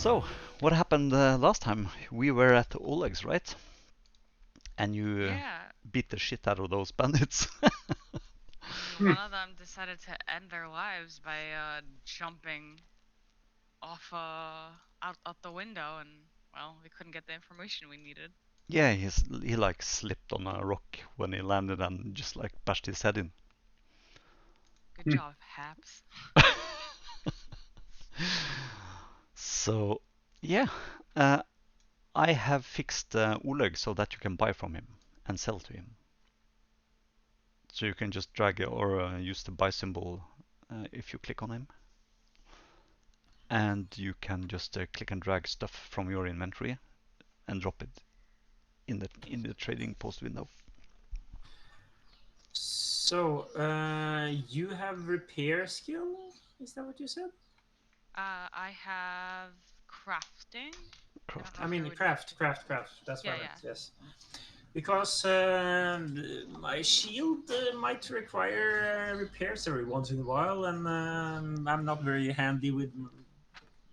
So, what happened last time? We were at Oleg's, right? And you Yeah. beat the shit out of those bandits. And one of them decided to end their lives by jumping off out the window, and well, we couldn't get the information we needed. Yeah, he like slipped on a rock when he landed and just like bashed his head in. Good job, Haps. So, yeah, I have fixed Oleg so that you can buy from him and sell to him. So you can just drag or use the buy symbol if you click on him. And you can just click and drag stuff from your inventory and drop it in the trading post window. So, you have repair skill? Is that what you said? I have crafting. Craft. I mean, Would... craft. That's Yeah, what I meant, yeah. yes. Because my shield might require repairs every once in a while, and I'm not very handy with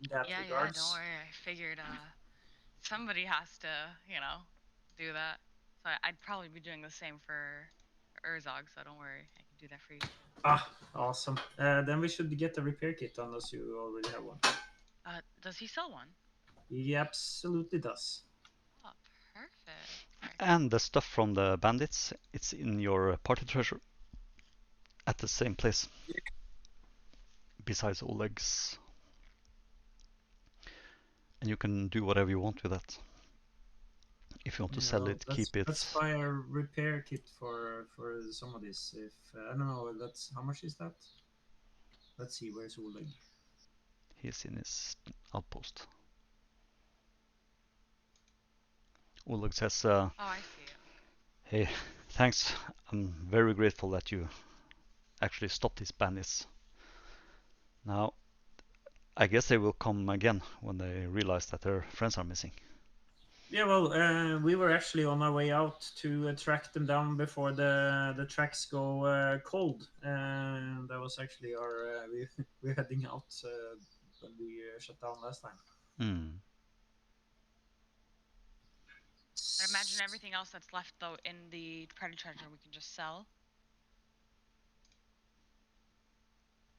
that Yeah, yeah. Don't regards. worry. I figured somebody has to, do that. So I'd probably be doing the same for Urzog. So don't worry. I can do that for you. Ah, awesome. Then we should get the repair kit unless you already have one. Does he sell one? He absolutely does. Oh, perfect. And the stuff from the bandits, it's in your party treasure at the same place. Besides Oleg's. And you can do whatever you want with that. If you want to sell it, keep it. Let's buy a repair kit for some of this. If I don't know, that's how much is that? Let's see. Where's Oleg? He's in his outpost. Oleg says, Oh, I see it. hey, thanks. I'm very grateful that you actually stopped these bandits. Now, I guess they will come again when they realize that their friends are missing. Yeah, well, we were actually on our way out to track them down before the tracks go cold. And that was actually our we're heading out when we shut down last time. Hmm. I imagine everything else that's left though in the Predator treasure we can just sell.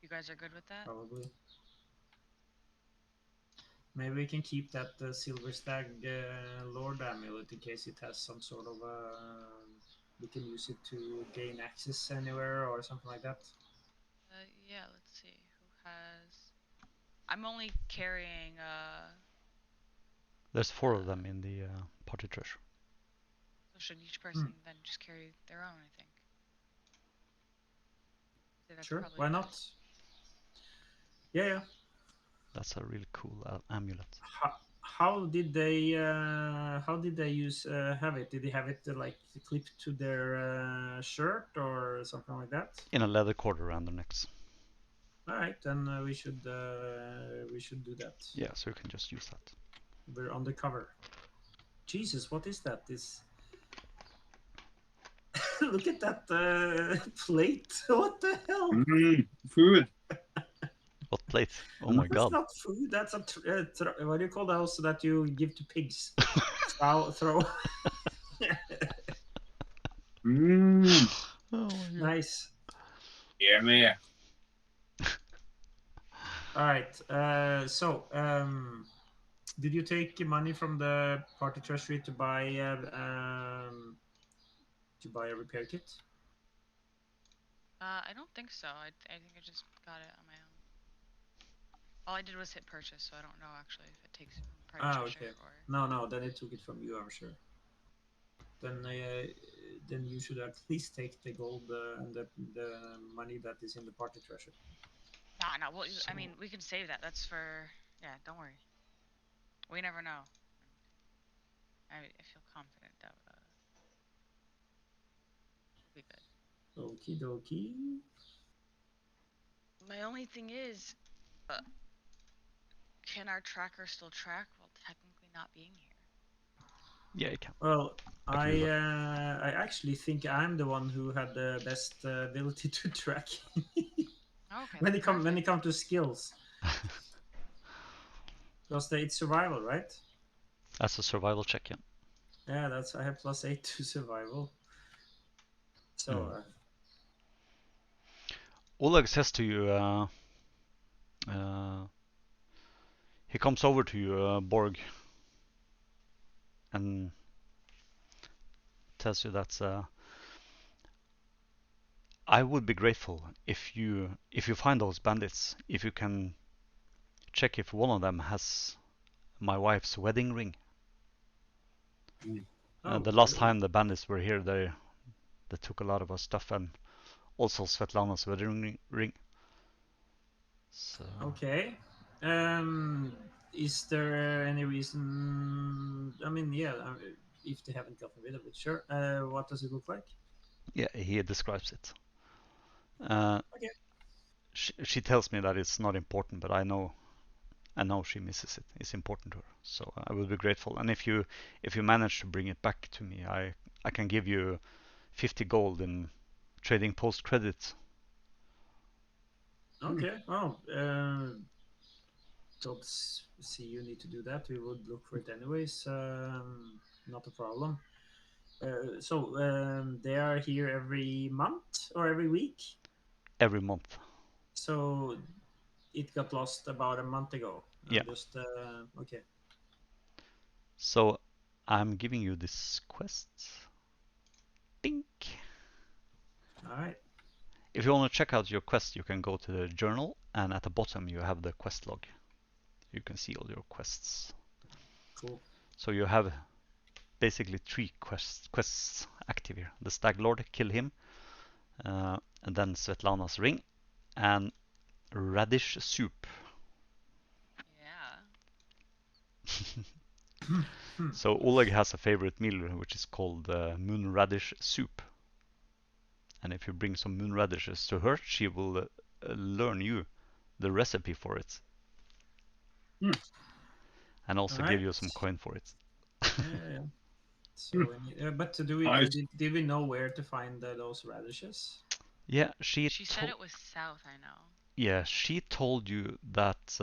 You guys are good with that? Probably. Maybe we can keep that Silver Stag Lord amulet in case it has some sort of. We can use it to gain access anywhere or something like that. Yeah. Let's see who has. I'm only carrying. There's 4 of them in the party treasure. So should each person then just carry their own? I think. Sure. Why not? Yeah. That's a really cool amulet. How did they use have it? Did they have it like clipped to their shirt or something like that? In a leather cord around their necks. All right, then we should do that. Yeah, so you can just use that. We're undercover. Jesus, what is that? This. Look at that plate. What the hell? Food. What plate? Oh my god. That's not food. That's a what do you call those that you give to pigs? throw. Oh Nice. Yeah, man. All right. So, did you take money from the party treasury to buy a repair kit? I don't think so. I think I just got it on my own. All I did was hit purchase, so I don't know actually if it takes from Okay. Or... No. Then it took it from you, I'm sure. Then you should at least take the gold and the money that is in the party treasure. No. Well, I mean, we can save that. That's for Don't worry. We never know. I feel confident that we'll be good. Okie dokie. My only thing is, can our tracker still track while technically not being here? Yeah, you can. Well, I actually think I'm the one who had the best ability to track. Okay. when it comes to skills. Because it's survival, right? That's a survival check, yeah. Yeah, I have +8 to survival. So Oleg says to you, he comes over to you, Borg, and tells you that I would be grateful if you find those bandits, if you can check if one of them has my wife's wedding ring. The last really? time the bandits were here, they took a lot of our stuff and also Svetlana's wedding ring. So Okay. Is there any reason? I mean, yeah, if they haven't gotten rid of it, sure. What does it look like? yeah, he describes it. Okay. She tells me that it's not important, but I know she misses it. It's important to her, so I will be grateful. And if you manage to bring it back to me, I can give you 50 gold in trading post credit. Okay. Well, don't see you need to do that. We would look for it anyways. Not a problem. So they are here every month or every week. Every month. So it got lost about a month ago. Yeah. Just okay. So I'm giving you this quest. Dink. All right. If you want to check out your quest, you can go to the journal, and at the bottom you have the quest log. You can see all your quests. Cool. So you have basically 3 quests active here. The Stag Lord, kill him, and then Svetlana's ring, and radish soup. Yeah. So Oleg has a favorite meal which is called moon radish soup. And if you bring some moon radishes to her, she will learn you the recipe for it. And also give you some coin for it. Yeah. So, but did we know where to find those radishes? Yeah, She said it was south, I know. Yeah, she told you that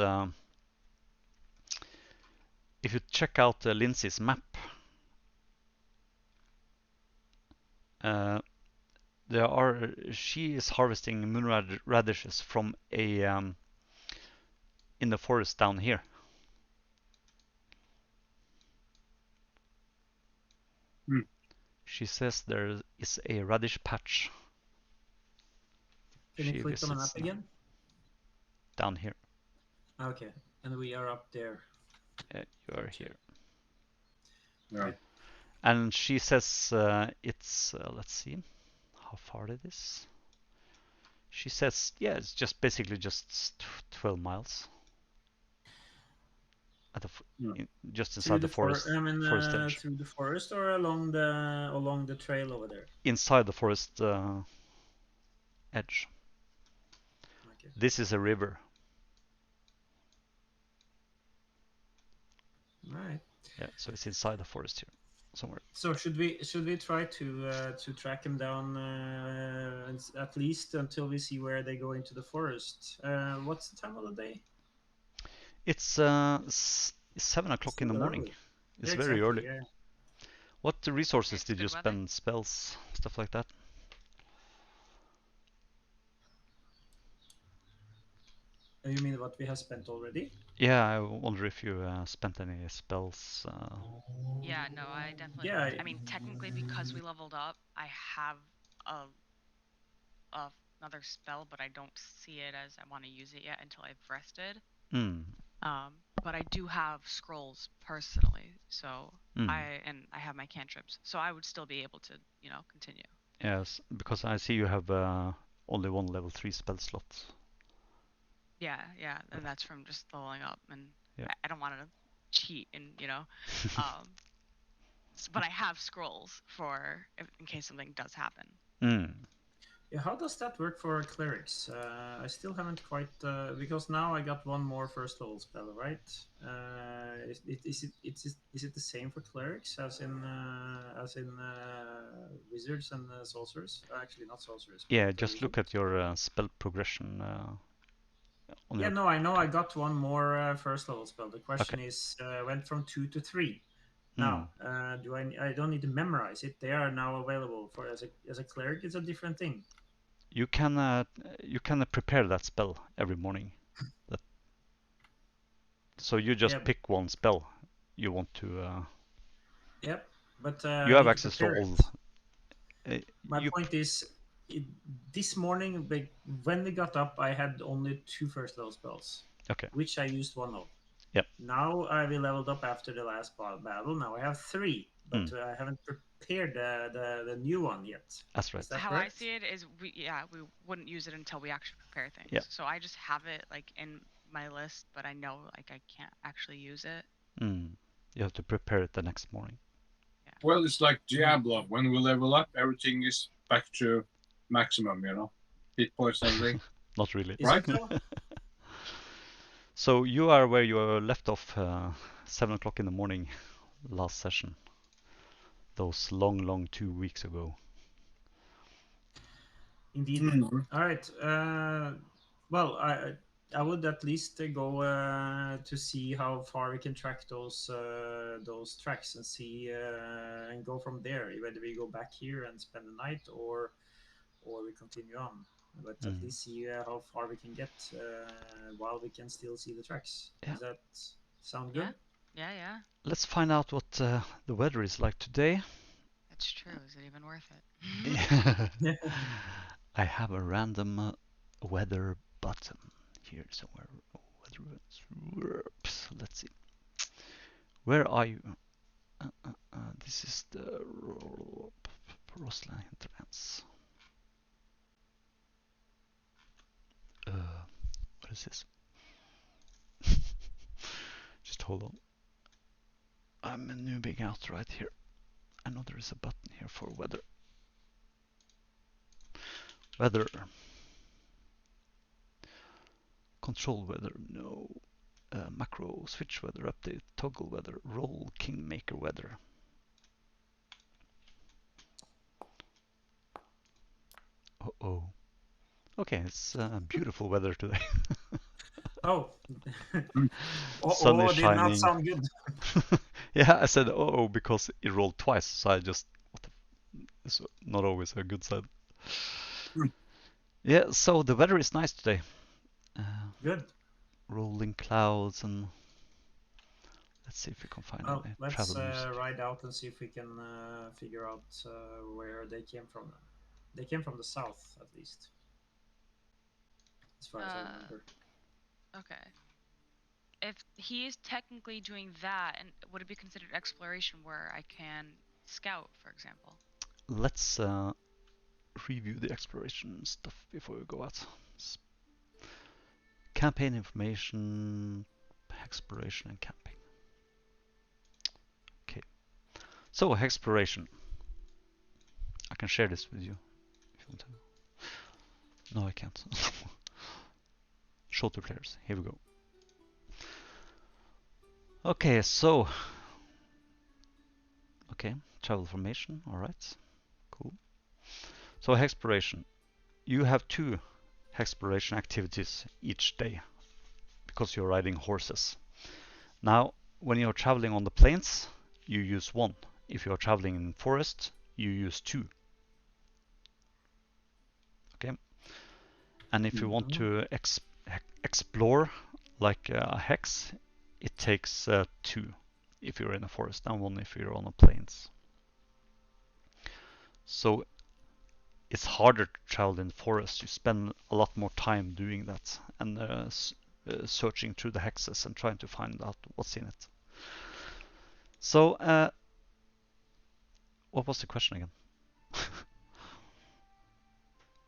if you check out Lindsay's map, she is harvesting moon radishes from a in the forest down here. She says there is a radish patch. Can you click on the map again? Down here. Okay, and we are up there. You are here. Right. And she says it's let's see how far it is. She says yeah, it's just basically just 12 miles. Just inside the forest. Forest edge. Through the forest or along the trail over there. Inside the forest edge. Okay. This is a river. Right. Yeah, so it's inside the forest here, somewhere. So should we try to track him down at least until we see where they go into the forest? What's the time of the day? It's 7 o'clock in the morning. Early. It's Yeah, very exactly, early. Yeah. What resources did you weather. spend? Spells, stuff like that? You mean what we have spent already? Yeah, I wonder if you spent any spells. Yeah, no, I definitely. Yeah. I mean, technically, because we leveled up, I have another spell, but I don't see it as I want to use it yet until I've rested. But I do have scrolls personally, so I have my cantrips, so I would still be able to, continue. Yes, because I see you have only one level 3 spell slot. Yeah, and that's from just leveling up, and yeah. I don't want to cheat, and but I have scrolls for in case something does happen. Yeah, how does that work for clerics? I still haven't quite because now I got one more first level spell, right? Is it the same for clerics as in wizards and sorcerers? Actually, not sorcerers. Yeah, just look at your spell progression. Yeah, no, I know I got one more first level spell. The question is, went from 2 to 3. Now, I don't need to memorize it. They are now available for as a cleric. It's a different thing. You can prepare that spell every morning. So you just pick one spell you want to. Yep, but you have access to all. My point is, this morning when we got up, I had only 2 first level spells. Okay. Which I used 1 of. Yep. Now I will leveled up after the last battle. Now I have 3, but I haven't prepared the new one yet. That's right. That how correct? I see it is, we wouldn't use it until we actually prepare things. Yeah. So I just have it like in my list, but I know like I can't actually use it. You have to prepare it the next morning. Yeah. Well, it's like Diablo. When we level up, everything is back to maximum, you know? Hit points and everything. Not really. Is it though? So you are where you left off 7 o'clock in the morning last session. Those long 2 weeks ago. Indeed. All right. Well, I would at least go to see how far we can track those tracks and see and go from there. Whether we go back here and spend the night or we continue on. But at least see how far we can get while we can still see the tracks. Yeah. Does that sound good? Yeah. Let's find out what the weather is like today. That's true. Is it even worth it? I have a random weather button here somewhere. Let's see. Where are you? This is the Roslan Hinterlands. What is this? Just hold on. I'm noobing out right here. I know there is a button here for weather. Weather. Control weather, no. Macro, switch weather, update, toggle weather, roll, Kingmaker weather. Uh-oh. Okay, it's beautiful weather today. Oh. Sun is did shining. not sound good. Yeah, I said uh-oh because it rolled twice, so I just... It's not always a good sign. Yeah, so the weather is nice today. Good. Rolling clouds and... Let's see if we can find any travel music. Let's ride out and see if we can figure out where they came from. They came from the south, at least. As far as I remember. Okay. If he is technically doing that, and would it be considered exploration where I can scout, for example? Let's review the exploration stuff before we go out. Campaign information, exploration and camping. Okay, so exploration. I can share this with you if you want to. No, I can't. Show to players. Here we go. Okay, so travel formation. All right, cool. So exploration. You have 2 exploration activities each day because you're riding horses. Now, when you're traveling on the plains, you use 1. If you're traveling in forest, you use 2. Okay. And if you want to explore like a hex, it takes 2 if you're in a forest and 1 if you're on the plains. So it's harder to travel in the forest. You spend a lot more time doing that and searching through the hexes and trying to find out what's in it. So, what was the question again?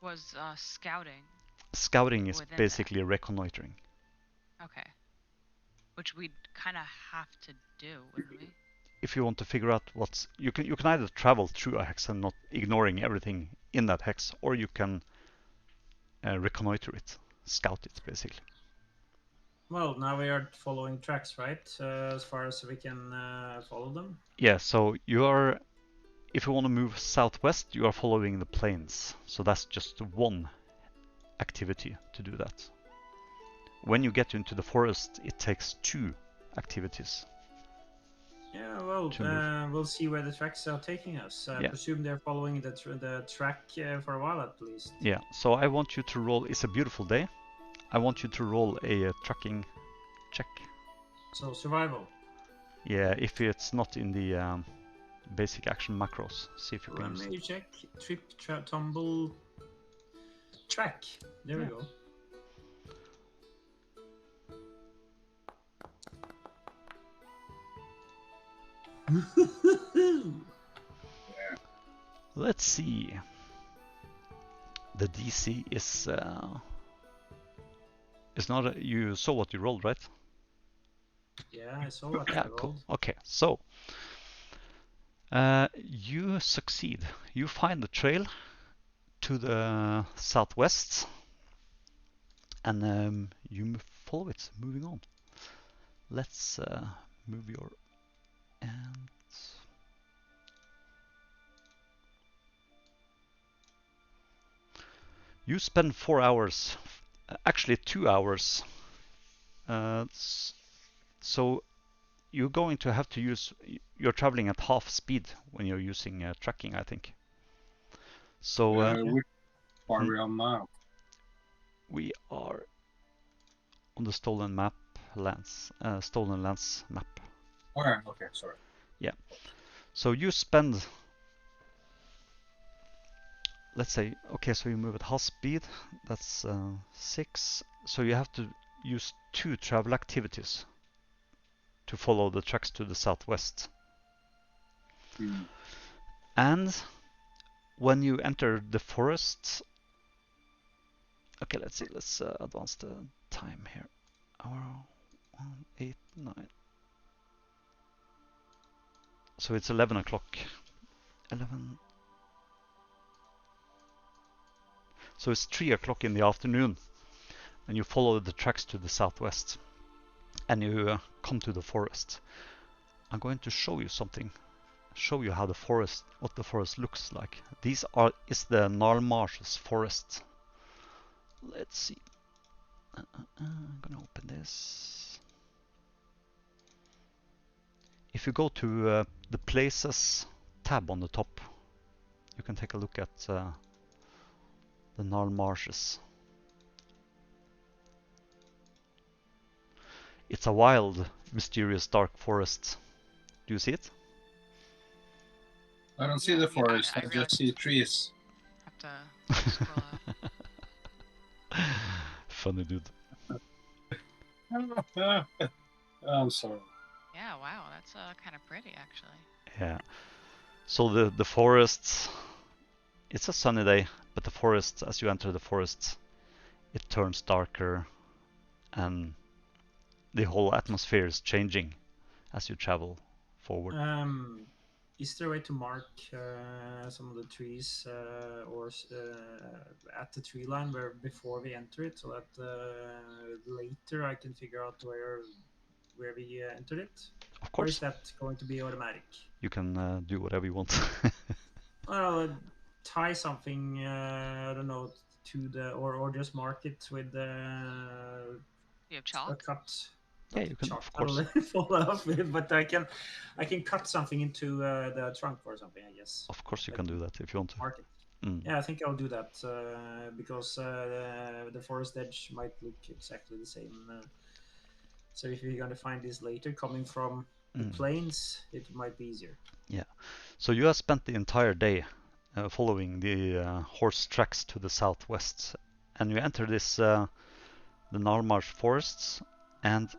Was scouting. Scouting is basically reconnoitering. Okay. Which we'd kind of have to do, wouldn't we? If you want to figure out what's... You can either travel through a hex and not ignoring everything in that hex, or you can reconnoiter it, scout it, basically. Well, now we are following tracks, right? As far as we can follow them. Yeah, so you are... If you want to move southwest, you are following the plains. So that's just 1 activity to do that. when you get into the forest, it takes 2 activities. Yeah, well, we'll see where the tracks are taking us. I presume they're following the track for a while at least. Yeah, so I want you to roll. It's a beautiful day. I want you to roll a tracking check. So survival. Yeah, if it's not in the basic action macros, see if you can use it. Let me check. Trip, tumble, track. There we go. Let's see. The DC is not. You saw what you rolled, right? Yeah, I saw what I rolled. Cool. Okay, so you succeed. You find the trail to the southwest, and you follow it. Moving on. Let's move your and. You spend 4 hours, actually 2 hours. So you're going to have to use. You're traveling at half speed when you're using tracking, I think. So which are we on now? We are on the Stolen Lands map. Okay, sorry. Yeah. So you spend. Let's say, okay, so you move at half speed. That's 6. So you have to use 2 travel activities to follow the tracks to the southwest. And when you enter the forest, okay, let's see, let's advance the time here. Hour 1, 8, 9. So it's 11 o'clock. 11. So it's 3 o'clock in the afternoon, and you follow the tracks to the southwest, and you come to the forest. I'm going to show you something. Show you how what the forest looks like. Is the Gnarlmarshes forest. Let's see. I'm gonna open this. If you go to the Places tab on the top, you can take a look at the Gnarlmarshes. It's a wild, mysterious, dark forest. Do you see it? I don't see the forest. I just see trees. Have to scroll up. Funny dude. I'm sorry. Yeah, wow, that's kind of pretty actually. Yeah. So the forest, it's a sunny day, but the forest, as you enter the forest, it turns darker, and the whole atmosphere is changing as you travel forward. Is there a way to mark some of the trees or at the tree line before we enter it, so that later I can figure out where we entered it? Of course. Or is that going to be automatic? You can do whatever you want. Well, tie something, I don't know, to the or just mark it with You have chalk? a cut. Yeah, you can, Chalk. of course. I'll fall off with, but I can cut something into the trunk or something, I guess. Of course, you can do that if you want to. Mark it. Yeah, I think I'll do that because the forest edge might look exactly the same. So if you're going to find this later coming from the plains, it might be easier. Yeah. So you have spent the entire day following the horse tracks to the southwest, and you enter this the Gnarlmarsh forests, and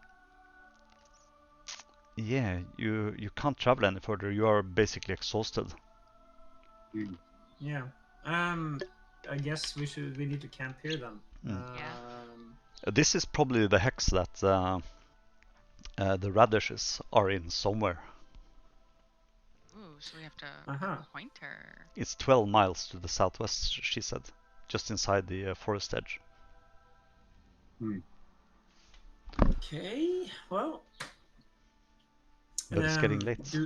yeah, you can't travel any further. You are basically exhausted. Yeah. I guess we need to camp here then. This is probably the hex that the radishes are in somewhere. Ooh, so we have to point her. It's 12 miles to the southwest, she said, just inside the forest edge. Okay, well. But it's getting late.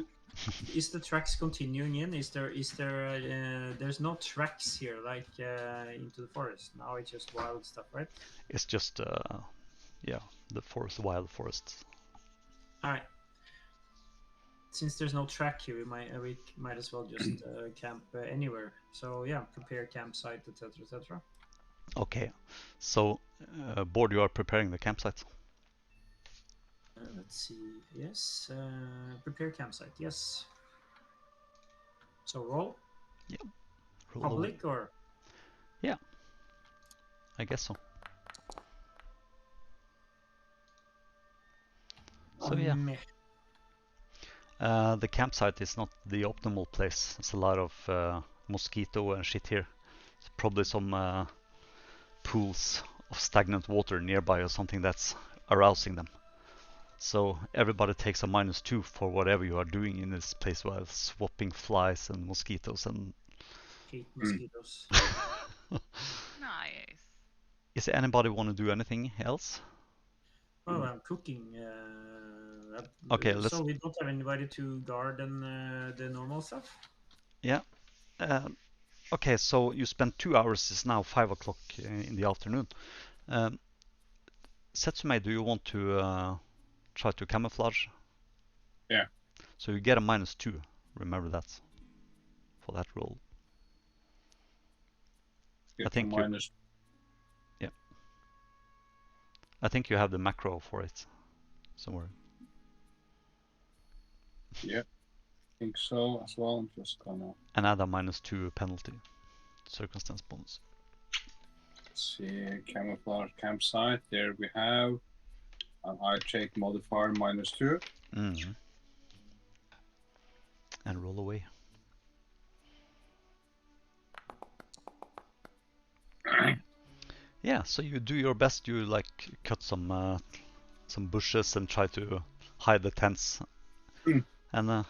Is the tracks continuing in? There's no tracks here like into the forest. Now it's just wild stuff, right? It's just Yeah, the wild forests. All right. Since there's no track here, we might as well just camp anywhere. So yeah, prepare campsite, etc., etc. Okay, so Bård, you are preparing the campsite. Let's see. Yes, prepare campsite. Yes. So roll. Yeah. Roll Public away. or? Yeah, I guess so. So yeah. The campsite is not the optimal place. It's a lot of mosquito and shit here. It's probably some pools of stagnant water nearby or something that's arousing them. So everybody takes a -2 for whatever you are doing in this place while swapping flies and mosquitoes and... Hate mosquitoes. Nice. Is there anybody want to do anything else? Well, I'm cooking. Okay, let's... So we don't have anybody to garden the normal stuff? Yeah. Okay, so you spent 2 hours. It's now 5 o'clock in the afternoon. Setsume, do you want to try to camouflage? Yeah. So you get a -2. Remember that for that roll. Get I think you... Yeah. I think you have the macro for it somewhere. Yep. I think so as well. I'm just gonna... And add a -2 penalty. Circumstance bonus. Let's see, camouflage campsite. There we have an eye check modifier -2. Mm-hmm. And roll away. Yeah, so you do your best. You like cut some bushes and try to hide the tents. And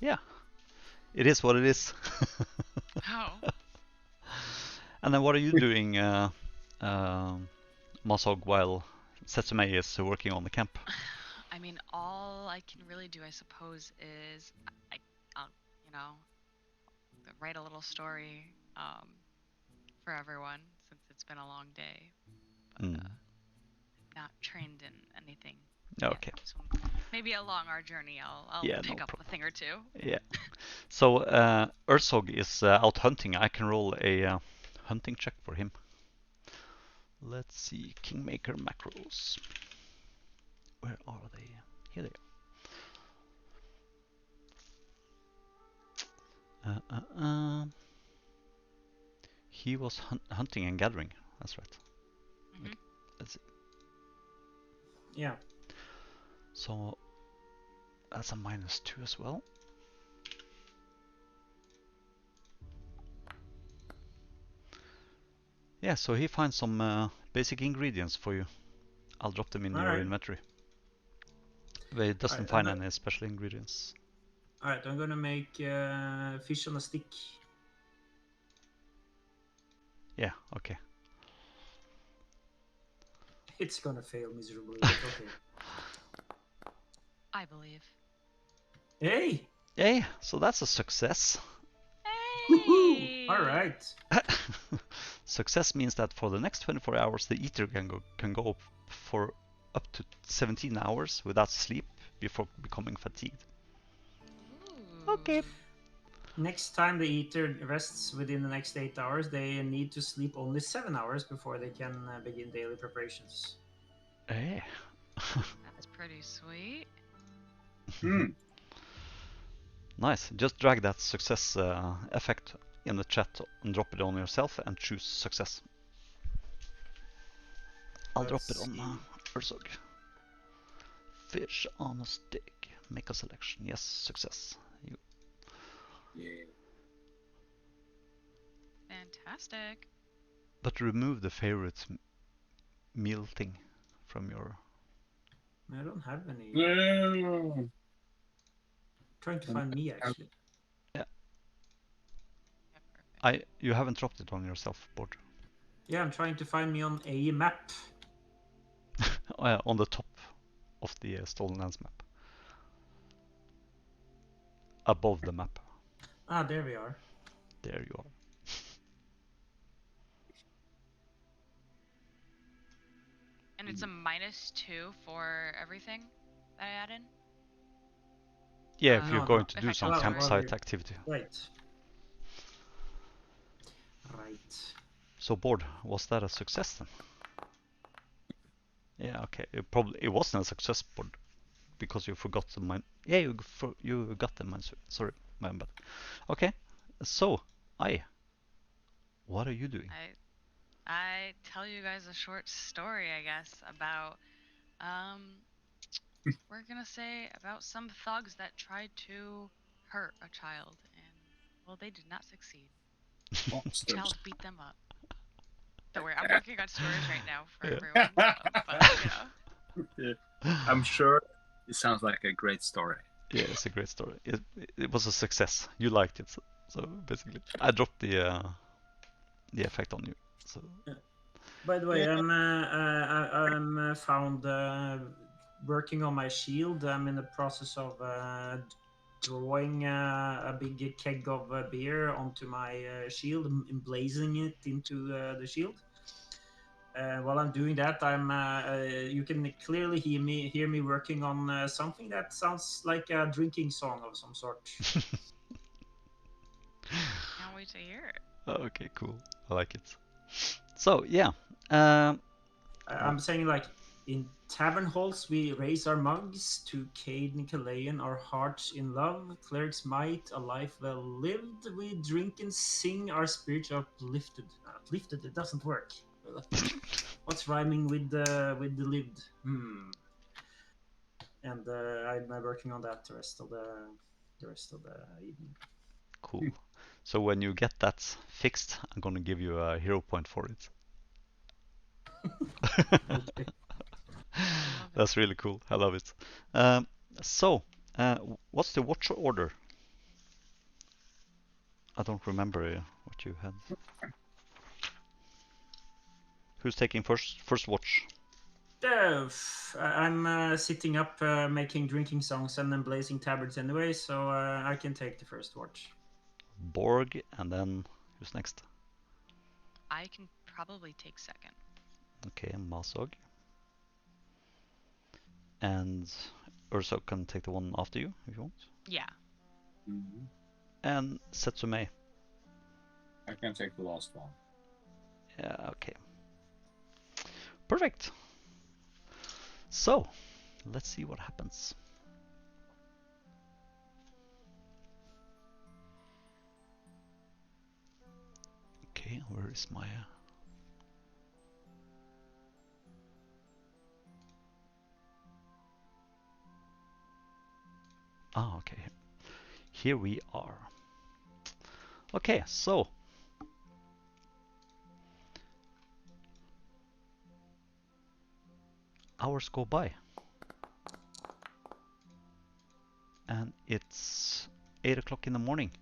yeah, it is what it is. Oh. And then what are you doing, Masog, while Setsume is working on the camp? I mean, all I can really do, I suppose, is I'll, you know, write a little story for everyone since it's been a long day. But not trained in anything. Okay. Yet, so maybe along our journey, I'll pick up a thing or two. Yeah. So Ursog is out hunting. I can roll a hunting check for him. Let's see, Kingmaker macros. Where are they? Here they are. He was hunting and gathering. That's right. Mm-hmm. Let's see. Yeah. So that's a -2 as well. Yeah, so he finds some basic ingredients for you. I'll drop them in your inventory. But it doesn't find any special ingredients. Alright, I'm gonna make fish on a stick. Yeah, okay. It's gonna fail miserably, but okay. I believe. Hey! Hey, so that's a success. Hey! Alright. Success means that for the next 24 hours the eater can go for up to 17 hours without sleep before becoming fatigued. Ooh. Okay. Next time the eater rests within the next 8 hours, they need to sleep only 7 hours before they can begin daily preparations. Hey. That's pretty sweet. Nice. Just drag that success effect in the chat and drop it on yourself and choose success. I'll drop it on Ursog. Fish on a stick. Make a selection. Yes, success. Yeah. Fantastic. But remove the favorite meal thing from your... I don't have any. No. Trying to find me actually. Yeah. Yeah, perfect. You haven't dropped it on yourself, Bård. Yeah, I'm trying to find me on a map. On the top of the Stolen Lands map. Above the map. Ah, there we are. There you are. And And it's a -2 for everything that I add in? Yeah, if you're going to if do I some tell campsite activity. Right. Right. So board, was that a success then? Yeah, okay. It wasn't a success board because you forgot the mine. Yeah, you got the mine. Sorry, my bad. Okay, so what are you doing? I tell you guys a short story, I guess, about we're gonna say about some thugs that tried to hurt a child, and well, they did not succeed. The child beat them up. Don't worry, I'm working on stories right now for everyone, but Yeah. I'm sure it sounds like a great story. Yeah, it's a great story. It was a success. You liked it, so basically, I dropped the effect on you. So. By the way, I'm found working on my shield. I'm in the process of drawing a big keg of beer onto my shield, emblazing it into the shield. While I'm doing that, you can clearly hear me working on something that sounds like a drinking song of some sort. can't wait to hear it. Okay, cool. I like it. So yeah, I'm saying like in tavern halls we raise our mugs to Cade Nicolayan, our hearts in love, cleric's might, a life well lived. We drink and sing, our spirits are uplifted. Uplifted, it doesn't work. What's rhyming with the lived? And I'm working on that the rest of the evening. Cool. So when you get that fixed, I'm gonna give you a hero point for it. Okay. That's really cool. I love it. So, what's the watch order? I don't remember what you had. Who's taking first watch? I'm sitting up, making drinking songs and then blazing tabards anyway, so I can take the first watch. Borg, and then who's next? I can probably take second. Okay, Masog. And Urso can take the one after you if you want. Yeah. Mm-hmm. And Setsume. I can take the last one. Yeah, okay. Perfect. So, let's see what happens. Okay, where is my... okay. Here we are. Okay, so... hours go by. And it's 8 o'clock in the morning.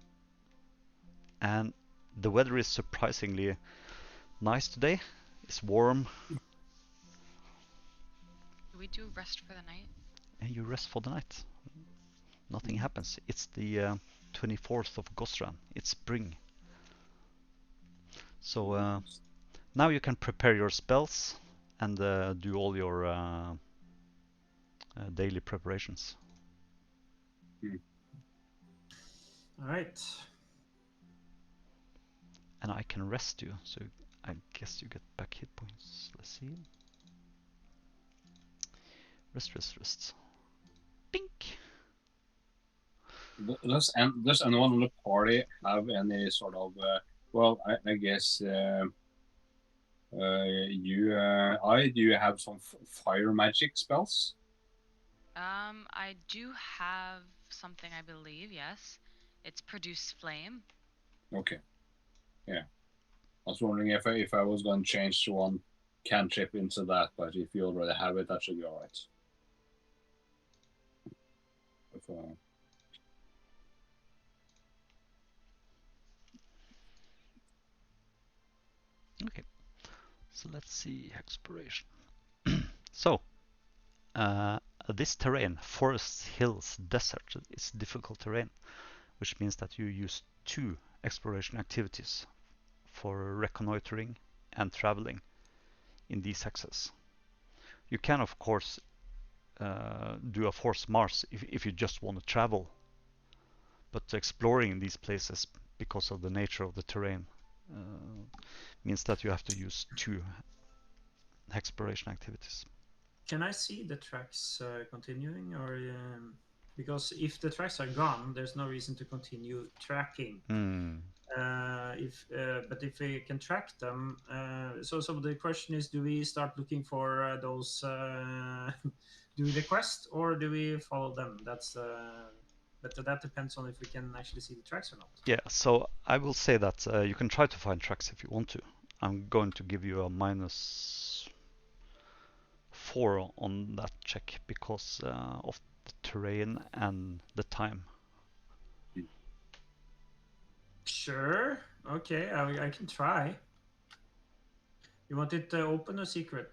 And the weather is surprisingly nice today. It's warm. Do we do rest for the night? And you rest for the night. Nothing happens. It's the 24th of Gosran. It's spring. So now you can prepare your spells and do all your daily preparations. All right. And I can rest you, so I guess you get back hit points. Let's see. Rest. Bink! Does anyone in the party have any sort of, well, I guess do you have some fire magic spells? I do have something, I believe, yes. It's produce flame. Okay. Yeah. I was wondering if I was going to change one cantrip into that, but if you already have it, that should be alright. Okay, so let's see exploration. So, this terrain, forests, hills, desert, is difficult terrain, which means that you use 2 exploration activities for reconnoitering and traveling in these hexes. You can, of course, do a forced march if you just want to travel. But exploring these places, because of the nature of the terrain, means that you have to use 2 exploration activities. Can I see the tracks continuing, or because if the tracks are gone, there's no reason to continue tracking. But if we can track them, so the question is, do we start looking for those doing the quest, or do we follow them? But that depends on if we can actually see the tracks or not. Yeah, so I will say that you can try to find tracks if you want to. I'm going to give you a -4 on that check because of the terrain and the time. Sure. Okay, I can try. You want it open or secret?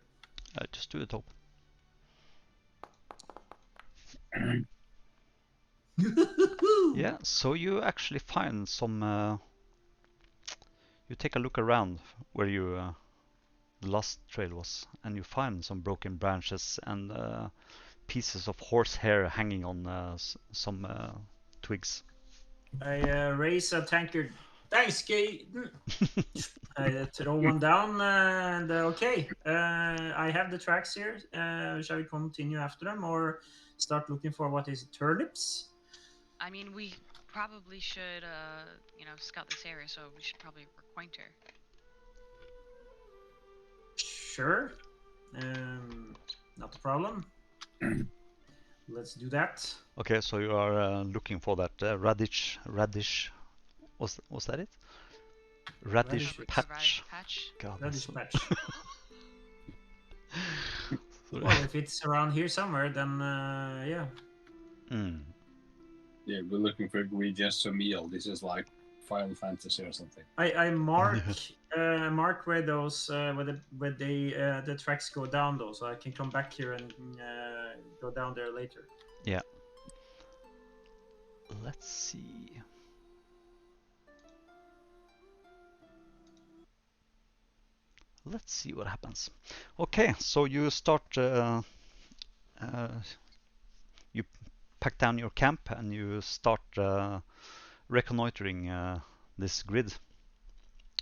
Just do it open. Yeah, so you actually find some. You take a look around where you the last trail was, and you find some broken branches and pieces of horsehair hanging on some twigs. I raise a tankard. Thanks, Kay. I throw one down and okay. I have the tracks here. Shall we continue after them or start looking for what is it, turnips? I mean, we probably should, scout this area, so we should probably reacquaint her. Sure. Not a problem. Let's do that. Okay, so you are looking for that radish. Was that it? Radish patch. God, radish patch. Sorry. Well, if it's around here somewhere, then yeah. Yeah, we're looking for ingredients to a meal. This is like Final Fantasy or something. I mark where those where the tracks go down though, so I can come back here and go down there later. Yeah. Let's see. Let's see what happens. Okay, so you start. You pack down your camp and you start reconnoitering this grid,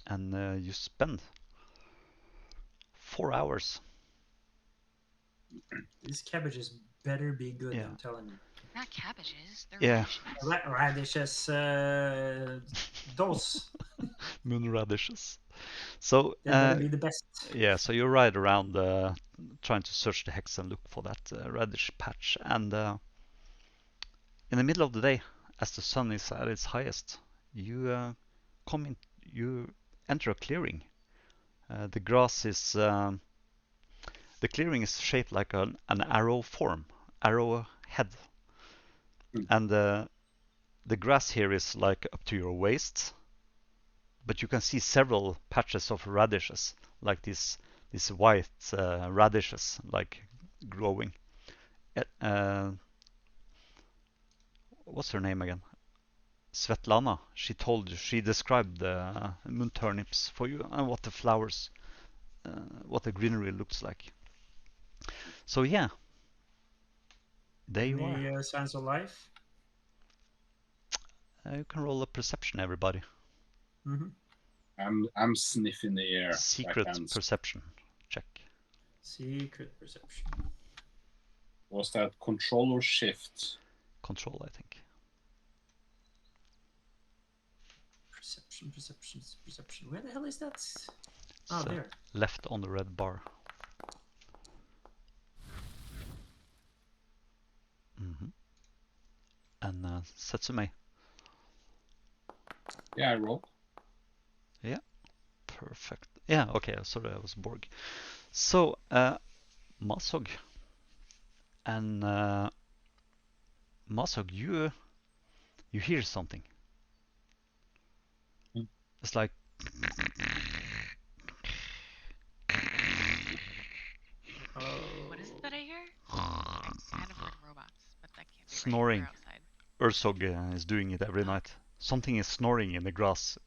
and you spend 4 hours. These cabbages better be good. Yeah. I'm telling you. Not cabbages. They're Yeah. radishes. Radishes. Those. Moon radishes. So They better be the best. yeah, so you ride around trying to search the hex and look for that radish patch, and in the middle of the day, as the sun is at its highest, you you enter a clearing. The grass is the clearing is shaped like an arrow head, and the grass here is like up to your waist, but you can see several patches of radishes, like these white radishes, like growing. What's her name again? Svetlana. She described the moon turnips for you and what the flowers, what the greenery looks like. So yeah, there you are. Any signs of life? You can roll a perception, everybody. I'm sniffing the air. Secret perception check. Secret perception. Was that control or shift? Control, I think. Perception. Where the hell is that? Oh, there. Left on the red bar. And Setsume. Yeah, I roll. Yeah, perfect. Yeah, okay, sorry, I was Borg. So, Masog. And Masog, you hear something. It's like What is it that I hear? I kind of heard robots, but that can't be snoring. Right. Ursog is doing it every night. Something is snoring in the grass.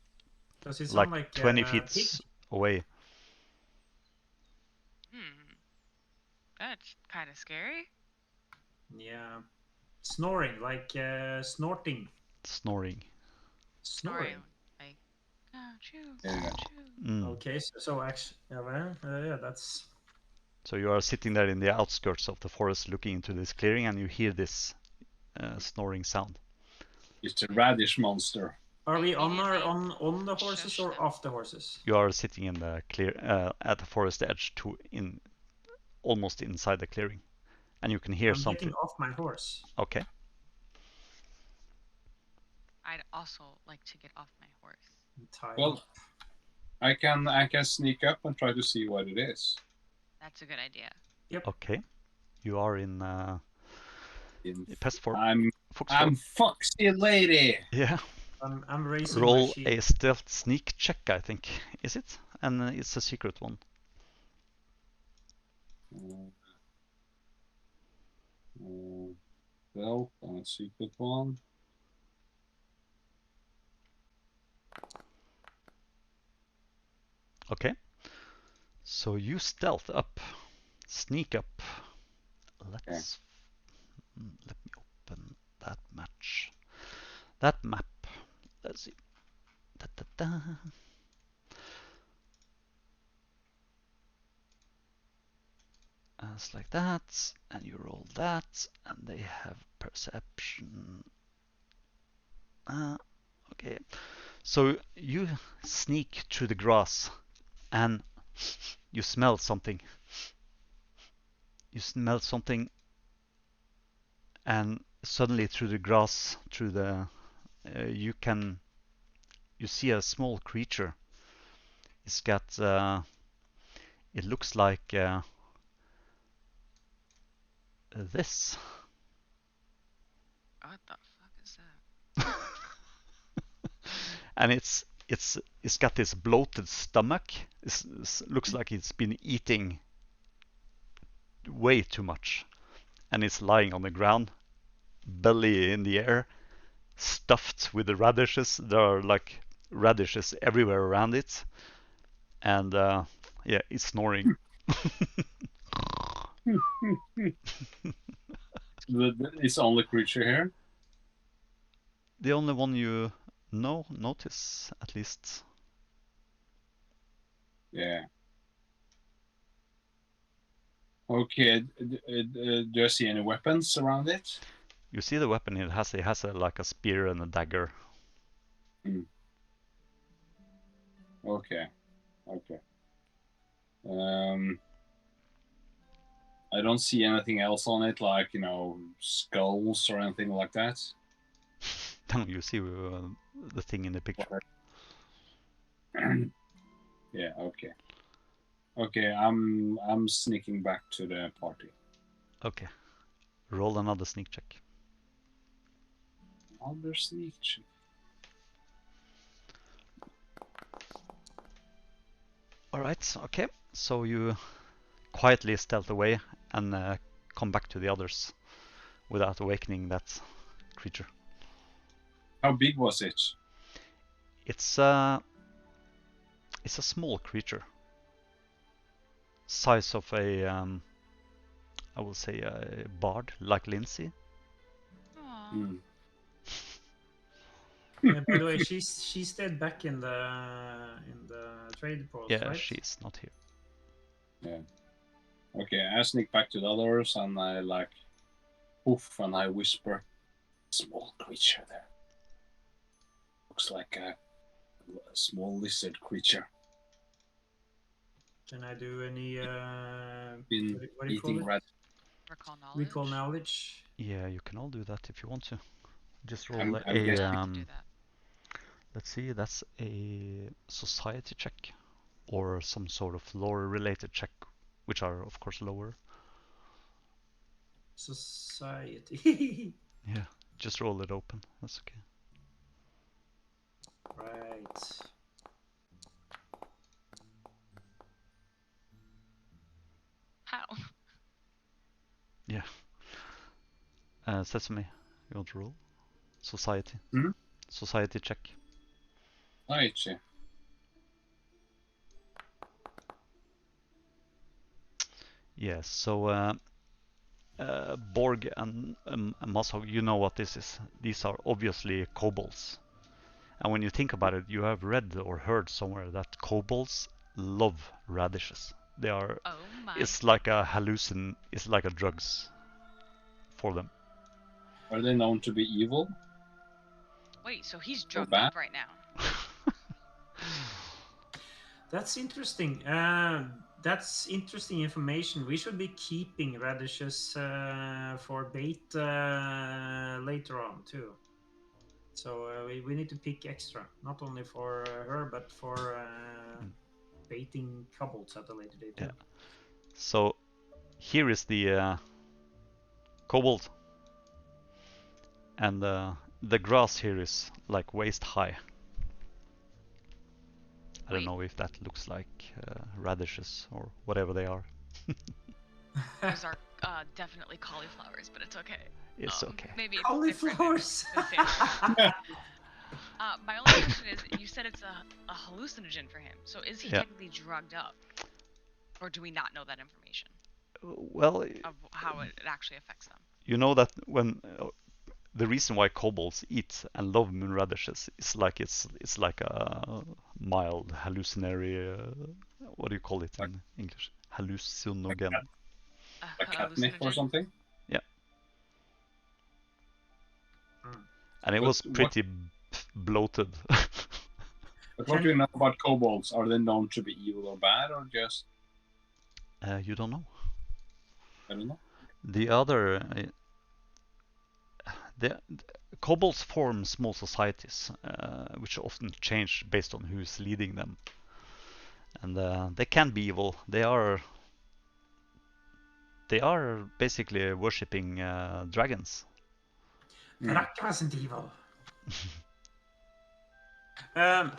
Does it sound like 20 feet away. That's kind of scary. Yeah. Snoring, like snorting. Snoring. Snoring. Like, choo, Yeah. choo. Okay, so actually, yeah, that's. So you are sitting there in the outskirts of the forest looking into this clearing and you hear this snoring sound. It's a radish monster. Are we on Immediately the horses shush or them. off the horses? You are sitting in the at the forest edge almost inside the clearing. And you can hear I'm something. getting off my horse. Okay. I'd also like to get off my horse. Well, I can sneak up and try to see what it is. That's a good idea. Yep. Okay. You are in Pest I'm Foxy Lady. Yeah. I'm raising Roll my sheep. a stealth sneak check, I think. Is it? And it's a secret one. Well, a secret one. Okay. So you stealth up, sneak up. Let me open that match. That map. Let's see. Da, da, da. It's like that, and you roll that, and they have perception. Okay. So you sneak through the grass, and you smell something. You smell something, and suddenly through the grass, through the you see a small creature. It's got it looks like this. What the fuck is that? And it's got this bloated stomach. It looks like it's been eating way too much, and it's lying on the ground, belly in the air, stuffed with the radishes. There are like radishes everywhere around it, and yeah, it's snoring. It's the only creature here. The only one you notice, at least. Yeah. Okay. Do I see any weapons around it? You see the weapon. It has like a spear and a dagger. Okay. I don't see anything else on it, like skulls or anything like that. Then you see the thing in the picture. Yeah. Okay. Okay. I'm sneaking back to the party. Okay. Roll another sneak check. Another sneak check. Alright, okay. So you quietly stealth away and come back to the others without awakening that creature. How big was it? It's a small creature. Size of a, I will say a bard, like Lindsay. Aww. By the way, she stayed back in the trade post, yeah, right? she's not here. Yeah. Okay, I sneak back to the others and I like poof and I whisper, small creature there. Looks like a small lizard creature. Can I do any Been what do you call eating it? rat. Recall knowledge. Recall knowledge. Yeah, you can all do that if you want to. Just roll I'm a do that. let's see, that's a society check or some sort of lore related check, which are of course lower. Society. Yeah, just roll it open. That's okay. Right. How? Yeah. Sesame, you want to roll? Society. Society check. Society. Yes, so Borg and Mashog, you know what this is. These are obviously kobolds. And when you think about it, you have read or heard somewhere that kobolds love radishes. They are. Oh my. It's like a It's like a drugs for them. Are they known to be evil? Wait, so he's drugged up right now. That's interesting. That's interesting information. We should be keeping radishes for bait later on too. So we need to pick extra, not only for her, but for baiting kobolds at a later date too. Yeah. So here is the kobold, and the grass here is like waist high. I don't know if that looks like radishes or whatever they are. Those are definitely cauliflowers, but it's okay. It's okay. Maybe it's cauliflowers. My only question is, you said it's a hallucinogen for him. So is he technically drugged up, or do we not know that information? Well, of how it actually affects them. You know that when the reason why kobolds eat and love moon radishes is like it's like a mild hallucinatory. What do you call it in English? Hallucinogen. Like catnip or something? Yeah. And it was pretty bloated. But what do you know about kobolds? Are they known to be evil or bad, or just? You don't know. I don't know. The other, the kobolds form small societies, which often change based on who's leading them, and they can be evil. They are basically worshipping dragons. That wasn't evil. Can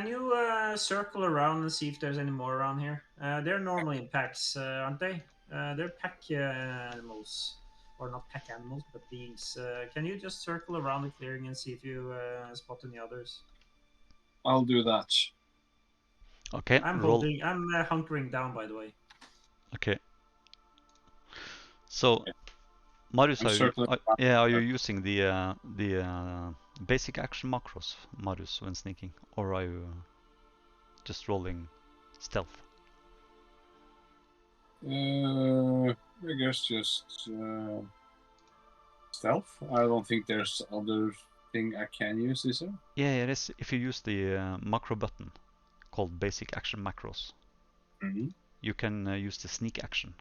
you circle around and see if there's any more around here? They're normally in packs, aren't they? They're pack animals, or not pack animals, but beings. Can you just circle around the clearing and see if you spot any others? I'll do that. Okay. I'm hunkering down, by the way. Okay. So, Marius, are you using the basic action macros, Marius, when sneaking, or are you just rolling stealth? I guess just stealth. I don't think there's other thing I can use, is there? Yeah, it is. If you use the macro button called basic action macros, you can use the sneak action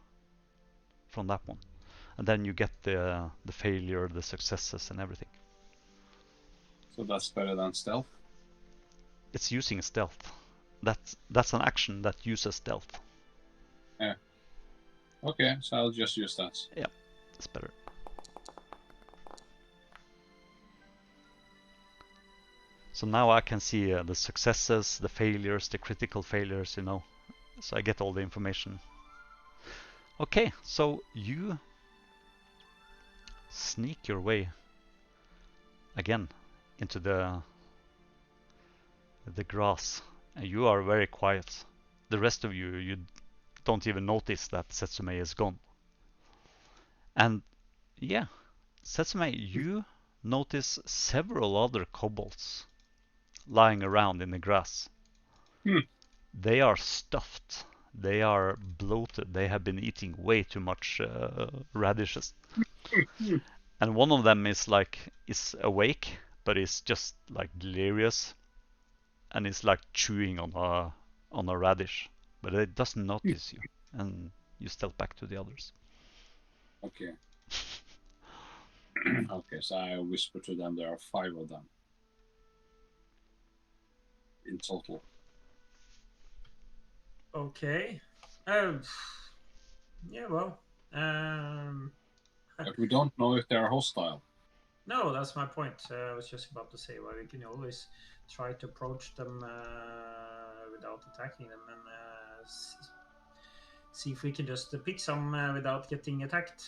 from that one, and then you get the failure, the successes, and everything. So that's better than stealth? It's using stealth. That's an action that uses stealth. Yeah. Okay, so I'll just use that. Yeah, it's better. So now I can see the successes, the failures, the critical failures, you know. So I get all the information. Okay, so you sneak your way again into the grass, and you are very quiet. The rest of you don't even notice that Setsume is gone. And yeah, Setsume, you notice several other kobolds lying around in the grass. They are stuffed. They are bloated. They have been eating way too much radishes. And one of them is awake, but is just like delirious, and is like chewing on a radish, but it doesn't notice you, and you stealth back to the others. Okay. Okay, so I whisper to them. There are 5 of them in total. Okay. Yeah, well. But we don't know if they are hostile. No, that's my point. I was just about to say, well, we can always try to approach them without attacking them, and see if we can just pick some without getting attacked.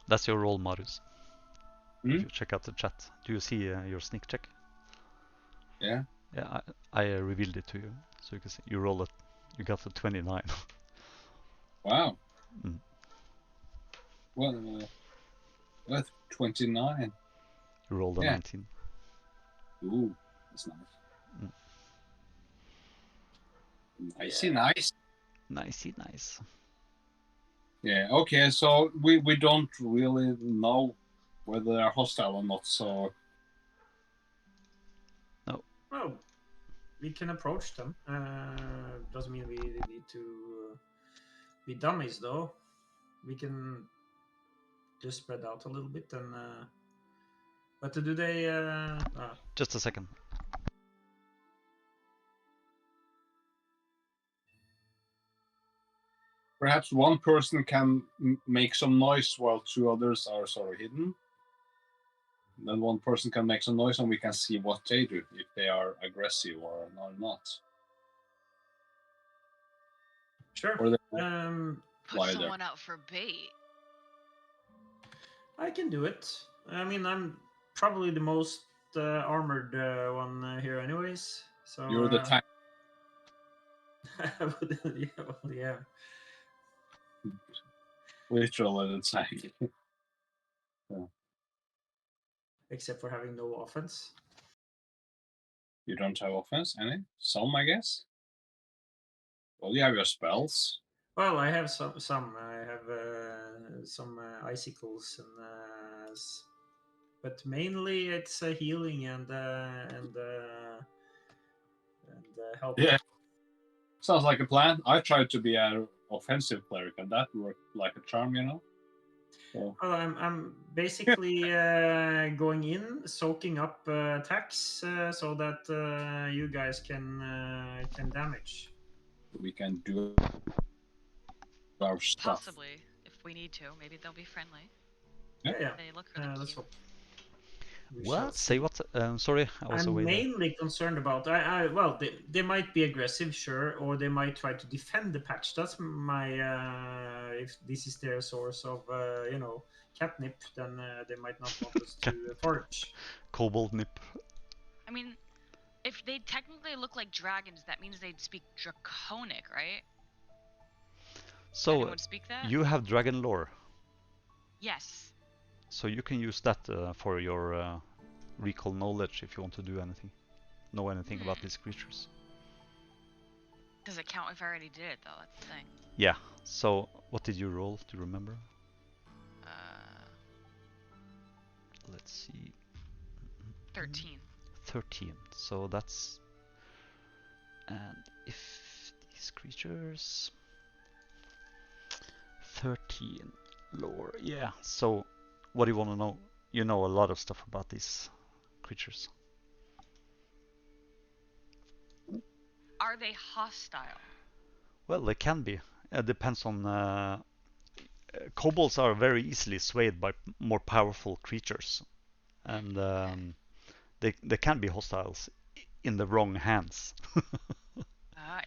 That's your roll, Marius. If you check out the chat, do you see your sneak check? Yeah. Yeah, I revealed it to you, so you can see. You roll You got the 29. Wow. Well, that's 29. You rolled a 19. Ooh, that's nice. Nicey, nice. Nicey, nice. Yeah, okay, so we don't really know whether they're hostile or not, so... No. Well, we can approach them. Doesn't mean we need to be dummies, though. We can just spread out a little bit and... But do they... Just a second. Perhaps one person can make some noise while two others are sort of hidden. Then one person can make some noise and we can see what they do, if they are aggressive or not. Sure. Or they Put someone out for bait. I can do it. I mean, I'm probably the most armored one here anyways. So you're the tank. yeah. Literally the tank. Yeah. Except for having no offense. You don't have offense, any? Some, I guess. Well, you have your spells. Well, I have some. I have some icicles and but mainly it's healing and help. Yeah. Sounds like a plan. I tried to be an offensive cleric, and that worked like a charm, you know. So. Well, I'm basically going in, soaking up attacks so that you guys can damage. We can do our stuff. Possibly, if we need to. Maybe they'll be friendly. Yeah. They look really let's cute. hope. What? Say what? Sorry, I was away. I'm mainly concerned about. Well, they might be aggressive, sure, or they might try to defend the patch. That's my. If this is their source of, catnip, then they might not want us to forage. Kobold nip. I mean, if they technically look like dragons, that means they'd speak Draconic, right? So anyone speak that? You have dragon lore. Yes. So you can use that for your recall knowledge if you want to do anything. Know anything about these creatures. Does it count if I already did it, though? That's the thing. Yeah. So what did you roll? Do you remember? Let's see. 13. 13. So that's... And if these creatures... 13 lore. Yeah. So what do you want to know? You know a lot of stuff about these creatures. Are they hostile? Well, they can be. It depends on... kobolds are very easily swayed by more powerful creatures. And they can be hostiles in the wrong hands.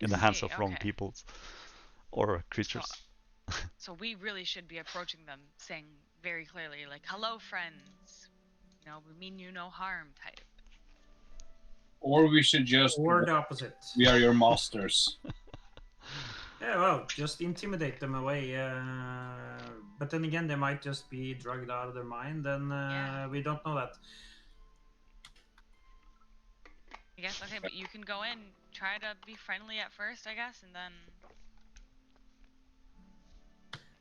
In the hands of wrong peoples or creatures. So we really should be approaching them saying very clearly, like, hello, friends. You know, we mean you no harm type. Or we should just... Or the opposite. We are your masters. Yeah, well, just intimidate them away. But then again, they might just be drugged out of their mind, and we don't know that. I guess, okay, but you can go in, try to be friendly at first, I guess, and then...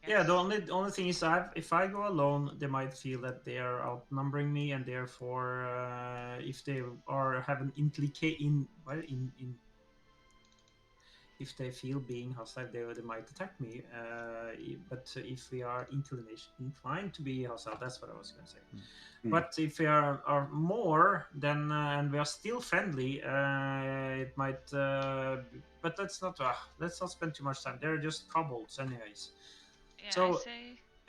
Yeah, the only thing is, if I go alone, they might feel that they are outnumbering me, and therefore, if they have an if they feel being hostile, they might attack me. But if we are inclined to be hostile, that's what I was going to say. Mm. But if we are more, then and we are still friendly, it might. But let's not spend too much time. They're just kobolds, anyways. Yeah, so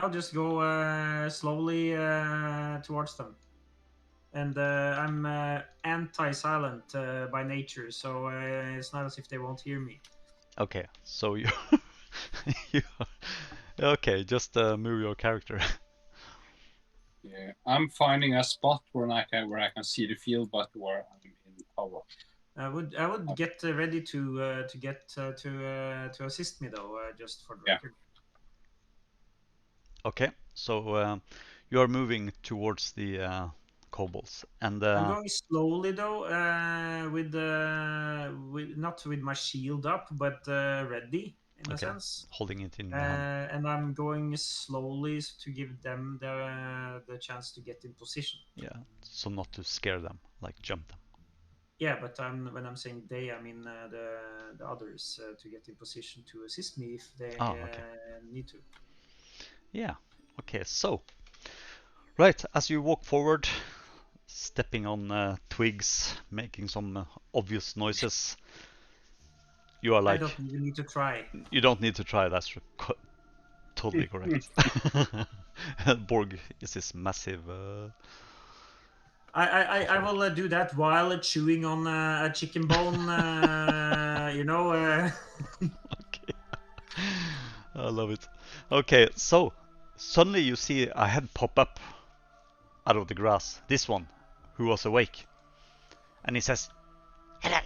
I'll just go slowly towards them. And I'm anti-silent by nature, so it's not as if they won't hear me. Okay, so you... Okay, just move your character. Yeah, I'm finding a spot where I can see the field, but where I'm in cover. I would get ready to assist me though, just for the record. Okay, so you are moving towards the kobolds, and I'm going slowly though, with not with my shield up, but ready in a sense. Holding it in your hand. And I'm going slowly to give them the chance to get in position. Yeah, so not to scare them, like jump them. Yeah, but when I'm saying they, I mean the others to get in position to assist me if they need to. Yeah. Okay. So, right as you walk forward, stepping on twigs, making some obvious noises, you are like. I don't even need to try. You don't need to try. That's totally correct. Borg is this massive. I will do that while chewing on a chicken bone, you know. Okay. I love it. Okay, so suddenly you see a head pop up out of the grass. This one, who was awake. And he says, "Hello."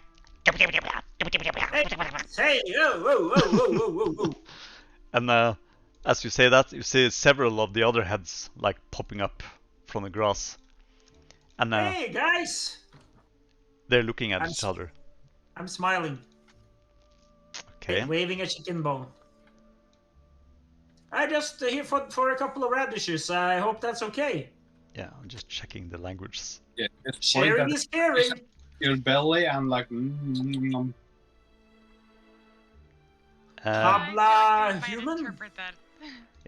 Hey, whoa, whoa, whoa, whoa, whoa, whoa. And as you say that, you see several of the other heads like popping up from the grass. And hey, guys! They're looking at each other. I'm smiling. Okay. Waving a chicken bone. I just here for a couple of radishes. I hope that's okay. Yeah, I'm just checking the languages. Yeah, sharing is caring. Your belly and like. Habla human. Interpret that.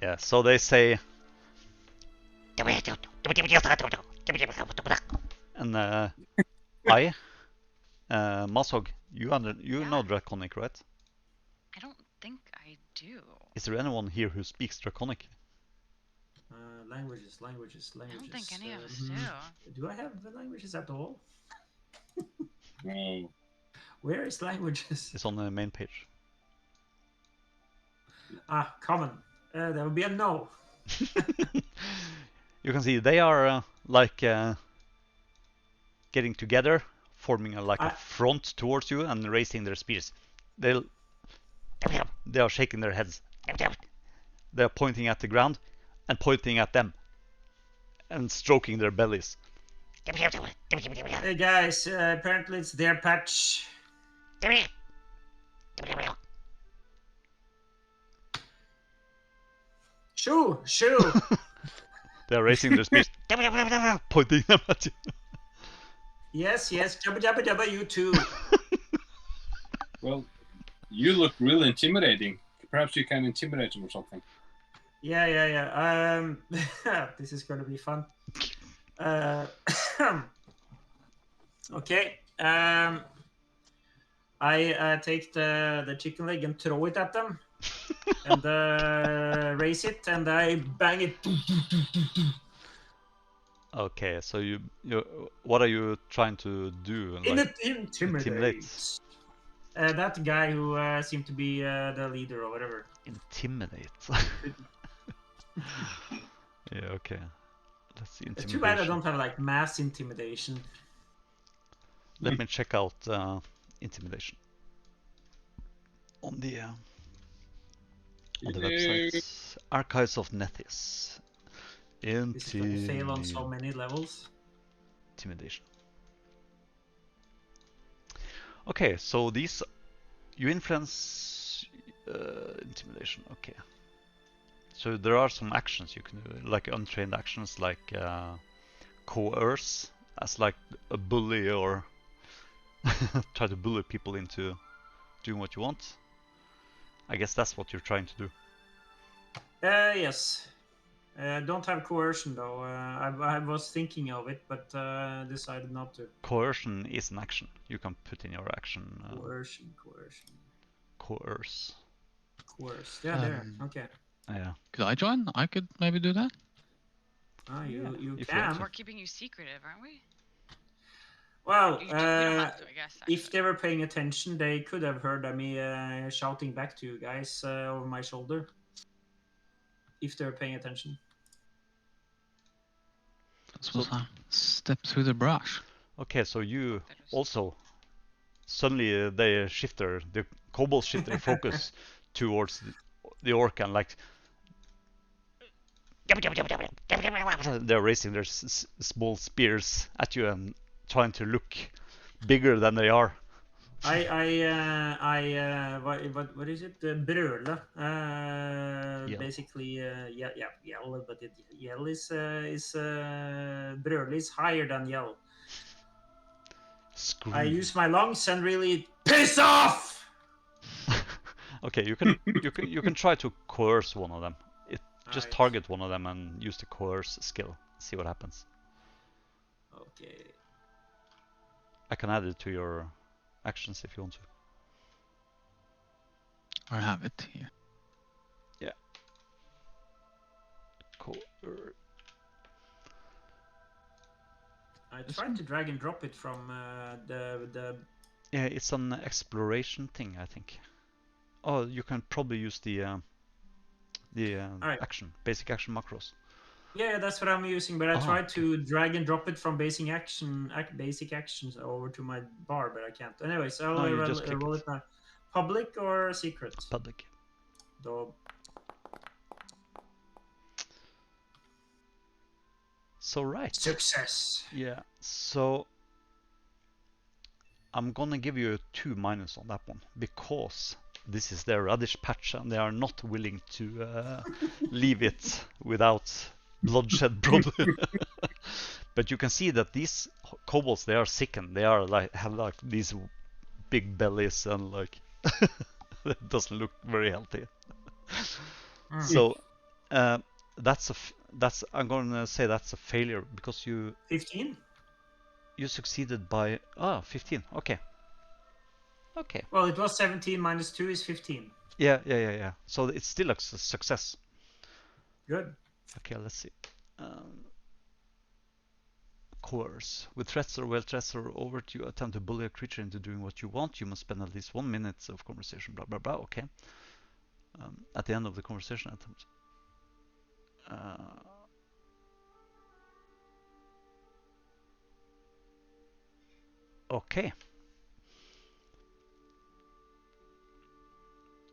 Yeah, so they say. And Masog, you know Draconic, right? I don't think I do. Is there anyone here who speaks Draconic? Languages. I don't think any of us do. Do I have the languages at all? No. Where is languages? It's on the main page. Common. That would be a no. You can see they are like getting together, forming a front towards you and raising their spears. They are shaking their heads. They are pointing at the ground and pointing at them and stroking their bellies. Hey guys, apparently it's their patch. Shoo! They are raising their spears, pointing them at you. Yes, jabba jabba jabba, you too. Well, you look really intimidating. Perhaps you can intimidate them or something. Yeah. This is gonna be fun. Okay. I take the chicken leg and throw it at them, and raise it, and I bang it. Okay, so you what are you trying to do? Intimidate. That guy who seemed to be the leader or whatever. Intimidate. Yeah, okay. Let's see. It's too bad I don't have like mass intimidation. Let me check out intimidation on the website. Archives of Nethys. This is gonna fail on so many levels. Intimidation. Okay, so these you influence intimidation. Okay. So there are some actions you can do, like untrained actions, like coerce, as like a bully or try to bully people into doing what you want. I guess that's what you're trying to do. Yes. Don't have coercion though. I was thinking of it, but decided not to. Coercion is an action. You can put in your action. Coercion. Coerce. Yeah, there. Okay. Yeah. Could I join? I could maybe do that. You can. We're keeping you secretive, aren't we? Well, we don't have to, I guess. If they were paying attention, they could have heard me shouting back to you guys over my shoulder. If they were paying attention. So step through the brush. Okay, so you also suddenly they shift the kobolds shift their focus towards the orc and like they're raising their small spears at you and trying to look bigger than they are. What is it? Brøle. Yell. Basically, yell, but yell is brøle is higher than yell. Scream. I use my lungs and really piss off. Okay, you can try to coerce one of them. Just target one of them and use the coerce skill. See what happens. Okay. I can add it to your actions if you want to. I have it here. Yeah. I tried to drag and drop it from the. Yeah, it's an exploration thing, I think. Oh, you can probably use the action, basic action macros. Yeah, that's what I'm using, but I tried to drag and drop it from basic actions over to my bar, but I can't. Anyways, I'll roll it now. Public or secret? Public. So right. Success. Yeah. So I'm gonna give you a 2 minus on that one because this is their radish patch and they are not willing to leave it without bloodshed, probably. But you can see that these kobolds, they are sickened. They are have these big bellies and like it doesn't look very healthy. So I'm gonna say that's a failure because you 15. You succeeded by 15. Okay. Okay. Well, it was 17 minus 2 is 15. Yeah. So it's still a success. Good. Okay, let's see. Coerce. With threats or well threats or overt, you attempt to bully a creature into doing what you want. You must spend at least 1 minute of conversation. Blah blah blah. Okay. At the end of the conversation, attempt. Okay.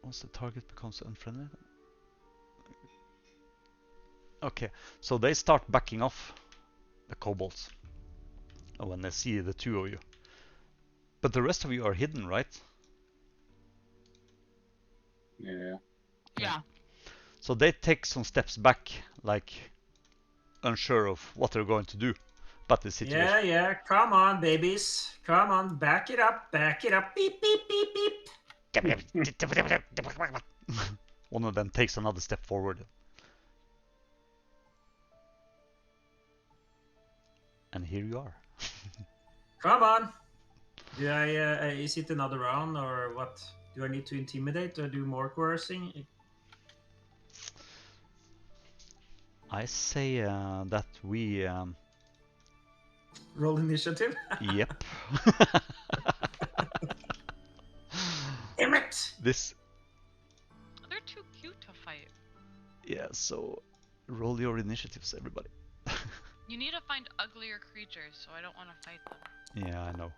Once the target becomes unfriendly. Okay, so they start backing off, the kobolds, when they see the two of you. But the rest of you are hidden, right? Yeah. So they take some steps back, like unsure of what they're going to do. But the situation. Yeah. Come on, babies. Come on, back it up. Beep, beep, beep, beep. One of them takes another step forward. And here you are. Come on. Do I? Is it another round or what? Do I need to intimidate or do more coercing? I say that we. Roll initiative. Yep. Damn it! They're too cute to fight. Yeah, so roll your initiatives, everybody. You need to find uglier creatures, so I don't want to fight them. Yeah, I know.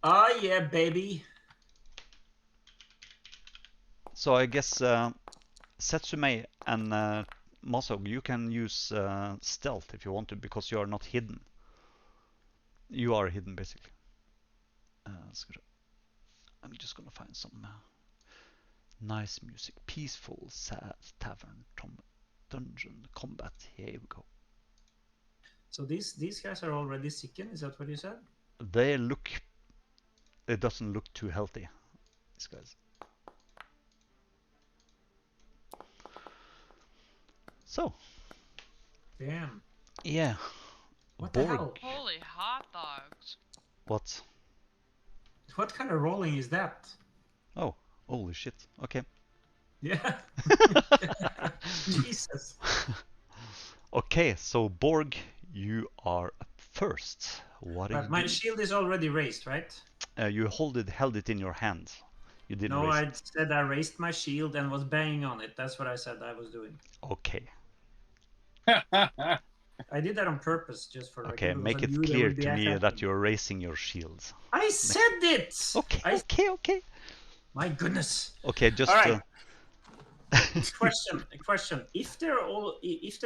Oh yeah, baby. So I guess Setsume and Masog, you can use stealth if you want to, because you are not hidden. You are hidden, basically. I'm just gonna find some nice music. Peaceful, sad tavern, dungeon, combat. Here we go. So these guys are already sickened. Is that what you said? They look. It doesn't look too healthy. These guys. So. Damn. Yeah. What the hell? Holy hot dogs. What? What kind of rolling is that? Oh, holy shit. Okay. Yeah. Jesus. Okay, so Borg, you are up first. What are you My doing? shield is already raised, right? You held it in your hand. You didn't No, raise I it. said I raised my shield and was banging on it. That's what I said I was doing. Okay. I did that on purpose, just for Okay, because make I it knew they clear would be to me that attacking. you're raising your shields. I said it! Okay. My goodness. Okay, just... All right. Question. If they're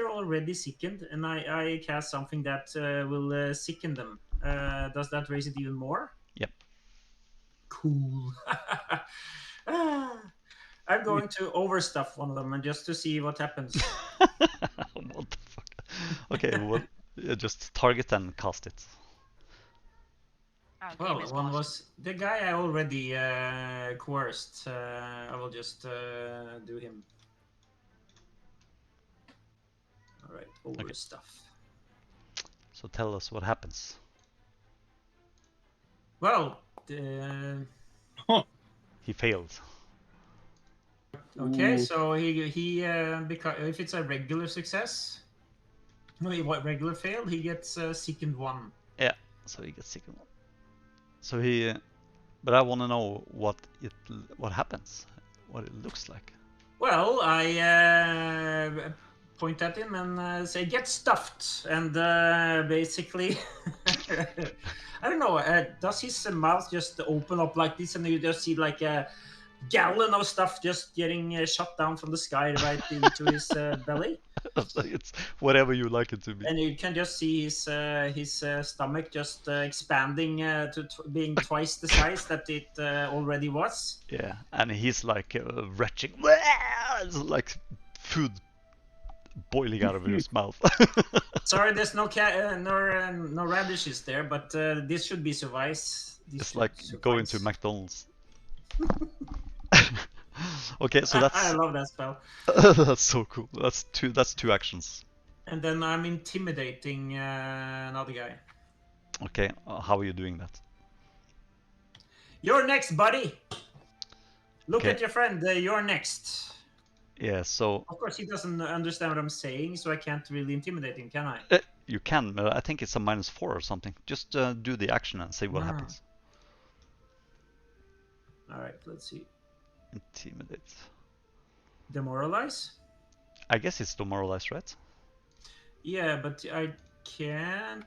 already sickened, and I cast something that will sicken them, does that raise it even more? Yep. Cool. I'm going to overstuff one of them and just to see what happens. What the fuck? Okay, just target and cast it. Well, one was the guy I already coerced. I will just do him. All right, overstuff. So tell us what happens. Well, he failed. Okay, Ooh. so he because if it's a regular success, no, regular fail, he gets sickened 1. Yeah, so he gets sickened 1. So he, but I want to know what happens, what it looks like. Well, I point at him and say, "Get stuffed," and basically, I don't know. Does his mouth just open up like this, and you just see like a gallon of stuff just getting shot down from the sky right into his belly? It's whatever you like it to be. And you can just see his stomach just expanding to being twice the size that it already was. Yeah, and he's like retching, it's like food boiling out of his mouth. Sorry, there's no radishes there, but this should be suffice. It's like going to McDonald's. Okay, so that's... I love that spell. That's so cool. That's two actions. And then I'm intimidating another guy. Okay, how are you doing that? You're next, buddy. Look Okay. at your friend. You're next. Yeah, so... Of course, he doesn't understand what I'm saying, so I can't really intimidate him, can I? You can, but I think it's a -4 or something. Just do the action and see what happens. All right, let's see. Intimidate. Demoralize? I guess it's demoralize, right? Yeah, but I can...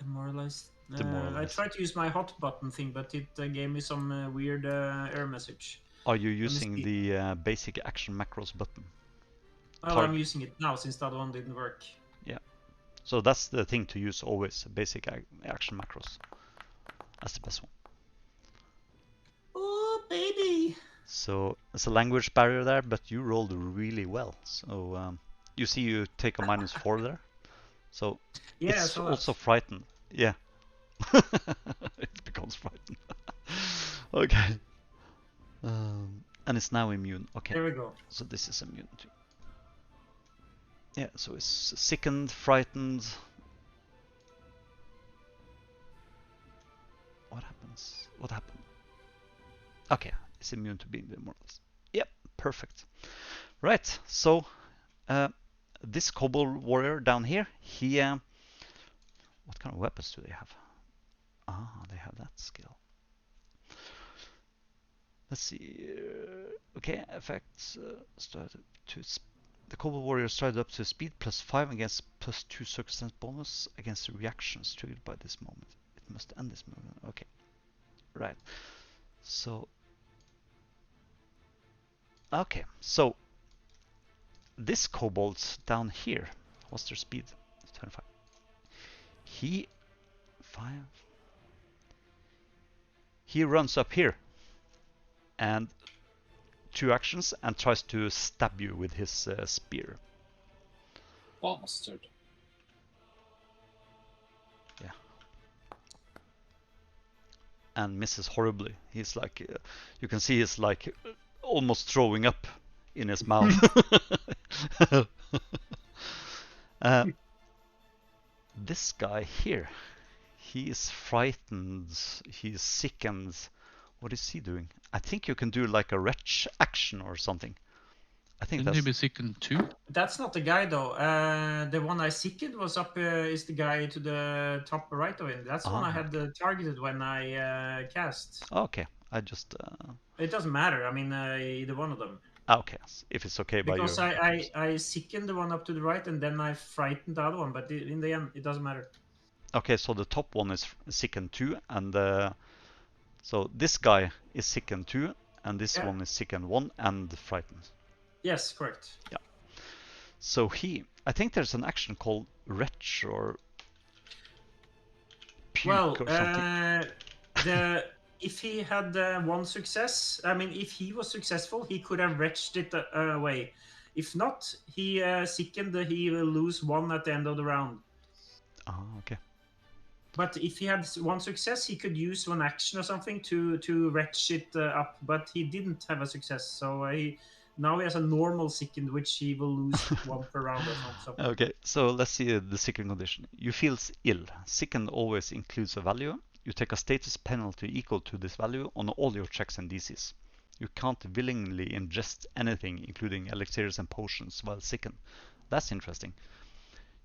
Demoralize. I tried to use my hot button thing, but it gave me some weird error message. Are you using the basic action macros button? Well, I'm using it now since the other one didn't work. Yeah. So that's the thing to use always, basic action macros. That's the best one. Oh, baby! So there's a language barrier there, but you rolled really well. So you see you take a -4 there. So yeah, it's also frightened. Yeah. It becomes frightened. Okay. And it's now immune. Okay. There we go. So this is immune too. Yeah, so it's sickened, frightened. What happens? What happened? Okay, it's immune to being demoralized. Yep, perfect. Right, so this kobold warrior down here, he... what kind of weapons do they have? Ah, they have that skill. Let's see. Okay, effects started to... The kobold warrior started up to speed +5 against +2 circumstance bonus against the reactions triggered by this moment. It must end this movement. Okay, right. So... okay, so this kobold down here, what's their speed? 25. He runs up here and 2 actions and tries to stab you with his spear. Bastard. Yeah. And misses horribly. He's like, you can see he's like almost throwing up in his mouth. This guy here, he is frightened, he's sickened. What is he doing? I think you can do like a retch action or something. I think Didn't he be sickened too? That's not the guy though. The one I sickened was up is the guy to the top right of him. That's the one I had targeted when I cast. Okay, I just... It doesn't matter. I mean, either one of them. Okay, if it's okay by you. Because I sickened the one up to the right and then I frightened the other one, but in the end it doesn't matter. Okay, so the top one is sickened 2, and so this guy is sickened 2, and this one is sickened 1 and frightened. Yes, correct. Yeah. So I think there's an action called retch or puke or something. If he had one success, I mean, if he was successful, he could have retched it away. If not, he sickened, he will lose 1 at the end of the round. Oh, okay. But if he had one success, he could use one action or something to retch it up. But he didn't have a success, so now he has a normal sickened, which he will lose 1 per round or something. Okay, so let's see the sickened condition. You feel ill. Sickened always includes a value. You take a status penalty equal to this value on all your checks and DCs. You can't willingly ingest anything, including elixirs and potions, while sickened. That's interesting.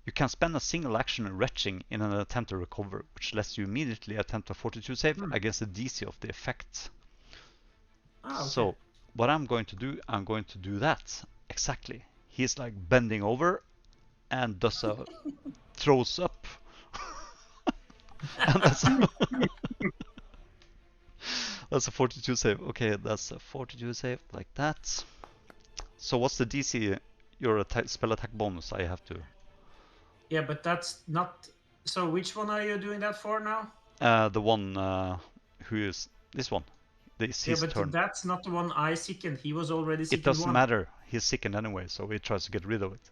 You can spend a single action retching in an attempt to recover, which lets you immediately attempt a fortitude save against the DC of the effect. Okay. So what I'm going to do that exactly. He's like bending over and does a throws up. And that's a fortitude save. Okay, that's a fortitude save like that. So what's the DC? Your spell attack bonus. I have to. Yeah, but that's not. So which one are you doing that for now? The one who is this one. This his turn. That's not the one I sickened. He was already sickened. It doesn't matter. He's sickened anyway, so he tries to get rid of it.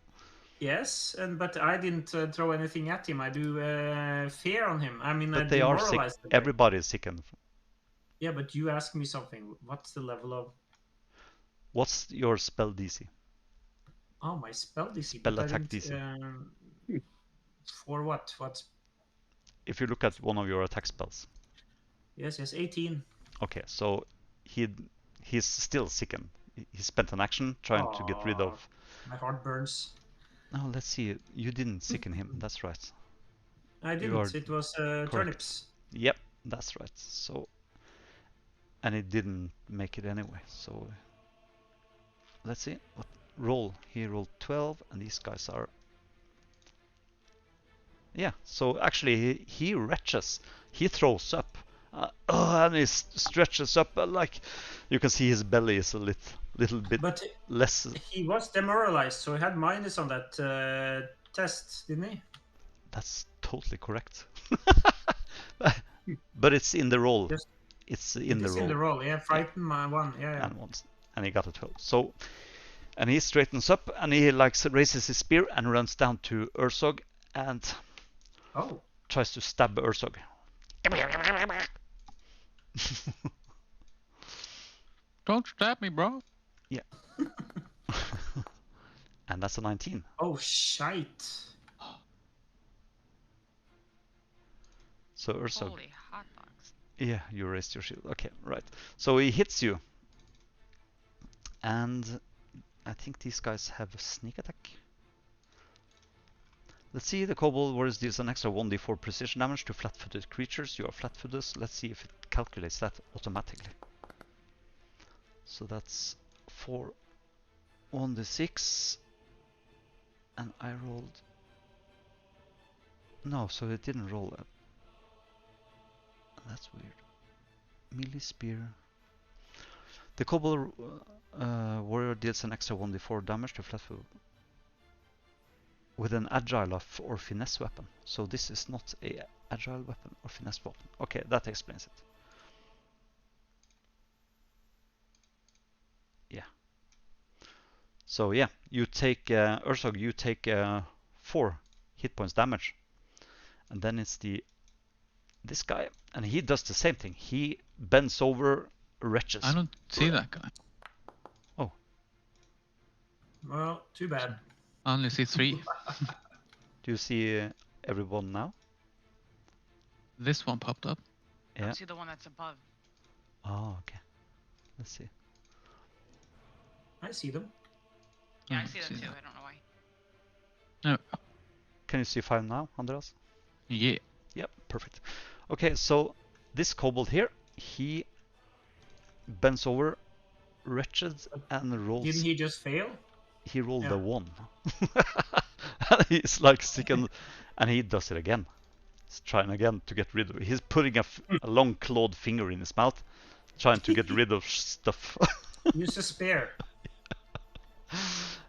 Yes, but I didn't throw anything at him. I do fear on him. I mean, but they are sick. Everybody is sickened. Yeah, but you asked me something. What's the level of? What's your spell DC? Oh, my spell DC. Spell attack DC. For what? What? If you look at one of your attack spells. Yes, 18. Okay, so he's still sickened. He spent an action trying to get rid of. My heart burns. Oh, let's see. You didn't sicken him. That's right. I didn't. It was turnips. Yep, that's right. So, and it didn't make it anyway. So, let's see. What roll? He rolled 12, and these guys are. Yeah. So actually, he retches. He throws up. And he stretches up like you can see his belly is a little bit less. He was demoralized, so he had minus on that test, didn't he? That's totally correct. But it's in the roll. It's in the roll. Yeah, frightened my one. Yeah. And he got a 12. So, and he straightens up and he raises his spear and runs down to Ursog and tries to stab Ursog. Don't stab me, bro. Yeah. And that's a 19. Oh, shite. So Ursog. Holy hot dogs. Yeah, you raised your shield. Okay, right. So he hits you. And I think these guys have a sneak attack. Let's see, the Kobold Warriors deals an extra 1d4 precision damage to flat-footed creatures. You are flat-footed. Let's see if it calculates that automatically. So that's 4 1d6. And I rolled... No, so it didn't roll that. That's weird. Melee spear. The Kobold Warrior deals an extra 1d4 damage to flat-footed with an agile or finesse weapon. So this is not a agile weapon or finesse weapon. Okay, that explains it. Yeah. So yeah, you take Ursog, you take 4 hit points damage, and then it's this guy, and he does the same thing. He bends over, retches. I don't see that guy. Oh. Well, too bad. I only see 3. Do you see everyone now? This one popped up. I don't see the one that's above. Oh, okay. Let's see. I see them. Yeah, I see them too. I don't know why. No. Can you see 5 now, Andreas? Yeah. Yep, perfect. Okay, so this kobold here, he bends over, wretched and rolls. Didn't he just fail? He rolled Yeah. a 1. And he's like sick, and he does it again. He's trying again to get rid of it. He's putting a long clawed finger in his mouth, trying to get rid of stuff. Use a spear.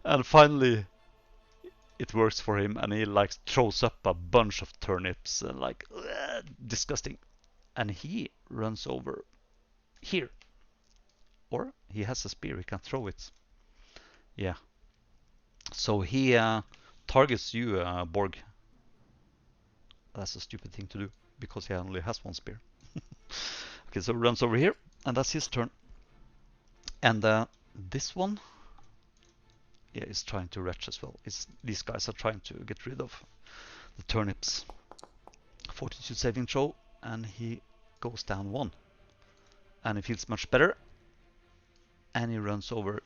And finally, it works for him, and he like throws up a bunch of turnips and like disgusting. And he runs over here. Or he has a spear, he can throw it. Yeah. So he targets you, Borg. That's a stupid thing to do, because he only has one spear. Okay, so he runs over here, and that's his turn. And this one, yeah, is trying to retch as well. These guys are trying to get rid of the turnips. 42 saving throw, and he goes down 1. And he feels much better. And he runs over.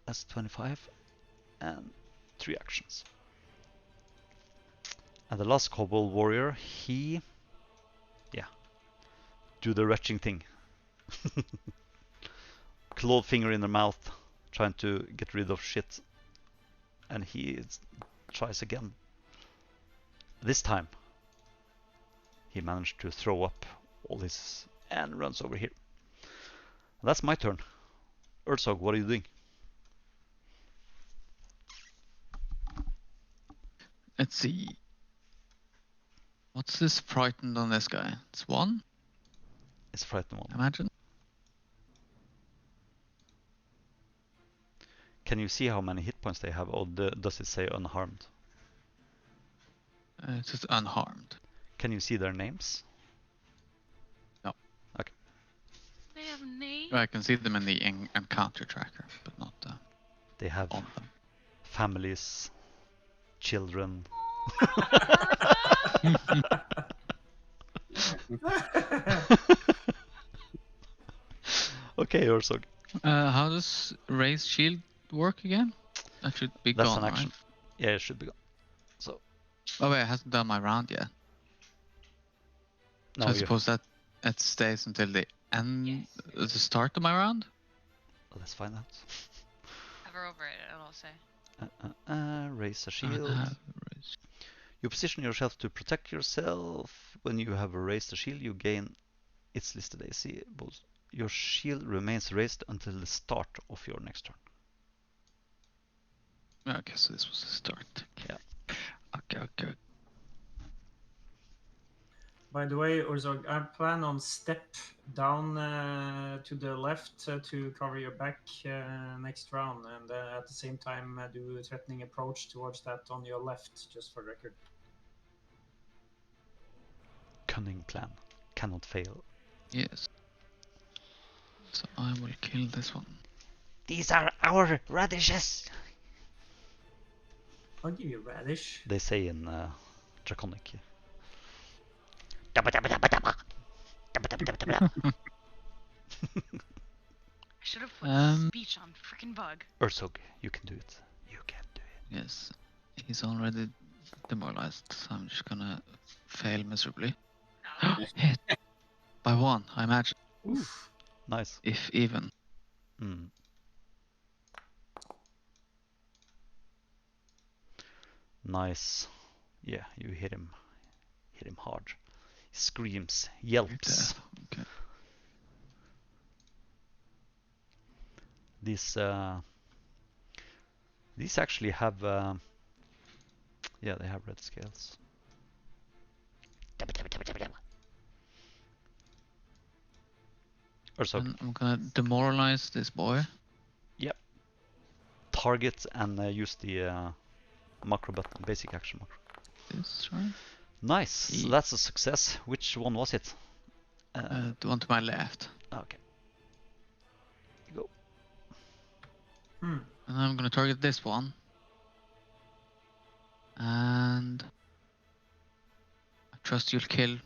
That's 25. And 3 actions. And the last kobold warrior, he, yeah, do the retching thing. Clawed finger in their mouth, trying to get rid of shit. And he tries again. This time, he managed to throw up all his and runs over here. That's my turn. Urzog, what are you doing? Let's see. What's this frightened on this guy? It's 1? It's frightened 1. Imagine. Can you see how many hit points they have, or does it say unharmed? It's just unharmed. Can you see their names? No. Okay. They have names. I can see them in the encounter tracker, but not They have on them. families, children. Okay, Urzog. How does raise shield work again? That should be That's gone, an action. right? Yeah, it should be gone. So. Oh wait, I hasn't done my round yet. No, So I suppose that it stays until the end, the start of my round. Let's find out. Hover over it, it'll say. Raise a I shield. have raised- You position yourself to protect yourself. When you have raised a shield, you gain its listed AC boost. Your shield remains raised until the start of your next turn. Okay, so this was the start. Yeah. Okay. By the way, Urzog, I plan on step down to the left to cover your back next round, and at the same time do a threatening approach towards that on your left, just for record. Cunning plan. Cannot fail. Yes. So I will kill this one. These are our radishes, I'll give you radish. they say in Draconic. I should have put speech on frickin' bug. Urzog, you can do it. You can do it. Yes. He's already demoralized, so I'm just gonna fail miserably. Hit! By 1, I imagine. Oof. Nice. If even. Mm. Nice. Yeah, you hit him. Hit him hard. He screams, yelps. Okay. These actually have yeah, they have red scales. Or so. And I'm gonna demoralize this boy. Yep. Target and use the macro button, basic action macro. This, right? Nice. So that's a success. Which one was it? The one to my left. Okay. Go. And I'm gonna target this one. And I trust you'll kill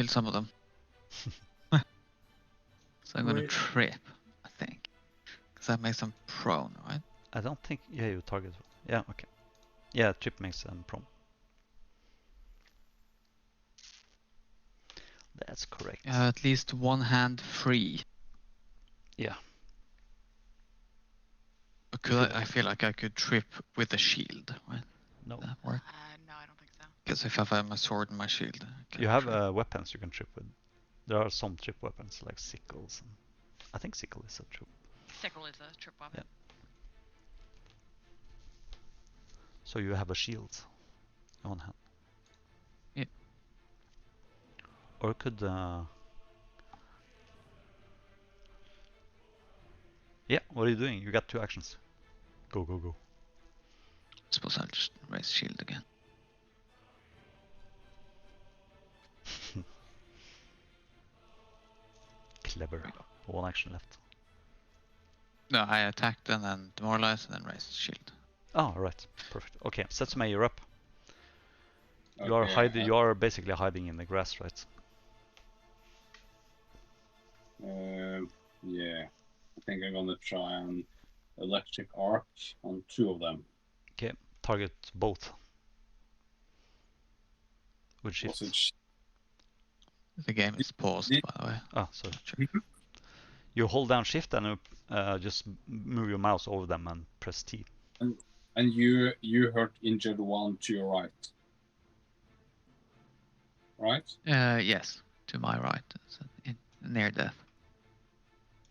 some of them. So I'm gonna trip, I think, because that makes them prone, right? I don't think. Yeah, you target. Yeah. Okay. Yeah, trip makes them prone. That's correct. You have at least one hand free. Yeah. Because I feel like I could trip with a shield, right? No. That work? No, I don't think so. Because if I have my sword and my shield, You have weapons you can trip with. There are some trip weapons like sickles. And I think sickle is a trip. Sickle is a trip weapon. Yeah. So you have a shield on hand. Yeah. Or could yeah, what are you doing? You got 2 actions. Go, go, go. I suppose I'll just raise shield again. Clever. 1 action left. No, I attacked and then demoralized and then raised shield. Oh, right. Perfect. Okay, Setsume, you're up. You Okay, are hiding. You are basically hiding in the grass, right? Yeah. I think I'm gonna try an electric arc on 2 of them. Okay, target both. With shift. The game is paused, by the way. Oh, sorry. Sure. You hold down shift and just move your mouse over them and press T. And you hurt injured one to your right. Right? Yes, to my right, so near death.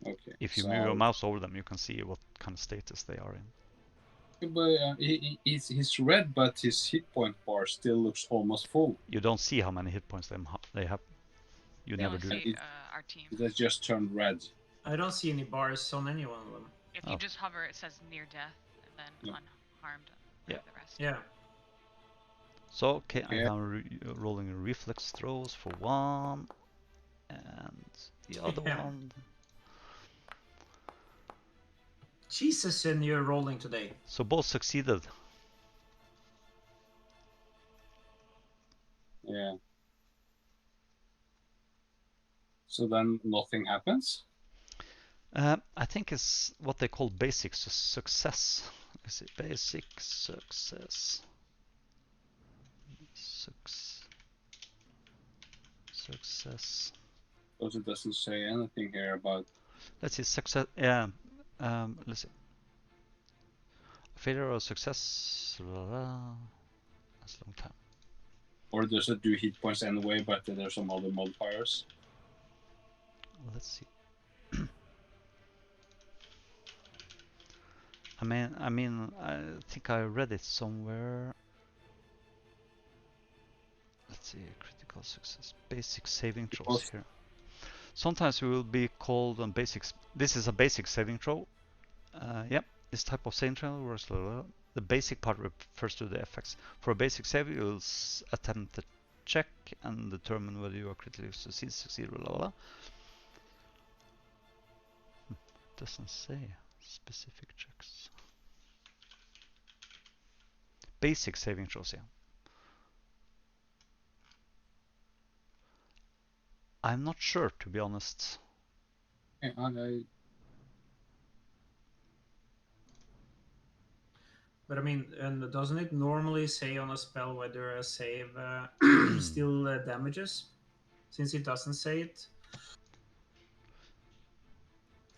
Okay. If you move your mouse over them, you can see what kind of status they are in. But he's red, but his hit point bar still looks almost full. You don't see how many hit points they have. You We never only do. see our team. That just turned red. I don't see any bars on any one of them. If you just hover, it says near death, and then unharmed. Yeah. The rest. Yeah. So, okay, I'm rolling reflex throws for 1, and the other one. Jesus, and you're rolling today. So both succeeded. Yeah. So then nothing happens? I think it's what they call basic success. Is it basic success? Success. Because it doesn't say anything here about. Let's see, success. Yeah. Let's see. Failure or success. That's a long time. Or does it do hit points anyway, but there's some other modifiers? Let's see. I mean, I think I read it somewhere. Let's see, critical success, basic saving throws here. Sometimes we will be called on basics. This is a basic saving throw. Yep, this type of saving throw works. The basic part refers to the effects. For a basic save, you will attempt the check and determine whether you are critically succeed, blah, blah, blah. Doesn't say specific checks. Basic saving throws, yeah. I'm not sure, to be honest. Yeah, But I mean, and doesn't it normally say on a spell whether a save still damages? Since it doesn't say it.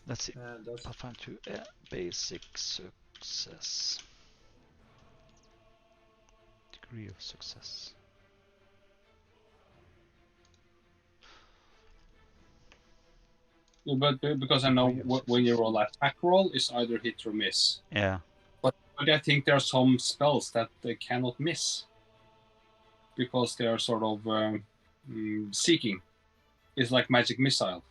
Let's see. I'll find two. Basic success. Degree of success. But because I know when you roll attack roll, it's either hit or miss. Yeah. But I think there are some spells that they cannot miss. Because they are sort of seeking. It's like magic missile.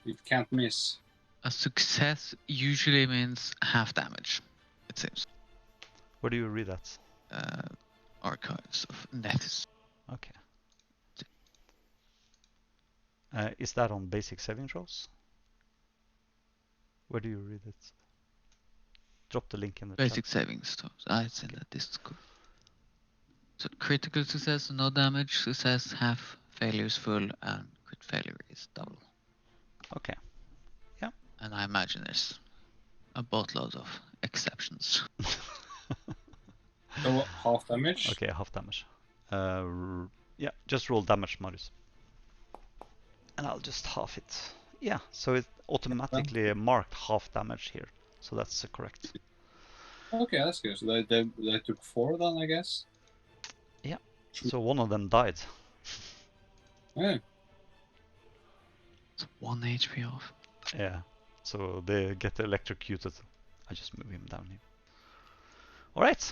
It can't miss. A success usually means half damage, it seems. Where do you read that? Archives of Nethys. Okay. Is that on basic saving throws? Where do you read it? Drop the link in the basic chat. Saving throws. It's in the Discord. So critical success, no damage. Success, half. Failure is full, and crit failure is double. Okay. Yeah. And I imagine there's a boatload of exceptions. So half damage? Okay, half damage. Yeah, just roll damage, Marius. And I'll just half it. Yeah, so it automatically marked half damage here. So that's correct. Okay, that's good. So they took 4 then, I guess? Yeah, so one of them died. Yeah. It's 1 HP off. Yeah, so they get electrocuted. I just move him down here. Alright.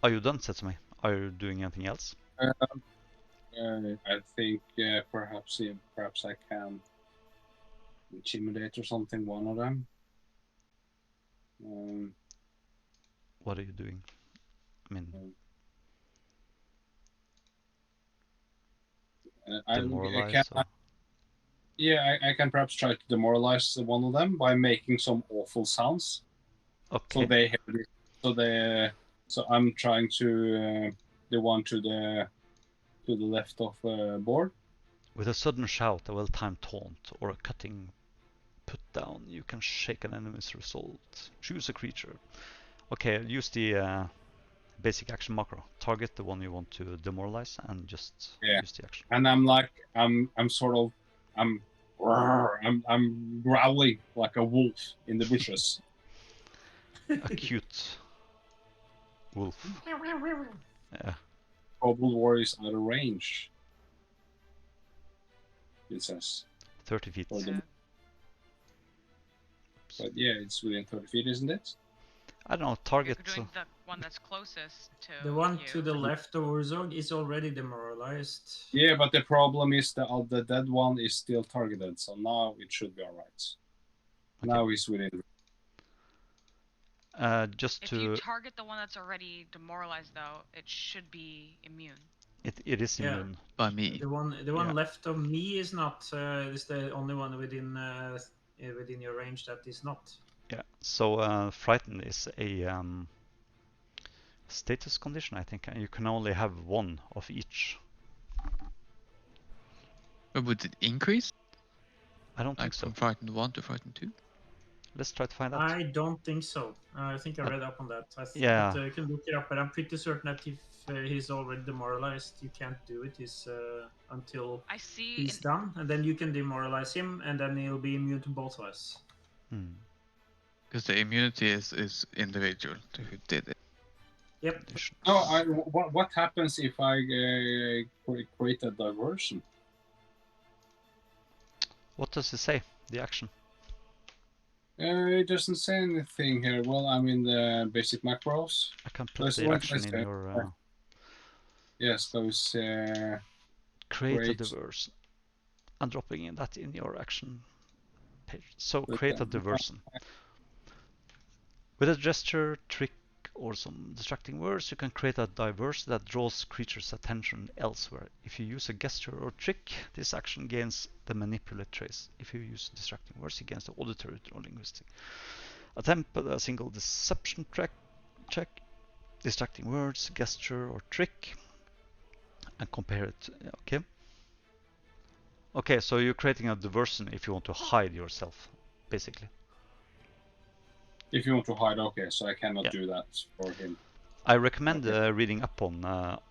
Are you done, Setsumi? Are you doing anything else? I think perhaps I can intimidate or something, one of them. What are you doing? I mean, demoralize? I can perhaps try to demoralize one of them by making some awful sounds. Okay. So they hear it. So I'm trying to the one to the left of board. With a sudden shout, a well-timed taunt, or a cutting put down, you can shake an enemy's result. Choose a creature. Okay, use the basic action macro. Target the one you want to demoralize and just use the action. And I'm like, I'm growling like a wolf in the bushes. A cute wolf. Yeah. Kobold warriors out of range. It says 30 feet. But yeah, it's within 30 feet, isn't it? I don't know, target. You're doing the one that's closest to the one you. to the left of Urzog is already demoralized. Yeah, but the problem is the dead one is still targeted, so now it should be alright. Okay. Now he's within. If you target the one that's already demoralized, though, it should be immune. It is immune by me. The one left of me is not. Is the only one within your range that is not. Yeah. So frightened is a status condition, I think. You can only have one of each. But would it increase? I don't think so. From frightened 1 to frightened 2? Let's try to find out. I don't think so. I think I read up on that. Yeah. But, you can look it up, but I'm pretty certain that if he's already demoralized, you can't do it. Until he's done, and then you can demoralize him, and then he'll be immune to both of us. Because the immunity is individual to who did it. Yep. No, what happens if I create a diversion? What does it say? The action? It doesn't say anything here. Well, I'm in the basic macros. I can put the action in your... Yes, those... create a diversion. I'm dropping that in your action page. So create a diversion. With a gesture, trick, or some distracting words, you can create a diversion that draws creatures' attention elsewhere. If you use a gesture or trick, this action gains the manipulate trace. If you use distracting words, it gains the auditory or linguistic. Attempt a single deception check, distracting words, gesture, or trick, and compare it. Okay. Okay, so you're creating a diversion if you want to hide yourself, basically. If you want to hide, okay, so I cannot do that for him. I recommend reading up on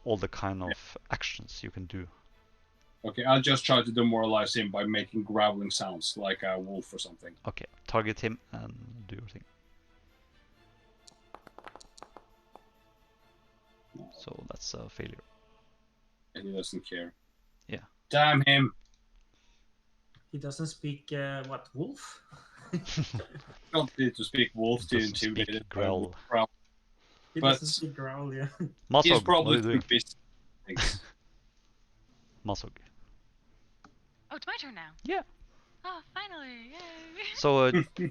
all the kind of actions you can do. Okay, I'll just try to demoralize him by making growling sounds, like a wolf or something. Okay, target him and do your thing. No. So that's a failure. And he doesn't care. Yeah. Damn him! He doesn't speak, what, wolf? Don't need to speak wolf to intimidate it. Growl. He doesn't speak growl, yeah. Masog, he's probably what are you doing? Oh, Masog. it's my turn now. Yeah. Oh, finally! Yay! So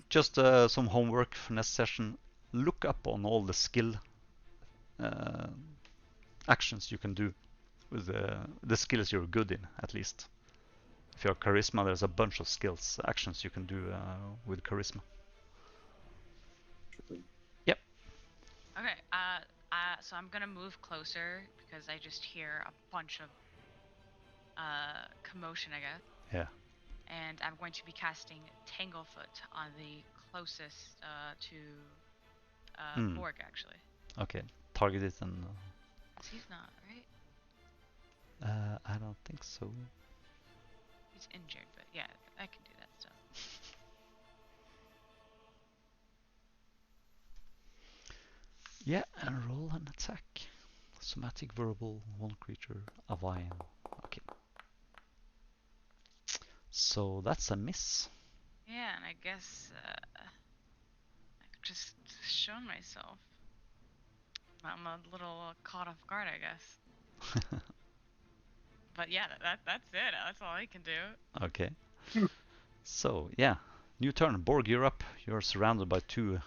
just some homework for next session. Look up on all the skill actions you can do with the skills you're good in, at least. If you're charisma, there's a bunch of skills, actions you can do with charisma. Yep. Okay, so I'm gonna move closer because I just hear a bunch of commotion, I guess. Yeah. And I'm going to be casting Tanglefoot on the closest to Borg, actually. Okay, target it and... He's not, right? I don't think so. He's injured, but yeah, I can do that stuff. Yeah, and roll an attack. Somatic, verbal, one creature, a vine. Okay. So that's a miss. Yeah, and I guess I just shown myself. I'm a little caught off guard, I guess. But yeah, that's it. That's all I can do. Okay. So yeah, new turn. Borg, you're up. You're surrounded by two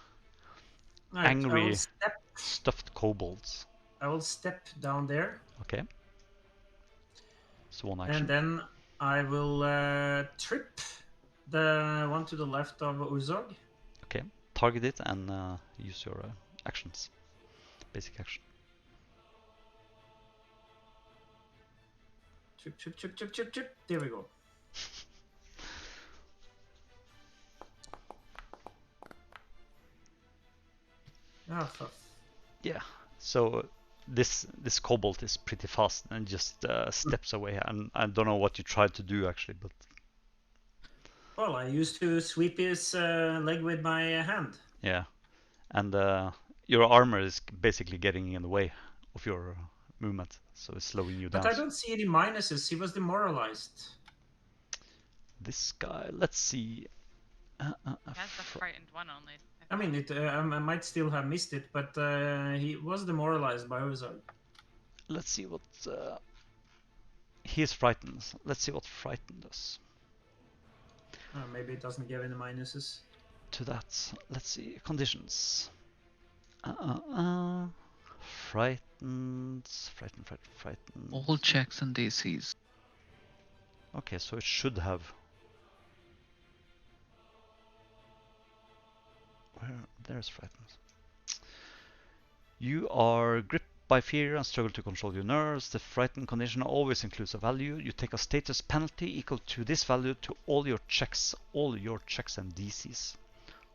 angry, stuffed kobolds. I will step down there. Okay. So one action. And then I will trip the one to the left of Uzog. Okay. Target it and use your actions. Basic action. Trip, trip, trip, trip, trip, trip. There we go. Oh, fuck. Yeah. So this kobold is pretty fast and just steps away. And I don't know what you tried to do actually, but. Well, I used to sweep his leg with my hand. Yeah, and your armor is basically getting in the way of your movement, so it's slowing you down. But I don't see any minuses. He was demoralized. This guy, let's see. That's the frightened one only. I mean, I might still have missed it, but he was demoralized by Uzog. Let's see what he is frightened. Let's see what frightened does. Maybe it doesn't give any minuses. To that, let's see conditions. Frightened. All checks and DCs. Okay, so it should have. Where there's frightened. You are gripped by fear and struggle to control your nerves. The frightened condition always includes a value. You take a status penalty equal to this value to all your checks and DCs.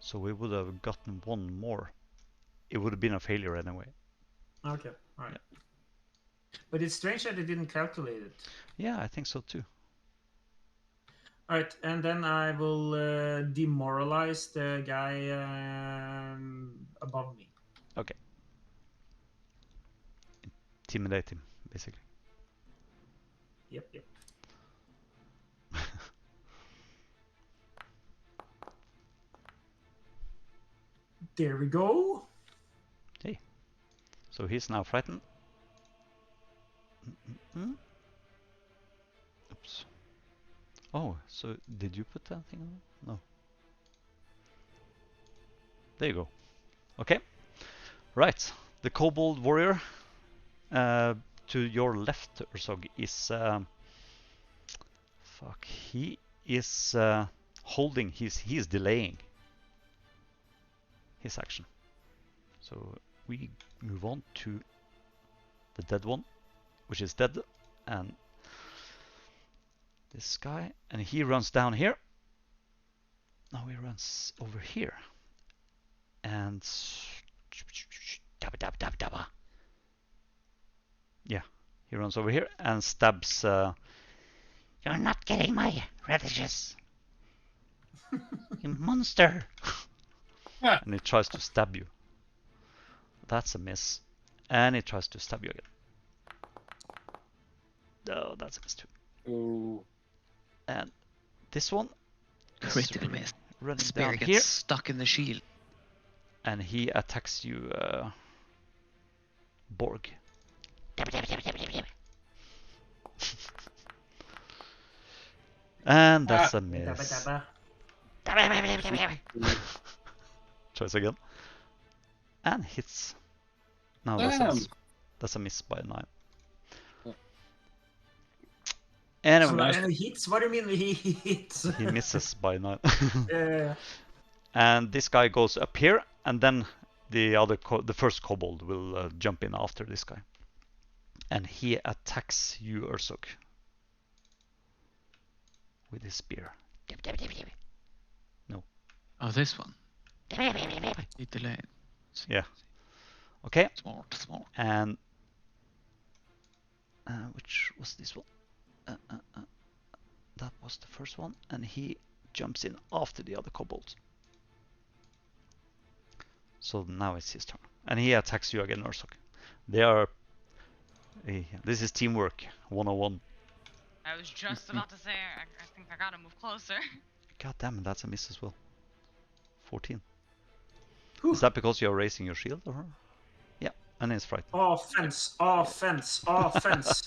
So we would have gotten one more. It would have been a failure anyway. Okay, alright. Yeah. But it's strange that it didn't calculate it. Yeah, I think so too. Alright, and then I will demoralize the guy above me. Okay. Intimidate him, basically. Yep. There we go. Hey. So he's now frightened. Oops. Oh, so did you put that thing on? No. There you go. Okay. Right. The kobold warrior to your left, Ursog, is he is holding. He is delaying his action. So we move on to the dead one, which is dead, and this guy, and he runs down here. Now he runs over here, and yeah, he runs over here and stabs. You're not getting my radishes, you monster! And he tries to stab you. That's a miss. And he tries to stab you again. Oh, that's a miss too. Oh. And this one. Critical miss. Running Spear down gets here. stuck in the shield. And he attacks you, Borg. And that's a miss. Tries again. And hits. No, that's a miss by 9. Anyway, and he hits? What do you mean he hits? He misses by 9. Yeah. And this guy goes up here, and then the first kobold will jump in after this guy. And he attacks you, Ursog, with his spear. No. Oh, this one. He delayed. Yeah. Okay. Smart. And which was this one? that was the first one, and he jumps in after the other kobold. So now it's his turn, and he attacks you again, Ursok. They are. This is teamwork 101. I was just about to say, I think I gotta move closer. God damn it, that's a miss as well. 14. Whew. Is that because you're raising your shield, or? Yeah, and it's frightened. Offense, offense, offense.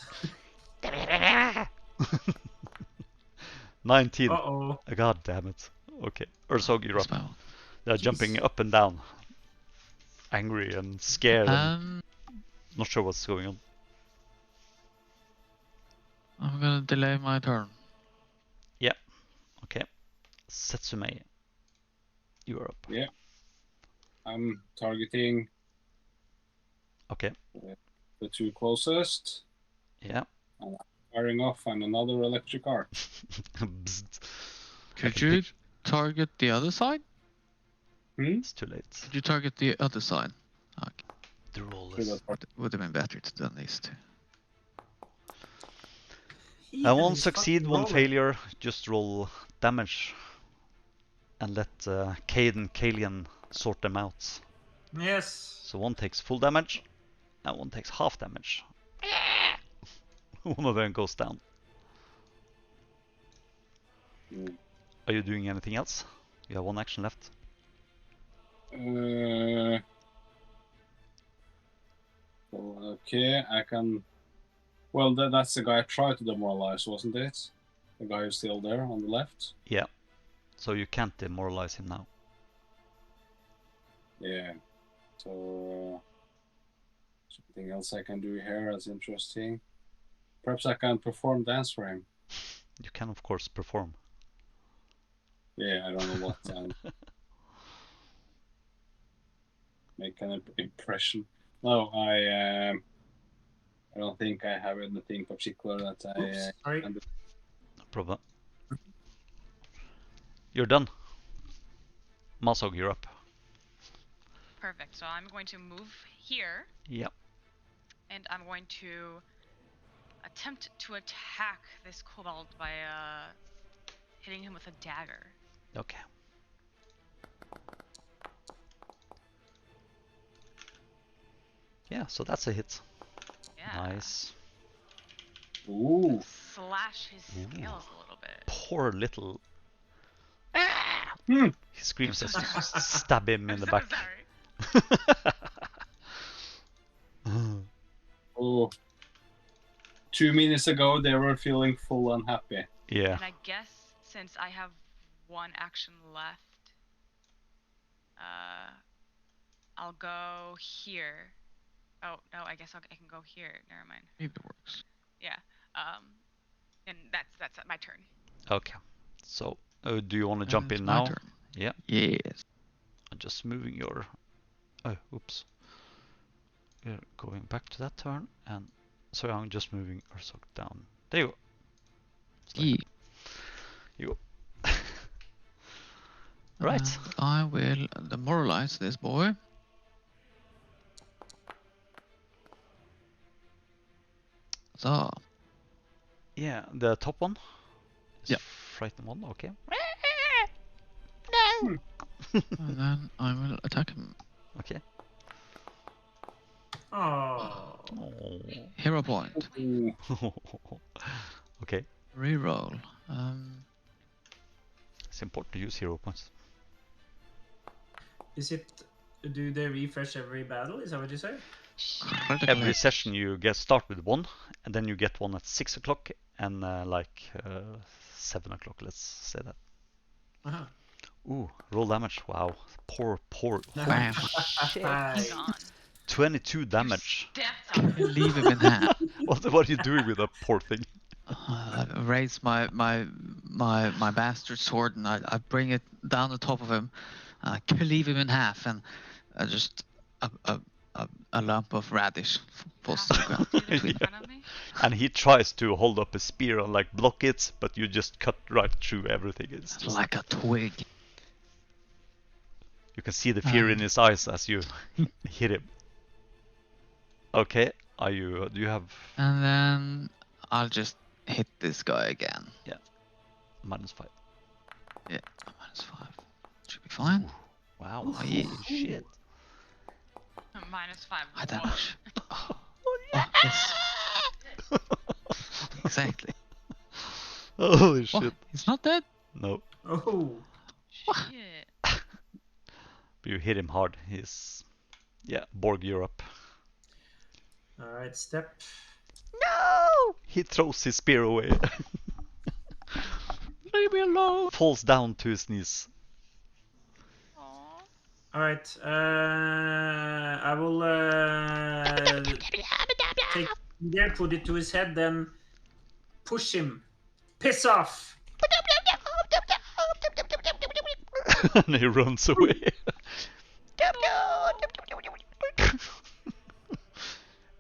19. Uh-oh. God damn it. Okay, Ursog, you're up. Spell. They're Jeez. jumping up and down. Angry and scared and not sure what's going on. I'm gonna delay my turn. Yeah, okay. Setsume, you are up. Yeah. I'm targeting Okay, the 2 closest. yeah. Firing off and another electric arc. Bzzzt. Could you target the other side? It's too late. Could you target the other side? Okay. The roll is... Would have been better to done these two. I won't succeed, one failure. Just roll damage and let Cade and Kalian sort them out. Yes. So one takes full damage and one takes half damage. One of them goes down. Are you doing anything else? You have one action left. Okay, I can... Well, that's the guy I tried to demoralize, wasn't it? The guy who's still there on the left? Yeah. So you can't demoralize him now. Yeah. So... something else I can do here that's interesting. Perhaps I can perform dance for him. You can, of course, perform. Yeah, I don't know what. Make an impression. No, I don't think I have anything particular that Sorry. No problem. You're done. Masog, you're up. Perfect. So I'm going to move here. Yep. And I'm going to attempt to attack this kobold by hitting him with a dagger. Okay. Yeah, so that's a hit. Yeah. Nice. Ooh. Slash his scales a little bit. Poor little... Hmm. He screams as you stab him in the back. Sorry. Oh. 2 minutes ago, they were feeling full unhappy. Yeah. And I guess since I have one action left, I'll go here. Oh no, I guess I can go here. Never mind. Either works. Yeah. And that's my turn. Okay. So, do you want to jump in now? Turn. Yeah. Yes. I'm just moving your... Oh, oops. We're going back to that turn, and... Sorry, I'm just moving Ursok down. There you go. Yeah. You go. Right. I will demoralize this boy. So. Yeah, the top one? Yeah. Frightened one, okay. No! And then I will attack him. Okay. Oh. Hero point. Ooh. Okay. Reroll. It's important to use hero points. Is it... Do they refresh every battle? Is that what you say? Every session you start with one, and then you get one at 6 o'clock and 7 o'clock, let's say that. Uh-huh. Ooh, roll damage. Wow. Poor. Bam. He's gone. 22 damage. Stepped on him. Leave him in half. What are you doing with that poor thing? I raise my bastard sword and I bring it down the top of him. I cleave him in half and just a lump of radish falls to the ground between. In front of me? And he tries to hold up a spear and block it, but you just cut right through everything. It's just Like a twig. you can see the fear in his eyes as you hit him. Okay, do you have... And then I'll just hit this guy again. Yeah. -5. Yeah, -5. Should be fine. Ooh, wow, Holy shit. -5. I damage. Oh, yeah. yes. Exactly. Holy Oh, shit. he's not dead? Oh. No. Shit. But you hit him hard. He's, yeah, Borg Europe. Alright, step. No! He throws his spear away. Leave me alone. Falls down to his knees. Aww. Alright, I will take there, put it to his head, then push him. Piss off! And he runs away.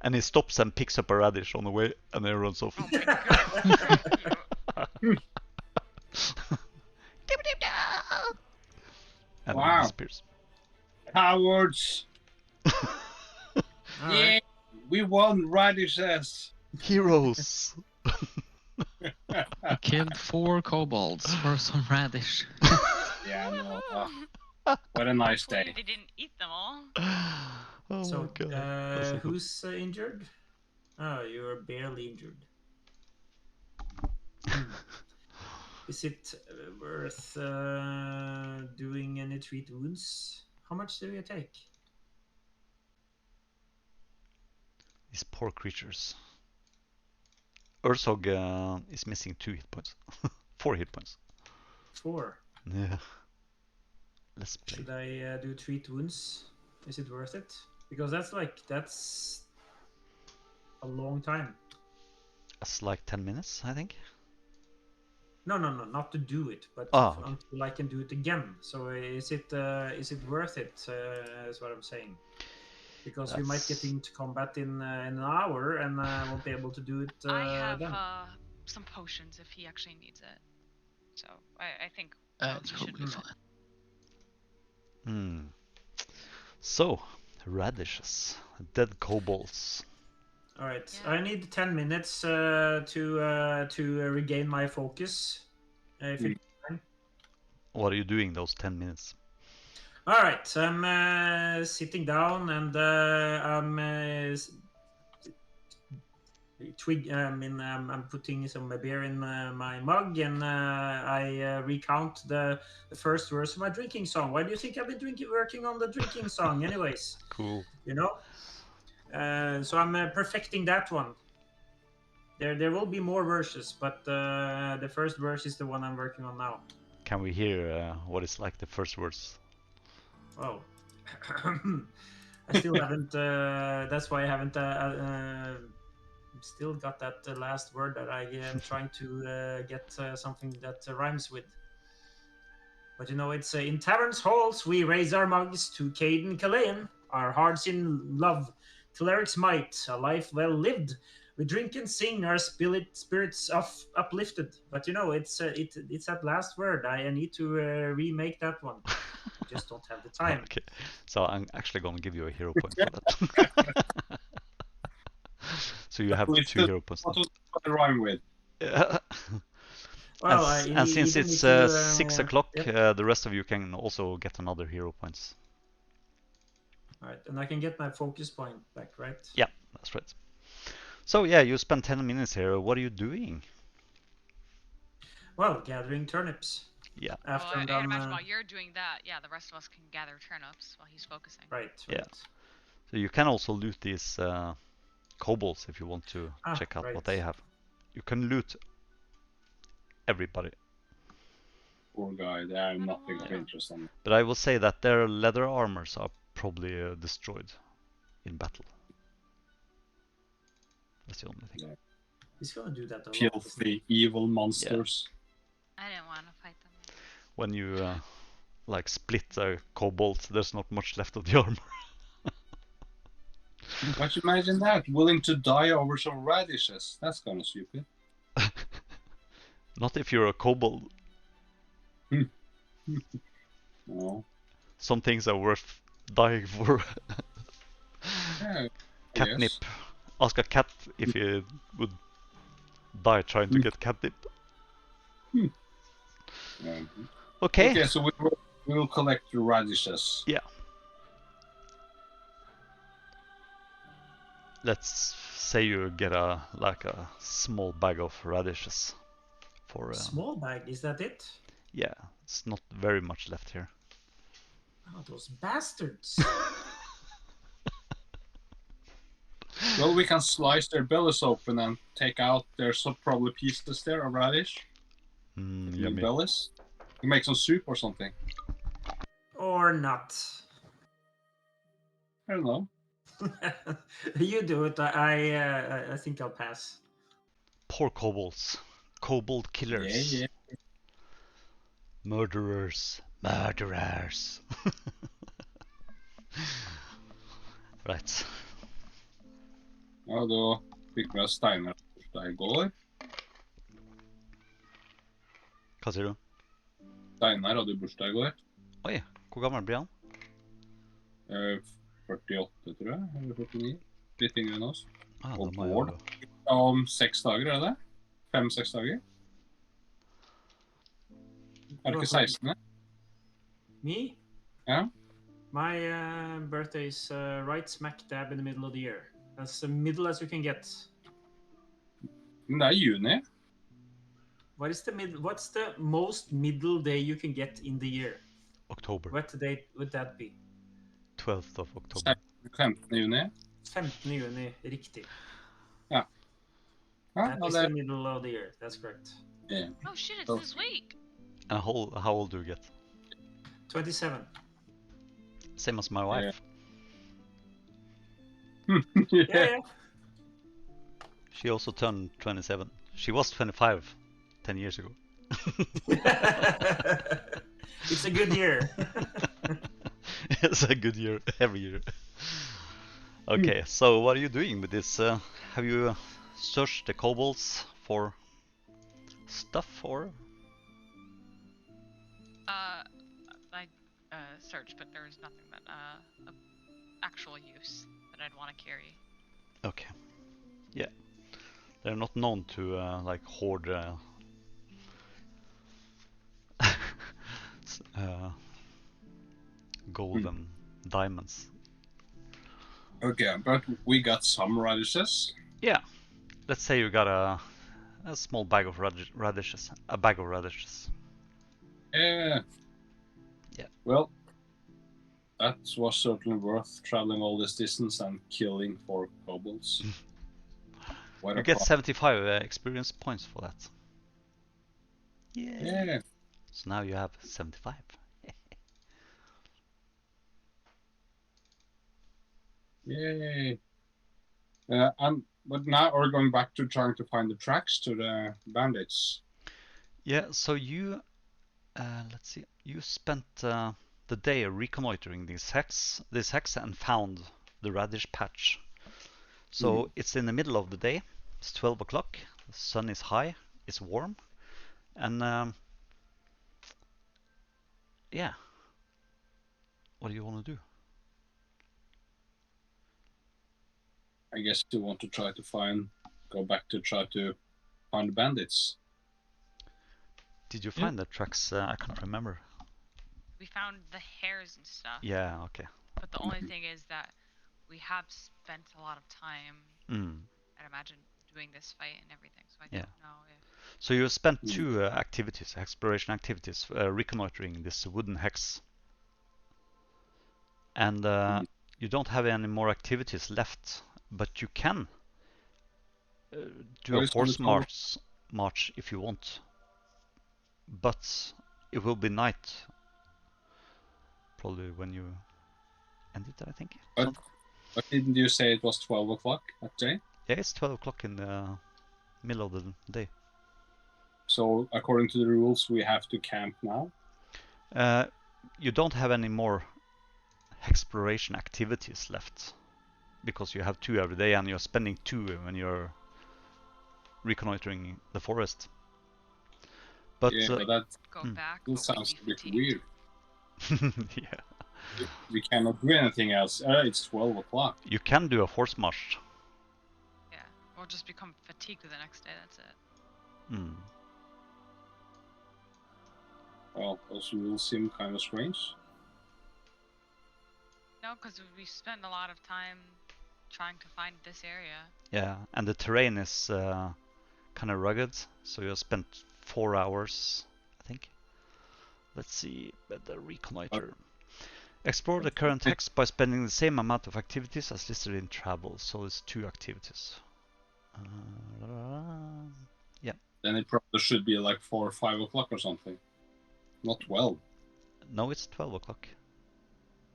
And he stops and picks up a radish on the way, and then he runs off. Oh my god. And Wow. he disappears. Cowards! All Yeah, right. we won radishes. Heroes! I killed 4 kobolds for some radish. Yeah, no. What a nice Hopefully day. they didn't eat them all. Oh So, my god. That's so cool. who's injured? Oh, you're barely injured. Is it worth doing any treat wounds? How much do you take? These poor creatures. Ursog is missing 2 hit points. 4 hit points. 4. Yeah. Let's play. Should I do treat wounds? Is it worth it? Because that's a long time. That's like 10 minutes, I think. No, not to do it, but okay. until I can do it again. So is it worth it? Is what I'm saying. Because we might get into combat in an hour, and I won't be able to do it. I have then. some potions if he actually needs it. So I think It's he should probably do fine. Hmm. So, radishes. Dead kobolds. All right, Yeah. I need 10 minutes to regain my focus. If it's fine. What are you doing those 10 minutes? All right, I'm sitting down and I'm I'm putting some beer in my mug, and I recount the first verse of my drinking song. Why do you think I've been working on the drinking song, anyways? Cool. You know. So I'm perfecting that one. There will be more verses, but the first verse is the one I'm working on now. Can we hear what it's like the first verse? Oh, I still haven't. That's why I haven't. Still got that last word that I am trying to get something that rhymes with. But you know, it's in taverns halls we raise our mugs to Caden Calayan, our hearts in love, to Eric's might, a life well lived. We drink and sing, our spirits uplifted. But you know, it's that last word. I need to remake that one. I just don't have the time. Okay, so I'm actually gonna give you a hero point for that. So you have 2 hero points. What was the rhyme with? Well, and since even it's if you, 6 o'clock, yep. the rest of you can also get another hero points. All right, and I can get my focus point back, right? Yeah, that's right. So yeah, you spend 10 minutes here. What are you doing? Well, gathering turnips. Yeah. After well, I'm I can done, imagine while you're doing that, yeah, the rest of us can gather turnips while he's focusing. Right. Yeah. So you can also loot these kobolds if you want to check out what they have. You can loot everybody. Poor guy, they have nothing of interest on. But I will say that their leather armors are probably destroyed in battle. That's the only thing. Yeah. He's gonna do that a lot. Filthy, evil monsters. I didn't want to fight them. When you like split a kobold, there's not much left of the armor. But imagine that, willing to die over some radishes. That's kind of stupid. Not if you're a kobold. No. Some things are worth dying for. Yeah, Catnip. yes. Ask a cat if he would die trying to get catnip. Okay. Okay, so we will collect the radishes. Yeah. Let's say you get a small bag of radishes for small bag, is that it? Yeah, it's not very much left here. Oh, those bastards. Well, we can slice their bellies open and take out there's some probably pieces there of radish. Yummy. Bellies. You make some soup or something. Or not. I don't know. You do it. I think I'll pass. Poor kobolds. Kobold killers. Yeah. Murderers. Right. Ja, da fikk vi Steinar bursdag i går. Hva sier du? Steinar hadde bursdag i går. Oi, hvor gammel blir han? 48, tror jeg. Eller 49. Litt yngre enn oss. Og da må Bård om 6 dager, er det? 5-6 dager? Er det ikke 16? Me? Ja. My birthday is right smack dab in the middle of the year. As middle as you can get. Men det er juni. What's the most middle day you can get in the year? October. What date would that be? 12th of October. 15. juni. 15. juni, riktig. Ja. That is the middle of the year, that's correct. Yeah. Oh shit, it's this week! And how old do you get? 27. Same as my wife. Yeah. She also turned 27. She was 25 10 years ago. It's a good year. It's a good year every year. Okay, so what are you doing with this? Have you searched the kobolds for stuff or? I searched, but there was nothing that of actual use that I'd want to carry. Okay. Yeah. They're not known to like hoard gold and diamonds. Okay, but we got some radishes. Yeah. Let's say you got a small bag of radishes. A bag of radishes. Yeah. Well, that was certainly worth traveling all this distance and killing 4 kobolds. You get 75 experience points for that. Yeah. So now you have 75. Yay. But now we're going back to trying to find the tracks to the bandits. Yeah, so you, let's see, you spent the day reconnoitering this hex and found the radish patch. So it's in the middle of the day, it's 12 o'clock, the sun is high, it's warm, and yeah, what do you want to do? I guess you want to go back to try to find the bandits. Did you find the tracks? I can't remember. We found the hairs and stuff. Yeah, okay. But the only thing is that we have spent a lot of time, I'd imagine, doing this fight and everything, so I don't know if... So you spent 2 activities, exploration activities, reconnoitering this wooden hex. And you don't have any more activities left, but you can do a force march if you want. But it will be night, probably when you end it, I think. But didn't you say it was 12 o'clock that day? Yeah, it's 12 o'clock in the middle of the day. So according to the rules, we have to camp now? You don't have any more exploration activities left, because you have 2 every day and you're spending 2 when you're reconnoitering the forest. But that sounds a bit weird. Yeah. We cannot do anything else. It's 12 o'clock. You can do a force march. Yeah, or just become fatigued the next day, that's it. Well, those rules seem kind of strange. No, because we spent a lot of time trying to find this area. Yeah, and the terrain is kind of rugged, so you spent 4 hours, I think. Let's see, the reconnoiter. Explore the current hex by spending the same amount of activities as listed in travel, so it's 2 activities. Yeah. Then it probably should be like 4 or 5 o'clock or something. Not 12. No, it's 12 o'clock.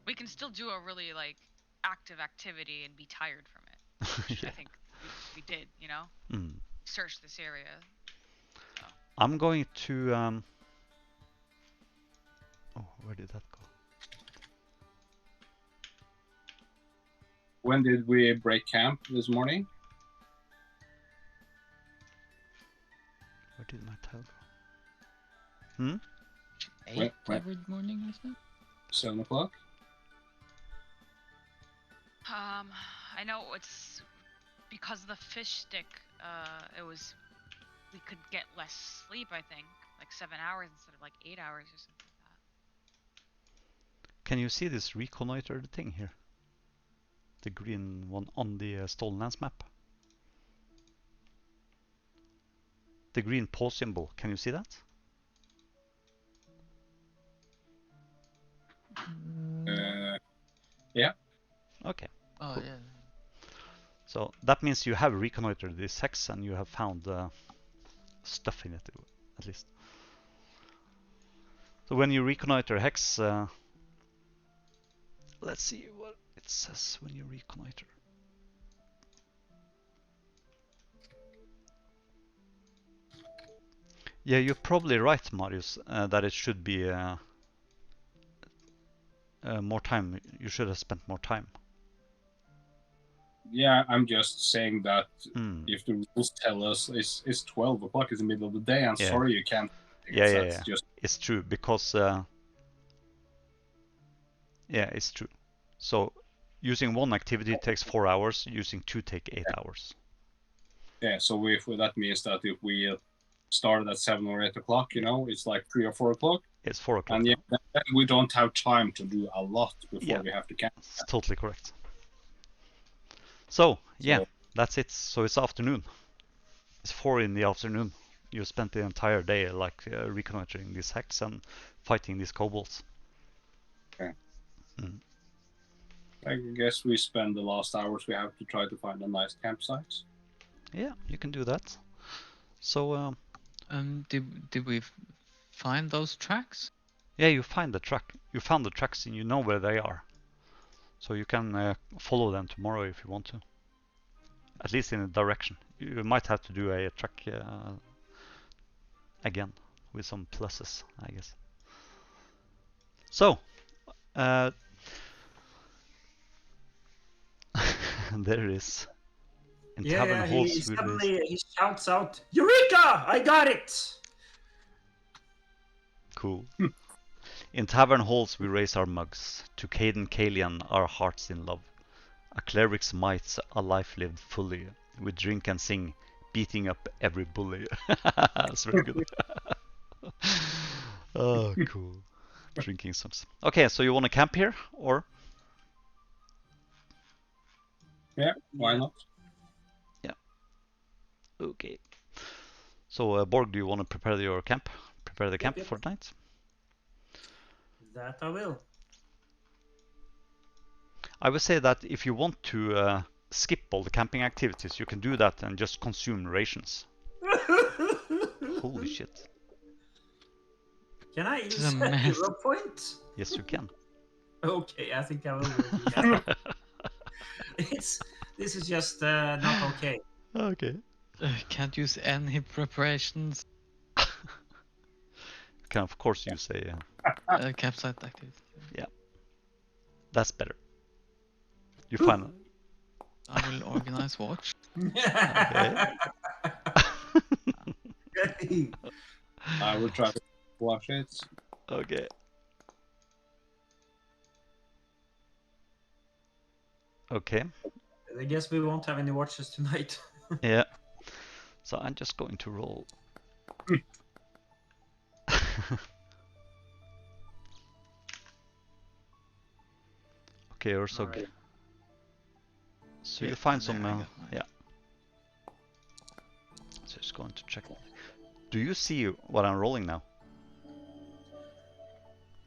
We can still do a really like active activity and be tired from it. Which Yeah. I think we did, you know? Search this area. So. I'm going to oh, where did that go? When did we break camp this morning? Where did my tile go? 8 When? every morning, isn't it? 7 o'clock? I know it's because of the fish stick. We could get less sleep. I think like 7 hours instead of like 8 hours or something like that. Can you see this reconnoiter thing here? The green one on the Stolen Lands map. The green pause symbol. Can you see that? Yeah. Okay. Oh, cool. yeah. So that means you have reconnoitered this hex and you have found stuff in it, at least. So when you reconnoiter hex, let's see what it says when you reconnoiter. Yeah, you're probably right, Marius, that it should be more time. You should have spent more time. Yeah, I'm just saying that if the rules tell us it's 12 o'clock, it's the middle of the day, I'm sorry you can't. Yeah. It's true, because yeah, it's true. So using one activity takes 4 hours, using 2 take 8 hours. Yeah, so if that means that if we started at 7 or 8 o'clock, you know, it's like 3 or 4 o'clock. It's 4 o'clock. And yeah, then we don't have time to do a lot before Yeah, we have to camp. that's totally correct. So yeah, that's it. So it's afternoon. It's 4 in the afternoon. You spent the entire day like reconnoitering this hex and fighting these kobolds. Okay. I guess we spend the last hours we have to try to find a nice campsite. Yeah, you can do that. So did we find those tracks? Yeah, you find the track. You found the tracks and you know where they are. So you can follow them tomorrow if you want to. At least in a direction. You might have to do a track again with some pluses, I guess. So there it is. In Tavern Halls, he shouts out, "Eureka! I got it!" Cool. In Tavern Halls we raise our mugs, to Caden Kalian our hearts in love. A cleric's might, a life lived fully. We drink and sing, beating up every bully. That's very good. Oh, cool. Drinking songs. Okay, so you want to camp here, or? Yeah, why not? Yeah. Okay. So, Borg, do you want to prepare your camp? Prepare the camp for tonight? That I will. I would say that if you want to skip all the camping activities, you can do that and just consume rations. Holy shit. Can I use a hero point? Yes, you can. Okay, I think I will. Yeah. This is just not okay. Okay. Can't use any preparations. You can of course use a campsite activity. Yeah, that's better. You find. I will organize watch. Okay. I will try to watch it. Okay. Okay. I guess we won't have any watches tonight. Yeah. So I'm just going to roll. Okay, Ursog. Alright. So Yeah, you find and there some, I got mine. yeah. So just going to check. Do you see what I'm rolling now?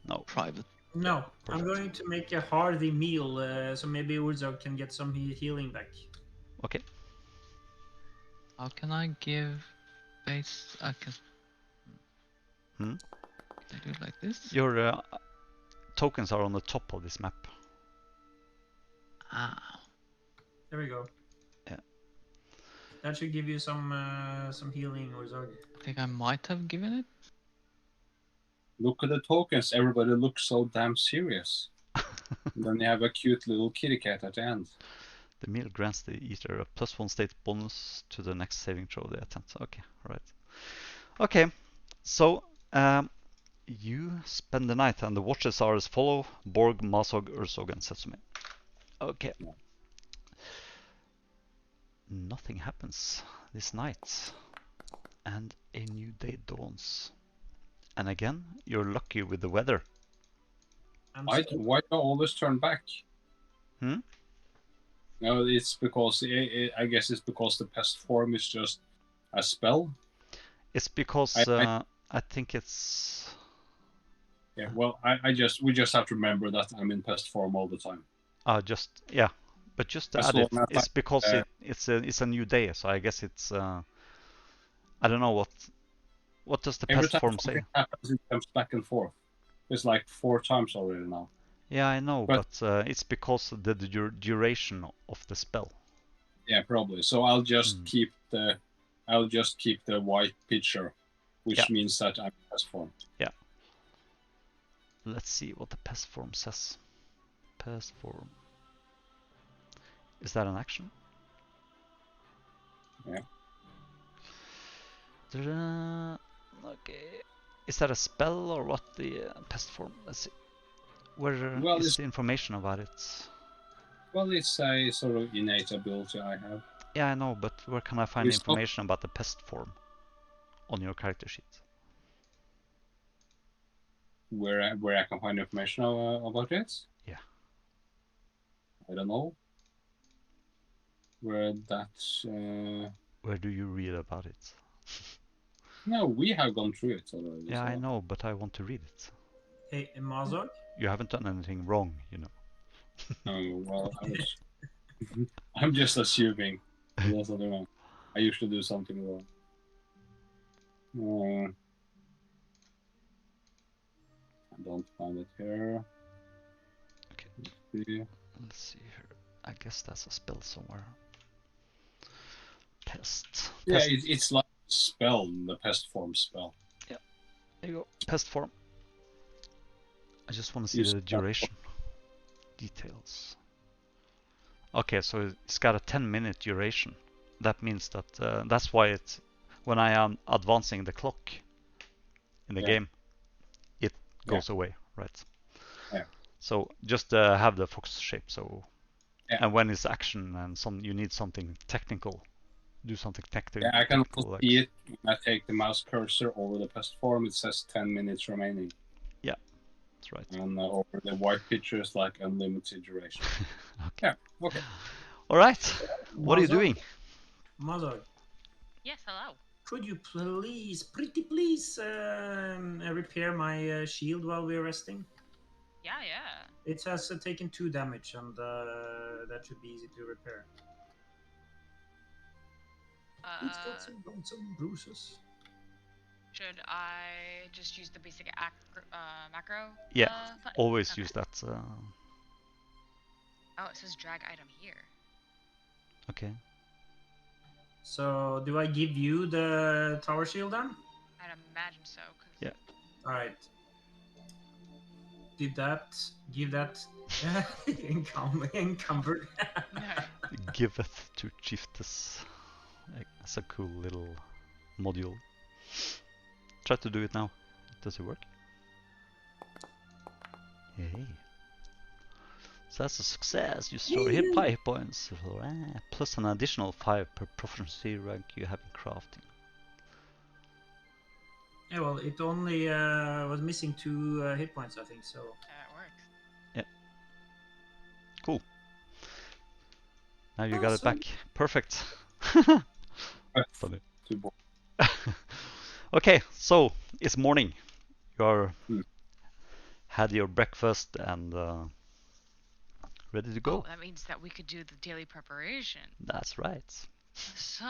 No. Private. No, Yeah, I'm perfect. going to make a hearty meal, so maybe Urzog can get some healing back. Okay. How can I give base? I can. Hmm? Can I do it like this? Your tokens are on the top of this map. Ah. There we go. Yeah. That should give you some healing, Urzog. I think I might have given it. Look at the tokens. Everybody looks so damn serious. And then you have a cute little kitty cat at the end. The meal grants the eater a +1 state bonus to the next saving throw they attempt. Okay, right. Okay, so you spend the night, and the watches are as follow: Borg, Masog, Ursog, and Setsume. Okay. Yeah. Nothing happens this night, and a new day dawns. And again, you're lucky with the weather. Why do I always turn back? Hmm? No, it's because I guess it's because the pest form is just a spell. It's because I think it's. Yeah. Well, we just have to remember that I'm in pest form all the time. Just yeah, but just As add long it. as It's because uh, it's a new day, so I guess it's. I don't know what does the every pest time form say? something happens, it comes back and forth. It's like 4 times already now. Yeah, I know, But- but it's because of the duration of the spell. Yeah, probably. So I'll just keep the white picture, which Yeah. means that I'm in pest form. Yeah. Let's see what the pest form says. Pest form. Is that an action? Yeah. Okay. Is that a spell or what? The pest form. Let's see. Where Well, is the information about it? Well, it's a sort of innate ability I have. Yeah, I know, but where can I find We stopped- information about the pest form on your character sheet? Where I can find information about it? Yeah. I don't know. Where that's... Where do you read about it? No, we have gone through it already. Yeah, so- I know, but I want to read it. Hey, Mazog? You haven't done anything wrong, you know. Oh, well, I'm just assuming. That's what I mean. I usually do something wrong. I don't find it here. Okay. Let's see. Let's see here. I guess that's a spell somewhere. Pest. Yeah, Pest. it's like a spell, the pest form spell. There you go. Pest form. I just want to see You the spell. duration. Details. Okay, so it's got a 10-minute duration. That means that that's why it's when I am advancing the clock in the Yeah. game, it goes away, right? Yeah. So just have the fox shape. So Yeah. and when it's action and you need something technical, do something technical. Yeah, I can technical, also like, see it when I take the mouse cursor over the pest form. It says 10 minutes remaining. That's right. And over the white picture is like unlimited duration. Okay. Yeah, okay. All right. What are you Mazog? doing? Mazog, Yes, hello. could you please, pretty please, repair my shield while we're resting? Yeah, yeah. It has taken 2 damage, and that should be easy to repair. It's got some bumps and bruises. Should I just use the basic macro? Yeah, button? Always Okay. use that. Oh, it says drag item here. Okay. So, do I give you the tower shield then? I'd imagine so. 'Cause Yeah. Alright. Give that encumbered. Giveth to chiefess. That's a cool little module. Try to do it now. Does it work? Hey. So that's a success. You store hit 5 points. Plus an additional 5 per proficiency rank you have in crafting. Yeah, well, it only was missing 2 hit points, I think, so. it works. Now you got it back. Perfect. Funny. Okay, so it's morning. You're had your breakfast and ready to go. Oh, that means that we could do the daily preparation. That's right. So.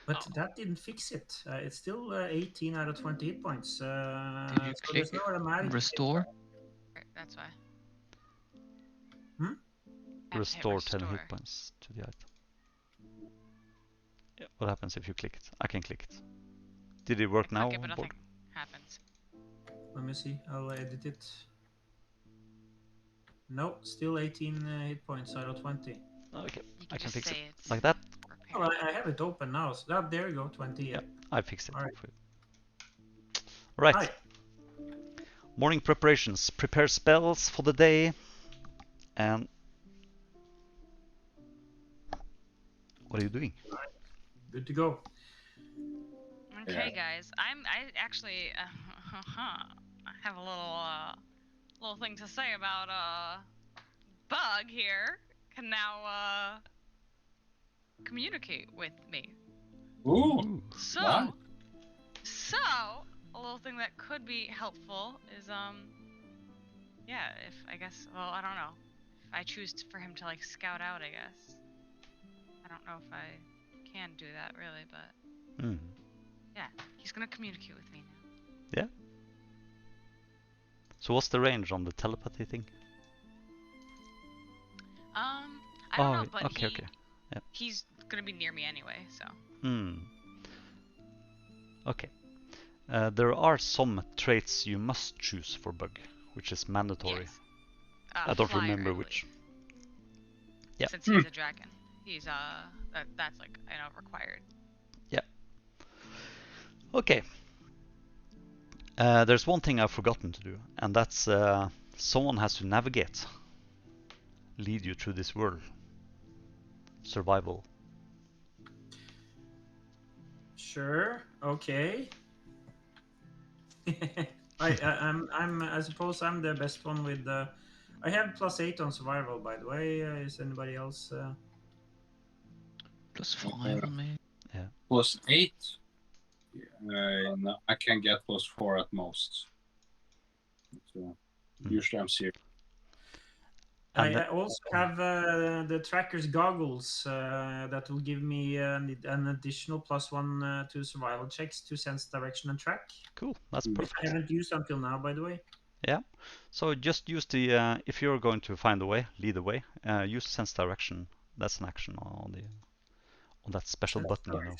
But that didn't fix it. It's still 18 out of 20 hit points. Did you so click there's no automatic restore? Right, that's why. Restore 10 hit points to the item. Yeah, what happens if you click it? I can click it. Did it work now? Click it, but nothing happens. Let me see. I'll edit it. No, still 18 hit points out of 20. Okay, I can fix it it's like that. Oh, I have it open now. So there you go, 20. Yeah, I fixed it. All right. For you. Right. Hi. Morning preparations. Prepare spells for the day. And what are you doing? Good to go. Okay, guys. I actually I have a little thing to say about Bug here can now communicate with me. Ooh. So a little thing that could be helpful is yeah, if I guess, well, I don't know. If I choose for him to like scout out, I guess. I don't know if I can do that really, but yeah, he's gonna communicate with me now. Yeah. So what's the range on the telepathy thing? I don't know, but okay. Yeah. He's gonna be near me anyway, so. Okay. There are some traits you must choose for Bug, which is mandatory. Yes. I don't Flyer, remember I which. believe. Yeah. Since he's a dragon, he's that's like required. Yeah. Okay. There's one thing I've forgotten to do, and that's someone has to navigate, lead you through this world. Survival. Sure. Okay. I suppose I'm the best one with I have +8 on survival, by the way. Is anybody else? +5 on me. Yeah. +8. No, I can get +4 at most. So, usually I'm serious. I also have the tracker's goggles that will give me an additional +1 to survival checks to sense direction and track. Cool, that's perfect. Which I haven't used until now, by the way. Yeah, so just use the if you're going to find the way, lead the way, use sense direction. That's an action on that special button, you know.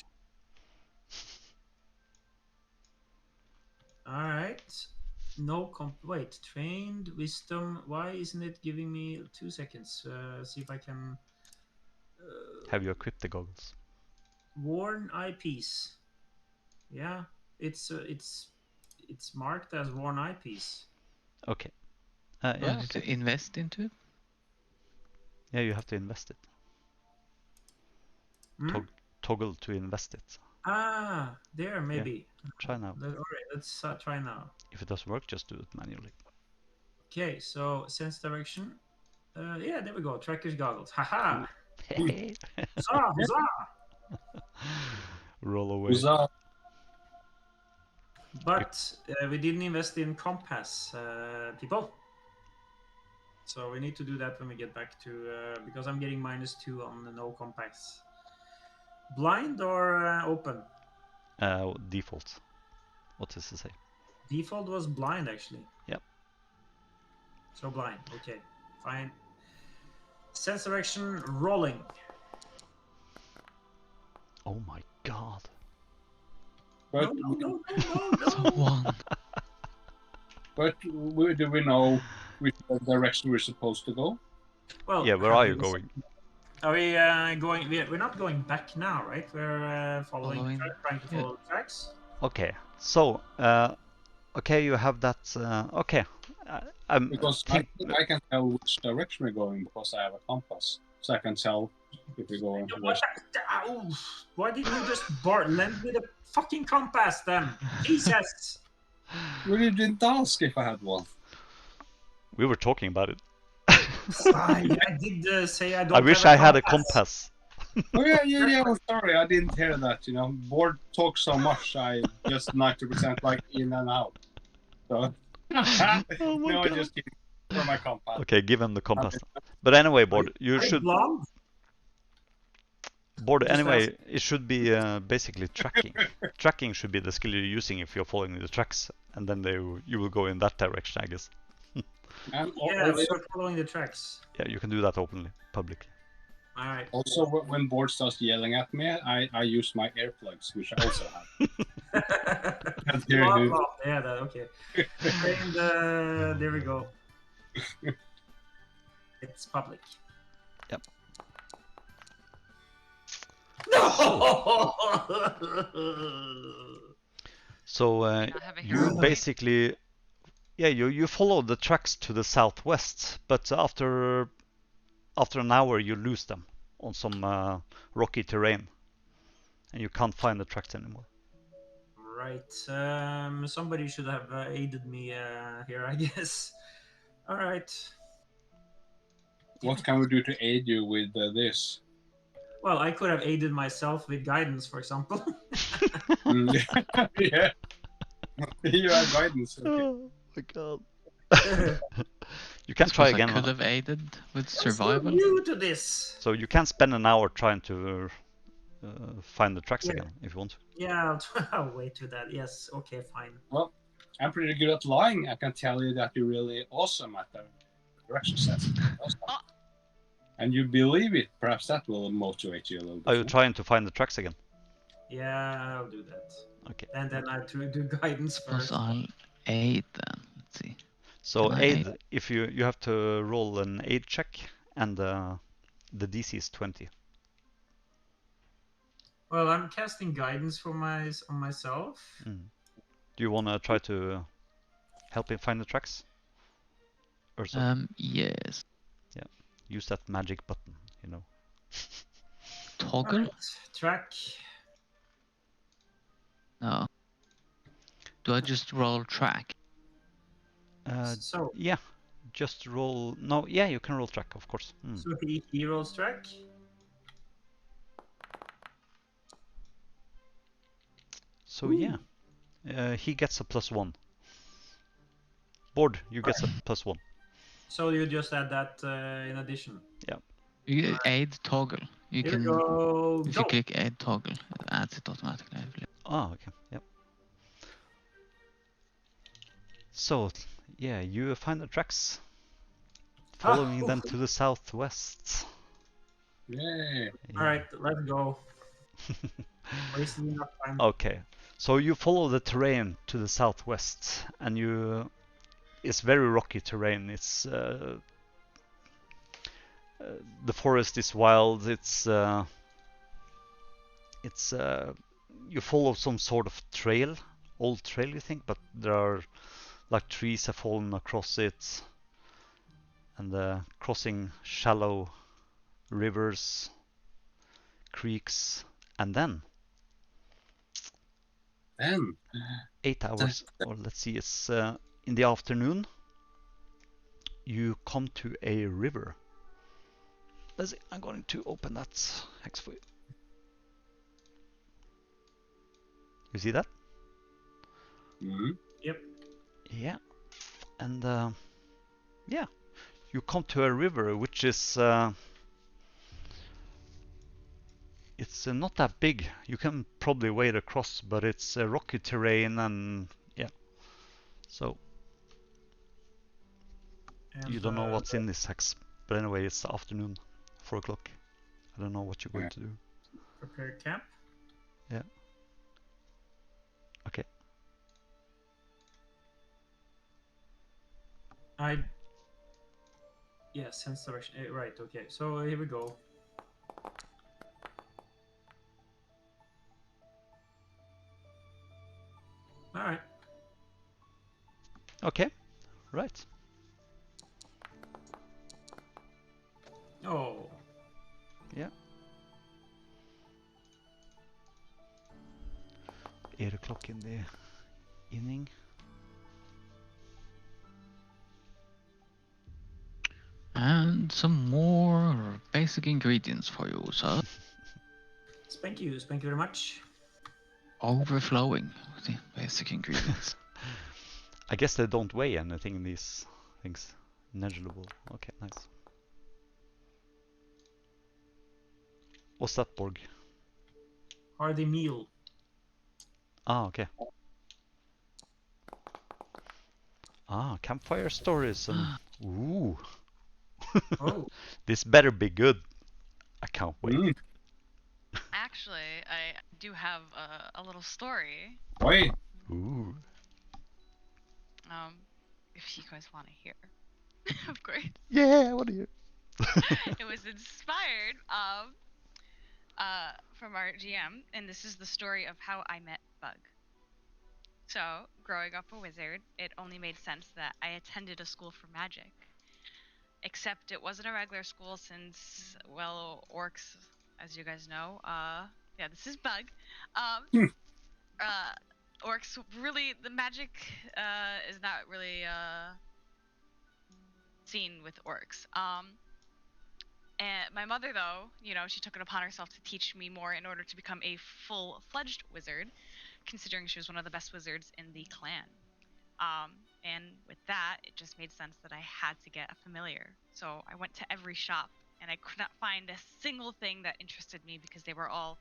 All right. No wait, trained wisdom. Why isn't it giving me 2 seconds? See if I can. Have you equipped the goggles? Worn eyepiece. Yeah, it's marked as worn eyepiece. Okay. Yeah. To invest into it. Yeah, you have to invest it. Toggle to invest it. Ah, there maybe. Yeah. Try now. All right, let's try now. If it doesn't work, just do it manually. Okay, so sense direction. Yeah, there we go. Tracker's goggles. Haha. Hey. Huzzah, huzzah. Roll away. Huzzah. But we didn't invest in compass, people. So we need to do that when we get back to because I'm getting -2 on the no compass. Blind or open? Default. What does it say? Default was blind, actually. Yep. So blind. Okay, fine. Sense direction rolling. Oh my god. But, No. Someone. But do we know which direction we're supposed to go? Well, yeah, where are you going? Are we going? We're not going back now, right? We're trying to follow the tracks. Okay, so okay, you have that. Okay, because I can tell which direction we're going because I have a compass, so I can tell if we're going to west. Why didn't you just lend me the fucking compass then? Jesus! You didn't ask if I had one. We were talking about it. I did say I don't. I wish have I had a compass. Oh yeah. I'm sorry, I didn't hear that. You know, board talks so much. I just 90% like in and out. So Oh my no, I God. just give for my compass. Okay, give him the compass. But anyway, board, you Are you should blonde? board Just anyway. It should be basically tracking. Tracking should be the skill you're using if you're following the tracks, and then you will go in that direction, I guess. And Yeah, we also, were following the tracks. Yeah, you can do that openly, publicly. All right. also when board starts yelling at me, I use my earplugs, which I also have. Can't hear you. Yeah, that okay. And there we go. It's public. Yep. No. So Not have a hero you point? basically, yeah, you follow the tracks to the southwest, but after an hour you lose them on some rocky terrain, and you can't find the tracks anymore. Right. Somebody should have aided me here, I guess. All right. What can we do to aid you with this? Well, I could have aided myself with guidance, for example. Yeah. You have guidance. Okay. Oh my God. You can try again. I could have aided with I'm so survival. new to this. So you can spend an hour trying to find the tracks Yeah. again if you want to. Yeah, I'll wait to that. Yes, okay, fine. Well, I'm pretty good at lying. I can tell you that you're really awesome at the direction sense. And you believe it. Perhaps that will motivate you a little bit. Are you trying to find the tracks again? Yeah, I'll do that. Okay. And then I do guidance Suppose first. I'll aid then. Let's see. So Can I aid, aid? if you have to roll an aid check, and the DC is 20. Well, I'm casting guidance for on myself. Do you want to try to help him find the tracks? Or so? Yes. Yeah. Use that magic button, you know. Toggle? Right. Track. No. Do I just roll track? So Yeah, just roll. No, yeah, you can roll track, of course. so he rolls track. So yeah, he gets a +1. Board, you get a +1. So you just add that in addition. Yeah. You aid toggle. You Here can, we go. if you click aid toggle, it adds it automatically, I believe. Oh, okay. Yep. So, yeah, you find the tracks, following them to the southwest. Yay. Yeah. All right, let's go. Wasting enough time. Okay, so you follow the terrain to the southwest, and it's very rocky terrain. It's the forest is wild. It's you follow some sort of trail, old trail, you think, but there are like trees have fallen across it, and crossing shallow rivers, creeks, and then 8 hours, or let's see, it's in the afternoon, you come to a river. Let's see, I'm going to open that hex for you. You see that? Yep. Yeah. And yeah, you come to a river which is it's not that big. You can probably wade across, but it's rocky terrain, and yeah. So And, you don't know what's in this hex, but anyway, it's afternoon, 4 o'clock. I don't know what you're going to do. Prepare camp. Yeah. Okay. Yeah, sense direction. Right. Okay. So here we go. All right. Okay. Right. Oh. Yeah. 8 o'clock in the evening. And And some more basic ingredients for you, sir. Thank you very much. Overflowing with the basic ingredients. I guess they don't weigh anything, these things. Negligible. Okay, nice. What's that, Borg? Hearty meal. Ah, okay. Ah, campfire stories and ooh. Oh. This better be good. I can't wait. Actually, I do have a little story. Wait. Ooh. If you guys want to hear, of course. Yeah, what are you? It was inspired from our GM, and this is the story of how I met Bug. So, growing up a wizard, it only made sense that I attended a school for magic. Except it wasn't a regular school since, well, orcs, as you guys know, yeah, this is Bug. Orcs really, the magic is not really seen with orcs. And my mother, though, you know, she took it upon herself to teach me more in order to become a full-fledged wizard, considering she was one of the best wizards in the clan. And with that, it just made sense that I had to get a familiar. So I went to every shop, and I could not find a single thing that interested me because they were all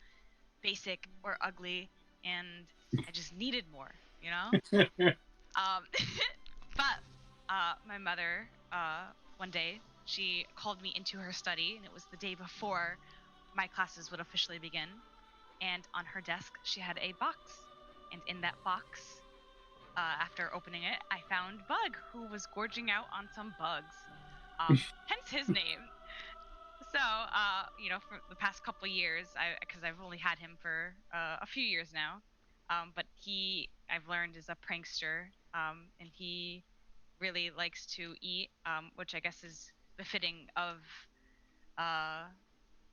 basic or ugly, and I just needed more, you know? But my mother, one day, she called me into her study, and it was the day before my classes would officially begin. And on her desk, she had a box. And in that box, after opening it, I found Bug, who was gorging out on some bugs. Hence his name. So, you know, for the past couple years, because I've only had him for a few years now, but I've learned, is a prankster, and he really likes to eat, which I guess is befitting of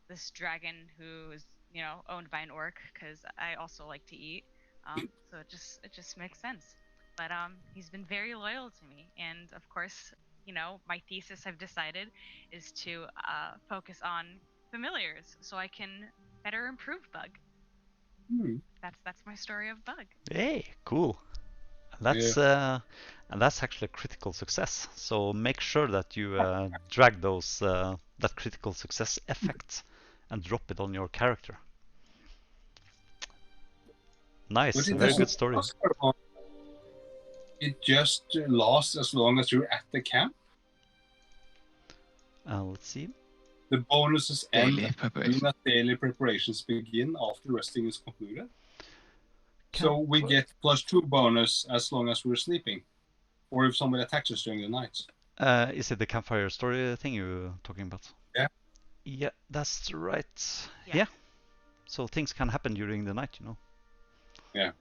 this dragon who is, you know, owned by an orc, because I also like to eat. So it just makes sense. But he's been very loyal to me, and of course, you know, my thesis, I've decided, is to focus on familiars so I can better improve Bug. That's my story of Bug. Hey, cool. That's and that's actually a critical success. So make sure that you drag those that critical success effect and drop it on your character. Nice, very good story. It just lasts as long as you're at the camp. Let's see. The bonuses end preparation. as daily preparations begin after resting is concluded. So we get +2 bonus as long as we're sleeping, or if somebody attacks us during the night. Is it the campfire story thing you're talking about? Yeah. Yeah, that's right. Yeah. Yeah. So things can happen during the night, you know. Yeah.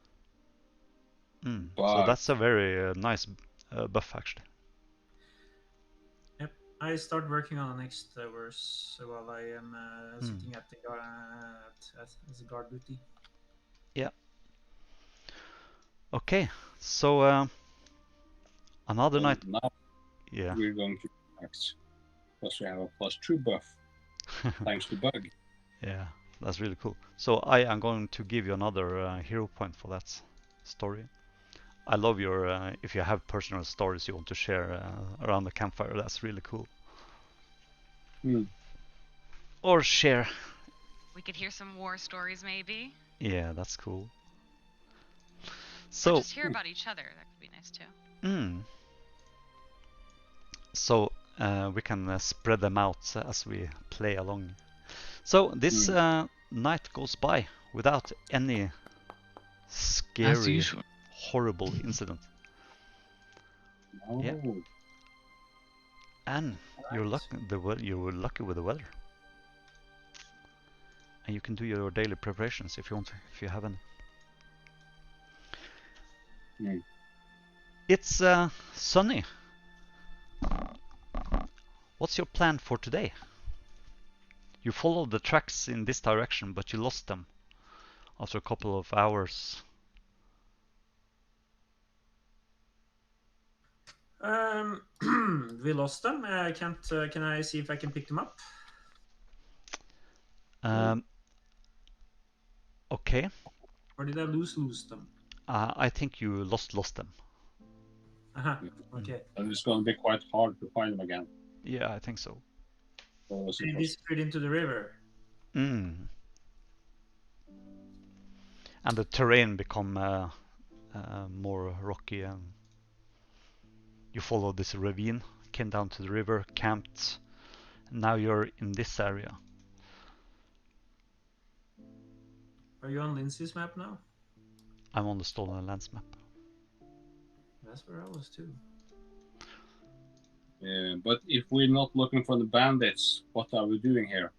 So that's a very nice buff, actually. Yep, I start working on the next verse while I am sitting at the as a guard duty. Yeah. Okay, so another night. Now yeah. We're going to act because we have a +2 buff thanks to Bug. Yeah, that's really cool. So I am going to give you another hero point for that story. I love your if you have personal stories you want to share around the campfire. That's really cool. Or share. We could hear some war stories, maybe. Yeah, that's cool. So or just hear about each other. That could be nice too. So we can spread them out as we play along. So this night goes by without any scary, horrible incident. No. Yeah. And you're lucky. You were lucky with the weather, and you can do your daily preparations if you want to, if you have any. It's sunny. What's your plan for today? You followed the tracks in this direction, but you lost them after a couple of hours. We lost them. I can't. Can I see if I can pick them up? Okay. Or did I lose them? I think you lost them. Okay. And it's going to be quite hard to find them again. Yeah, I think so. They disappeared into the river. And the terrain become more rocky, and you follow this ravine, came down to the river, camped. Now you're in this area. Are you on Lindsay's map now? I'm on the Stolen Lands map. That's where I was too. Yeah, but if we're not looking for the bandits, what are we doing here?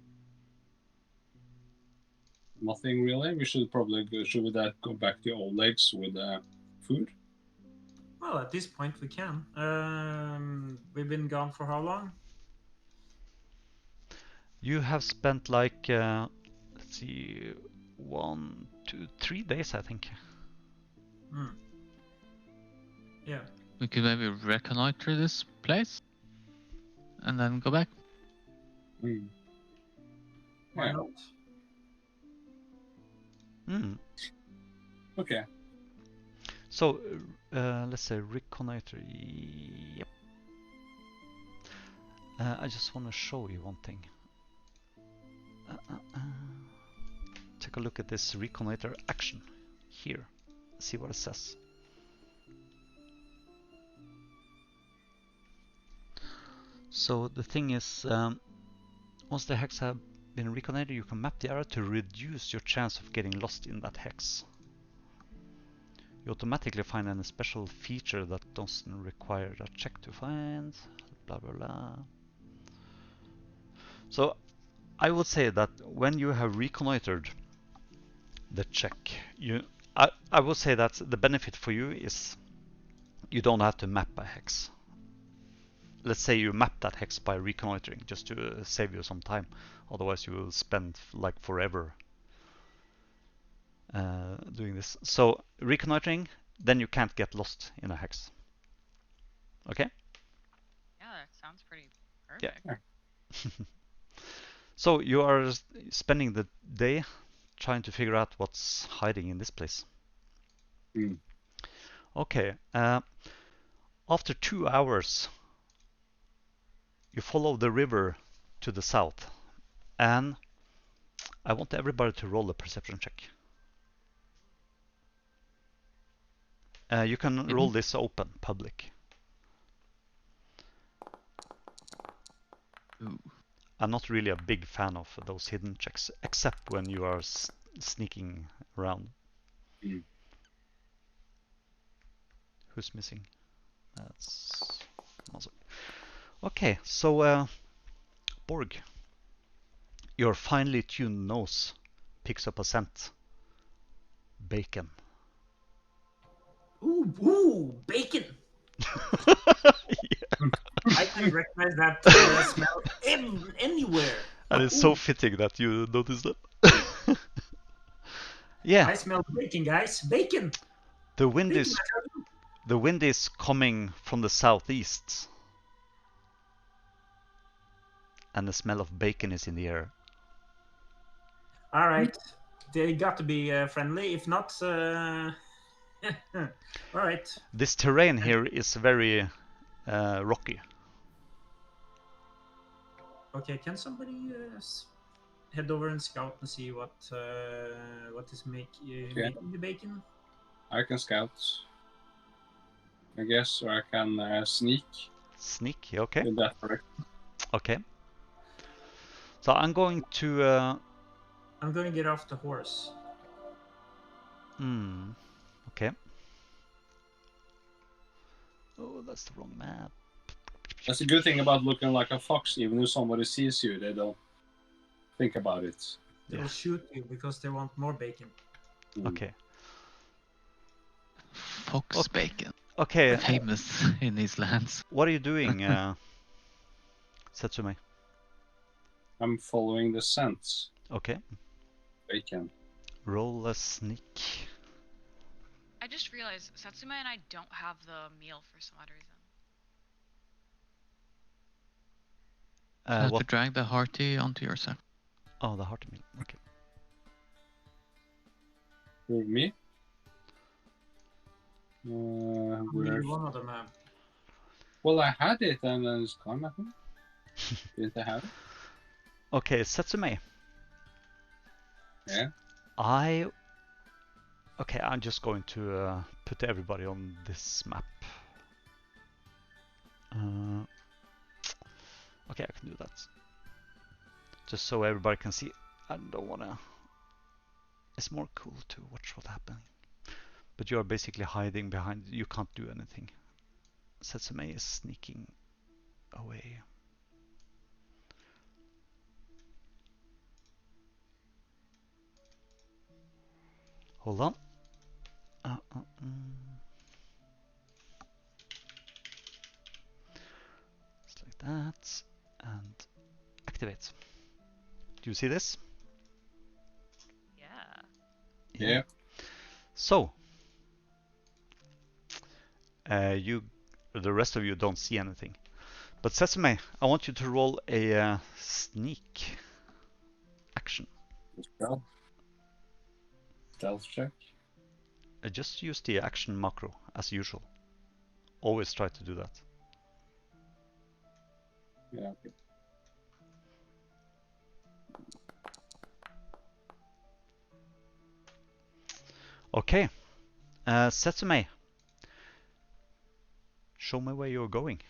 Nothing really. We should probably go back to old legs with food. Well, at this point we can. We've been gone for how long? You have spent like let's see, 1, 2, 3 days, I think. Yeah. We could maybe reconnoiter this place and then go back. Why not? Okay. So let's say reconnoiter. Yep. I just want to show you one thing. Take a look at this reconnoiter action here. See what it says. So the thing is, once the hex have been reconnoitered, you can map the area to reduce your chance of getting lost in that hex. You automatically find any special feature that doesn't require a check to find, blah blah blah. So I would say that when you have reconnoitered the check, I would say that the benefit for you is you don't have to map a hex. Let's say you map that hex by reconnoitering just to save you some time. Otherwise you will spend like forever doing this. So reconnoitering, then you can't get lost in a hex. Okay? Yeah, that sounds pretty perfect. Yeah. So you are spending the day trying to figure out what's hiding in this place. Okay. After 2 hours, you follow the river to the south, and I want everybody to roll a perception check. You can roll this open, public. Ooh. I'm not really a big fan of those hidden checks, except when you are sneaking around. Who's missing? That's awesome. Okay, so Borg, your finely tuned nose picks up a scent. Bacon. Ooh, bacon! Yeah. I can recognize that smell anywhere. And it's so fitting that you noticed that. Yeah. I smell bacon, guys. Bacon! The wind is coming from the southeast. And the smell of bacon is in the air. Alright. They got to be friendly. If not, alright. This terrain here is very rocky. Okay, can somebody head over and scout and see what is making the bacon? I can scout, I guess, or I can sneak. Sneak, okay. In that direction. Okay. So I'm going to... I'm going to get off the horse. Okay. Oh, that's the wrong map. That's a good thing about looking like a fox. Even if somebody sees you, they don't think about it. They'll shoot you because they want more bacon. Okay. Fox bacon. Okay. Famous in these lands. What are you doing, Setsume? I'm following the scent. Okay. Bacon. Roll a sneak. I just realized Satsume and I don't have the meal for some odd reason. You have to drag the hearty onto yourself. Oh, the hearty meal. Okay. With me? Only one of them have. Well, I had it and then it's gone, I think. Didn't I have it? Okay, Setsume. Yeah. Okay, I'm just going to put everybody on this map. Okay, I can do that. Just so everybody can see. I don't wanna... It's more cool to watch what's happening. But you are basically hiding behind... You can't do anything. Setsume is sneaking away. Hold on. Just like that. And activate. Do you see this? Yeah. So, the rest of you don't see anything. But Sesame, I want you to roll a sneak action. Stealth check. Just use the action macro as usual. Always try to do that. Yeah, okay. Okay, Setsume, show me where you're going.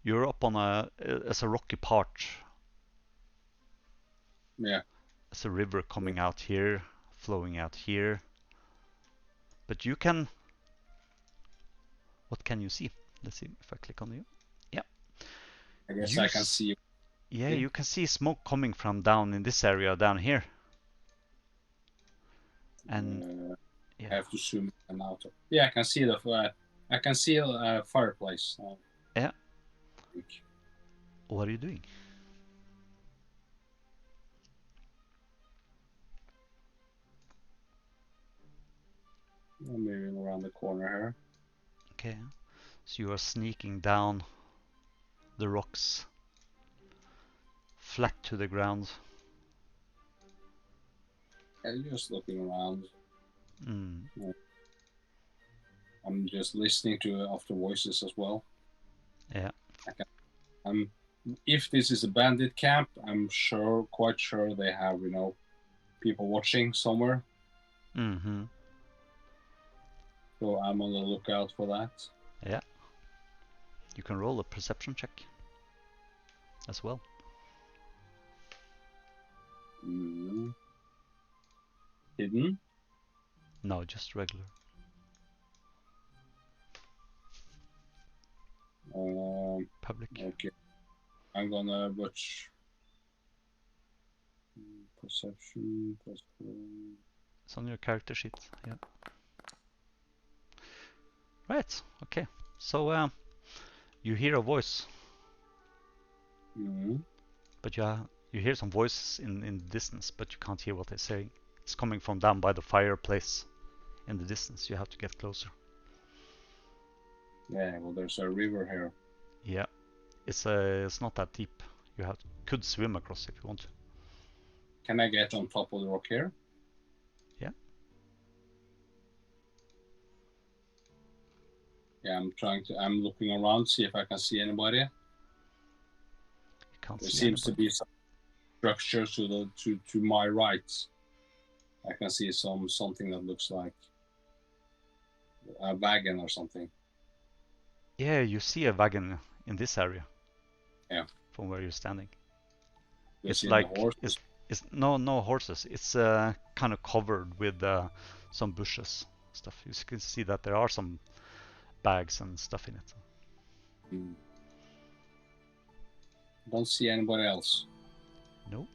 You're up on as a rocky part. Yeah. There's a river coming out here, flowing out here. But you can... What can you see? Let's see if I click on you. Yeah. I guess I can see. Yeah, you can see smoke coming from down in this area down here. And I have to zoom in out. Yeah, I can see I can see a fireplace. Yeah. What are you doing? I'm moving around the corner here. Okay, so you are sneaking down the rocks, flat to the ground. I'm just looking around. Mm. I'm just listening to after voices as well. Yeah. If this is a bandit camp, I'm quite sure they have, people watching somewhere. Mm-hmm. So I'm on the lookout for that. Yeah. You can roll a perception check as well. Hidden? No, just regular. Public. Okay. I'm gonna watch perception plus 4. It's on your character sheet. Yeah. Right. Okay. So you hear a voice. But you hear some voices in the distance, but you can't hear what they're saying. It's coming from down by the fireplace in the distance. You have to get closer. Yeah, well, there's a river here. Yeah, it's not that deep. You could swim across if you want to. Can I get on top of the rock here? Yeah. Yeah, I'm looking around, see if I can see anybody. You can't there see seems anybody. To be some structure to my right. I can see something that looks like a wagon or something. Yeah, you see a wagon in this area. Yeah. From where you're standing. It's like horses. It's no horses. It's kind of covered with some bushes stuff. You can see that there are some bags and stuff in it. Don't see anybody else. No.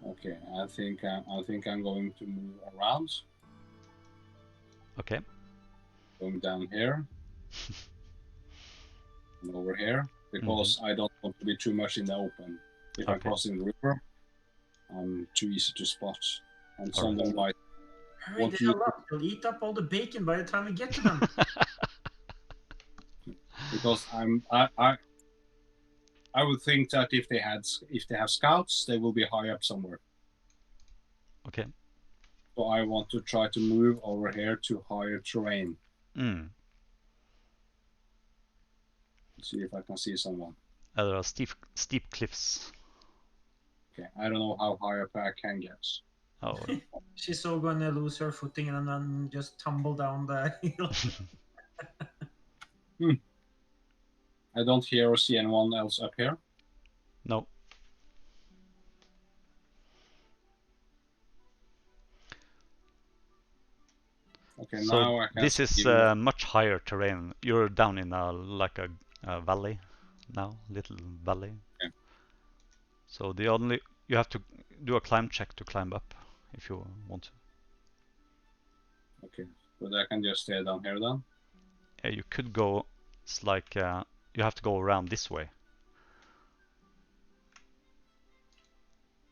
Okay, I think I'm going to move around. Okay. Going down here. And over here, because I don't want to be too much in the open. If I'm crossing the river, I'm too easy to spot. And someone might hurry the hell up. You'll eat up all the bacon by the time we get to them. Because I would think that if they have scouts, they will be high up somewhere. Okay. So I want to try to move over here to higher terrain. See if I can see someone. There are steep cliffs. Okay, I don't know how high up I can get. Oh. She's so gonna lose her footing and then just tumble down the hill. I don't hear or see anyone else up here. No. Okay, so now I can this is much higher terrain. You're down in a valley now, little valley. Okay. So you have to do a climb check to climb up if you want to. Okay, but I can just stay down here then. Yeah, you could go. It's like you have to go around this way.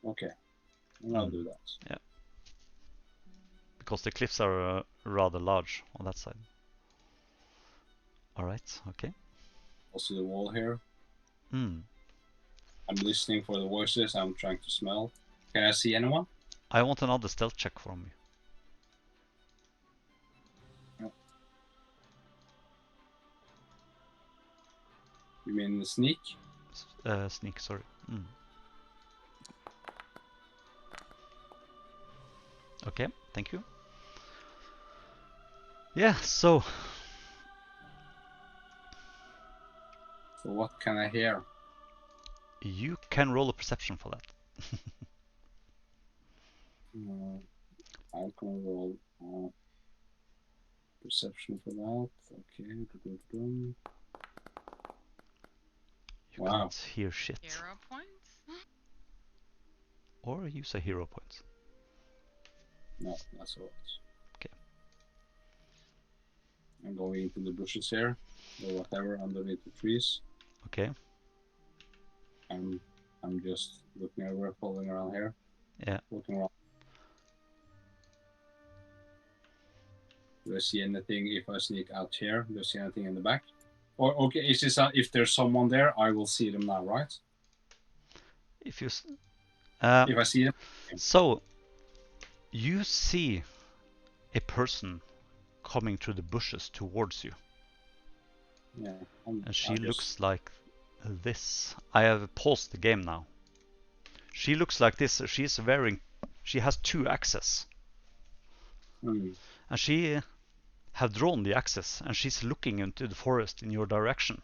Okay, and I'll do that. Yeah. Because the cliffs are rather large on that side. All right. Okay. Also the wall here. Hmm. I'm listening for the voices. I'm trying to smell. Can I see anyone? I want another stealth check from you. You mean sneak? Sneak, sorry. Okay, thank you. Yeah, so what can I hear? You can roll a perception for that. I can roll perception for that. Okay. You Wow. can't hear shit. Hero points? Or use a hero point. No, that's all. Okay. I'm going into the bushes here, or whatever, underneath the trees. Okay. I'm just looking over, following around here. Yeah. Looking around. Do I see anything if I sneak out here? Do I see anything in the back? Or okay, is this if there's someone there, I will see them now, right? If you if I see them. So you see a person coming through the bushes towards you. Yeah. And she looks like this. I have paused the game now. She looks like this. She has 2 axes. And she have drawn the axes, and she's looking into the forest in your direction.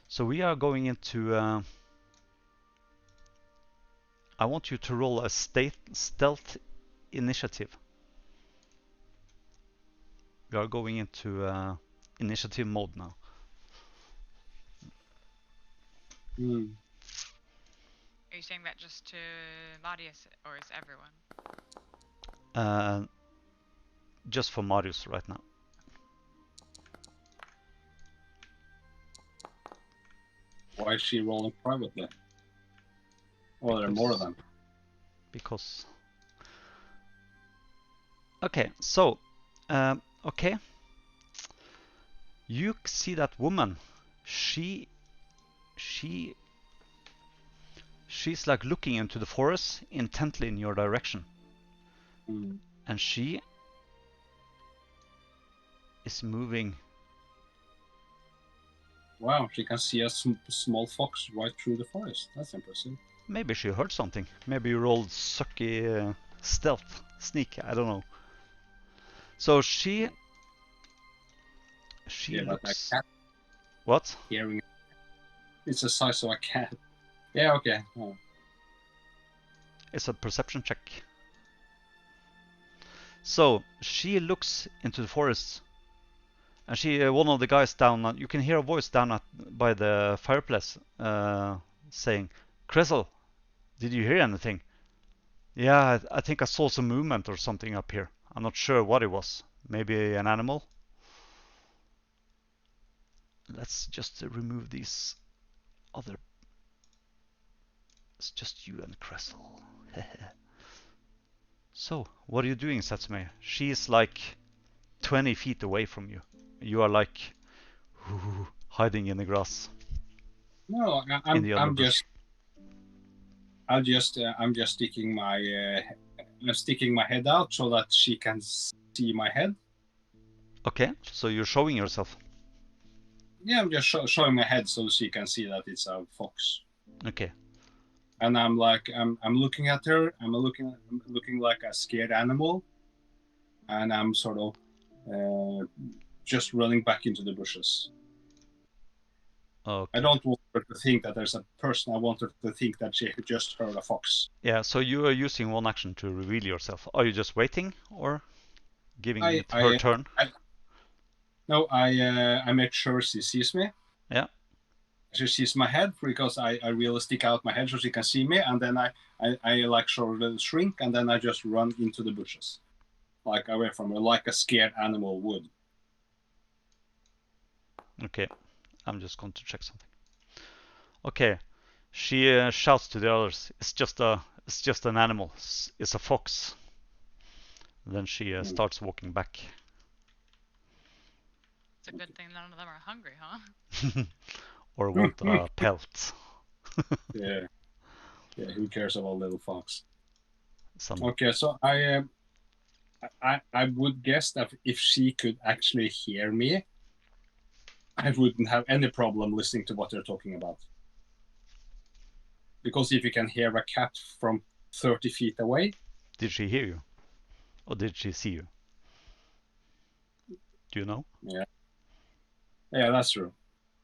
So we are going into I want you to roll a stealth initiative. We are going into initiative mode now. Are you saying that just to Marius, or is everyone? Just for Marius right now. Why is she rolling privately? Oh, there are more of them. Because. Okay, so okay. You see that woman. She's like looking into the forest intently in your direction. And she is moving. Wow, she can see a small fox right through the forest. That's impressive. Maybe she heard something. Maybe you rolled sucky stealth, sneak, I don't know. So she looks... Cat What? Hearing. It's the size of a cat. Yeah, okay. Oh. It's a perception check. So she looks into the forest, and one of the guys down. You can hear a voice down by the fireplace saying, "Kressel, did you hear anything?" "Yeah, I think I saw some movement or something up here. I'm not sure what it was. Maybe an animal." Let's just remove these other. It's just you and Kressel. So, what are you doing, Satsume? She is like 20 feet away from you. You are like hiding in the grass. No, in the I'm underbrush. I'm just sticking my head out so that she can see my head. Okay, so you're showing yourself. Yeah, I'm just showing my head so she can see that it's a fox. Okay. And I'm looking at her. I'm looking like a scared animal, and I'm sort of just running back into the bushes. Okay. I don't want her to think that there's a person. I want her to think that she just heard a fox. Yeah, so you are using one action to reveal yourself. Are you just waiting or giving it her turn? I make sure she sees me. Yeah. She sees my head because I really stick out my head so she can see me, and then I like sort of shrink, and then I just run into the bushes, like away from her, like a scared animal would. Okay, I'm just going to check something. Okay, she shouts to the others. It's just an animal. It's a fox. Then she starts walking back. It's a good thing none of them are hungry, huh? Or want a pelt. Yeah. Who cares about little fox? Some... Okay, so I would guess that if she could actually hear me, I wouldn't have any problem listening to what they're talking about. Because if you can hear a cat from 30 feet away. Did she hear you? Or did she see you? Do you know? Yeah. Yeah, that's true.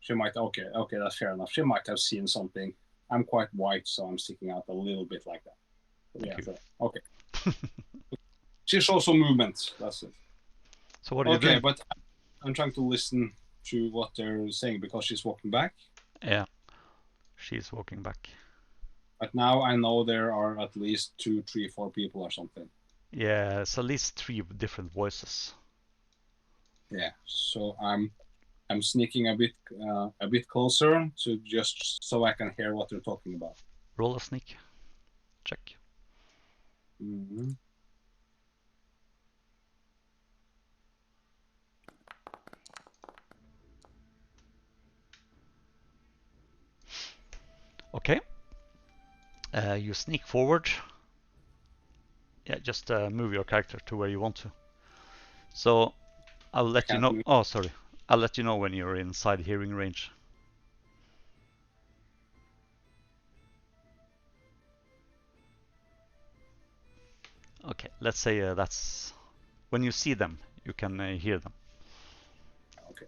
She might, okay, that's fair enough. She might have seen something. I'm quite white, so I'm sticking out a little bit like that. Yeah, so, okay. She shows some movement, that's it. So what are you doing? Okay, but I'm trying to listen to what they're saying because she's walking back. Yeah, she's walking back. But now I know there are at least 2, 3, 4 people or something. Yeah, it's at least 3 different voices. Yeah, so I'm sneaking a bit closer to just so I can hear what they're talking about. Roll a sneak. Check. Mm-hmm. Okay. You sneak forward. Yeah, just move your character to where you want to. So I'll let you know. Oh, sorry. I'll let you know when you're inside hearing range. Okay, let's say that's when you see them, you can hear them. Okay.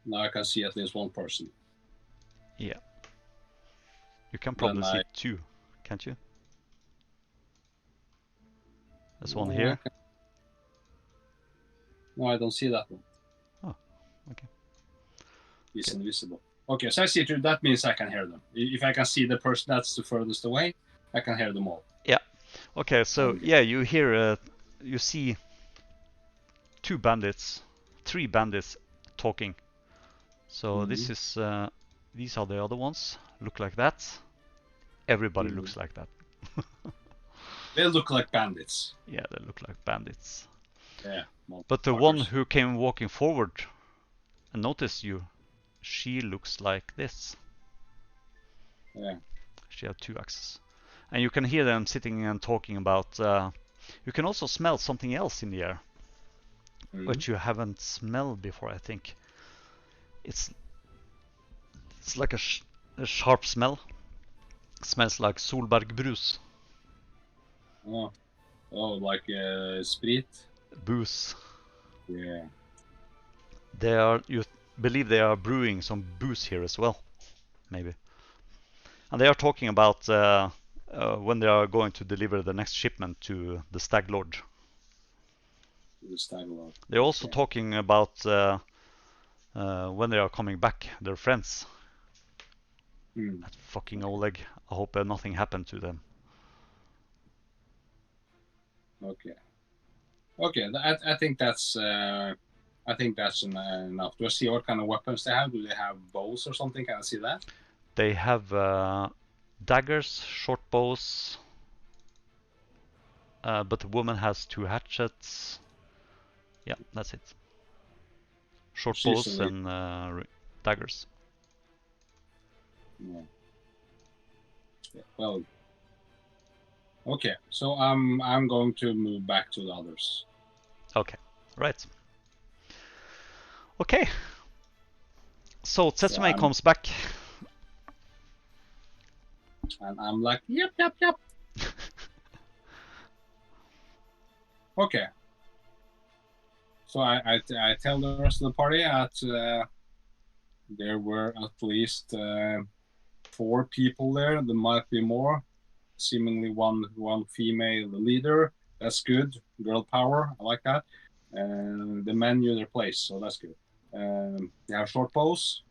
Now I can see at least one person. Yeah. You can probably see 2, can't you? There's one here. No, I don't see that one. Oh, okay. He's invisible. Okay, so I see 2. That means I can hear them. If I can see the person that's the furthest away, I can hear them all. Yeah. Okay, so yeah, you hear, you see 2 bandits, 3 bandits talking. So this is, these are the other ones. Look like that. Everybody looks like that. They look like bandits. Yeah, they look like bandits. Yeah. But the one who came walking forward and noticed you, she looks like this. Yeah. She had 2 axes. And you can hear them sitting and talking about... you can also smell something else in the air. Which you haven't smelled before, I think. It's like a sharp smell. It smells like Solbergbrus. Oh, like sprit? Booze. Yeah. You believe they are brewing some booze here as well, maybe. And they are talking about when they are going to deliver the next shipment to the Stag Lord. They're also talking about when they are coming back, their friends. That fucking Oleg. I hope nothing happened to them. Okay. Okay, I think that's enough. Do I see what kind of weapons they have? Do they have bows or something? Can I see that? They have daggers, short bows. But the woman has 2 hatchets. Yeah, that's it. Short bows and daggers. Yeah. Well, okay. So I'm going to move back to the others. Okay, right. Okay. So Tsetsume comes back. And I'm like, yep. Okay. So I tell the rest of the party that there were at least 4 people there. There might be more. Seemingly one female leader. That's good. Girl power. I like that. And the men knew their place, so that's good. They have short bows,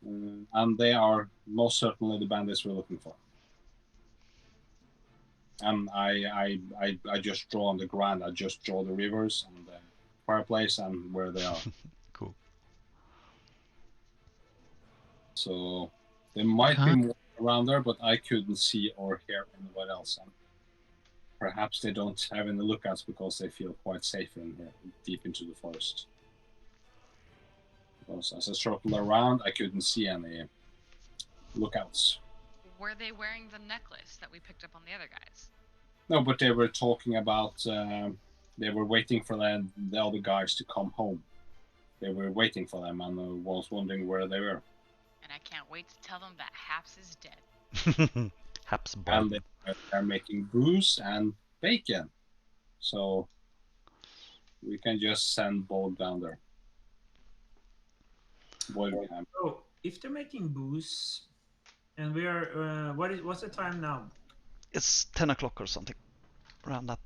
and they are most certainly the bandits we're looking for. And I just draw on the ground. I just draw the rivers and the fireplace and where they are. Cool. So there might be more around there, but I couldn't see or hear anybody else. And perhaps they don't have any lookouts because they feel quite safe in here, deep into the forest. Because as I circled around, I couldn't see any lookouts. Were they wearing the necklace that we picked up on the other guys? No, but they were talking about, they were waiting for the other guys to come home. They were waiting for them and was wondering where they were. And I can't wait to tell them that Haps is dead. Haps bomb. And they're making booze and bacon. So we can just send Bold down there. So if they're making booze, and we are, what's the time now? It's 10 o'clock or something, around that.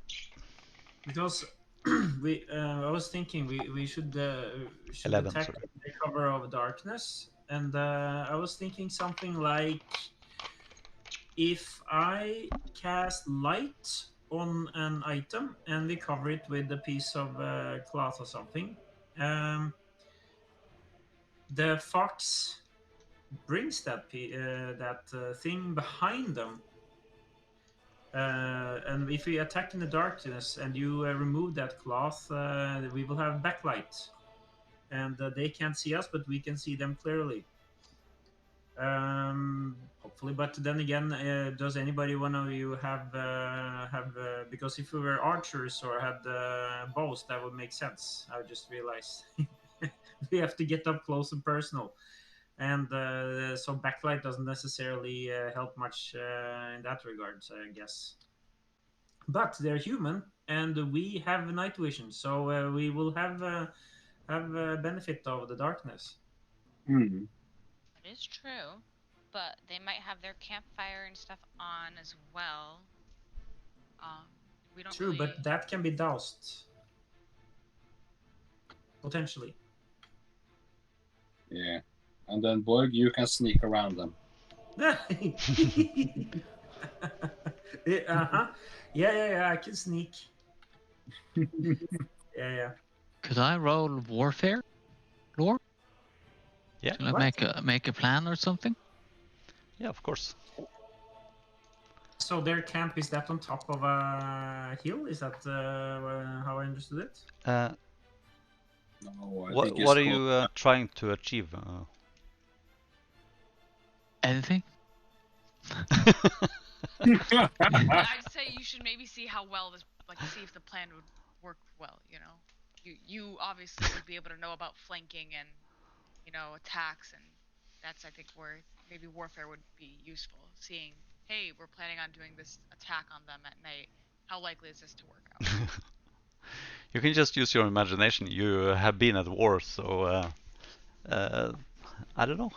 Because I was thinking we should 11, attack sorry. the cover of darkness, and I was thinking something like, if I cast light on an item and we cover it with a piece of cloth or something, the fox brings that thing behind them. And if we attack in the darkness and you remove that cloth, we will have backlight. And they can't see us, but we can see them clearly. Hopefully, but then again, does anybody one of you have because if we were archers or had bows, that would make sense. I just realized we have to get up close and personal, and so backlight doesn't necessarily help much in that regard, I guess. But they're human, and we have night vision, so we will have benefit of the darkness. Mm-hmm. That is true, but they might have their campfire and stuff on as well. We don't. True, but that can be doused potentially. Yeah, and then Borg, you can sneak around them. Yeah, I can sneak. Yeah. Could I roll warfare, lore? Yeah. Should I make a plan or something? Yeah, of course. So their camp, is that on top of a hill? Is that how I understood it? No, what are you trying to achieve? Anything? I'd say you should maybe see how well this, see if the plan would work well. You obviously would be able to know about flanking and attacks, and that's I think where maybe warfare would be useful. Seeing, hey, we're planning on doing this attack on them at night. How likely is this to work out? You can just use your imagination. You have been at war, so I don't know.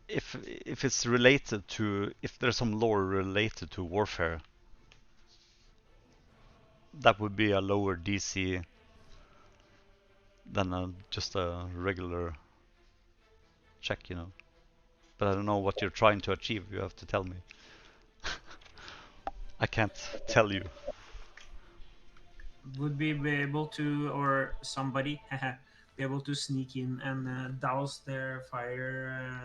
If it's related to, if there's some lore related to warfare, that would be a lower DC than just a regular check, But I don't know what you're trying to achieve. You have to tell me. I can't tell you. Would we be able to, or somebody, be able to sneak in and douse their fire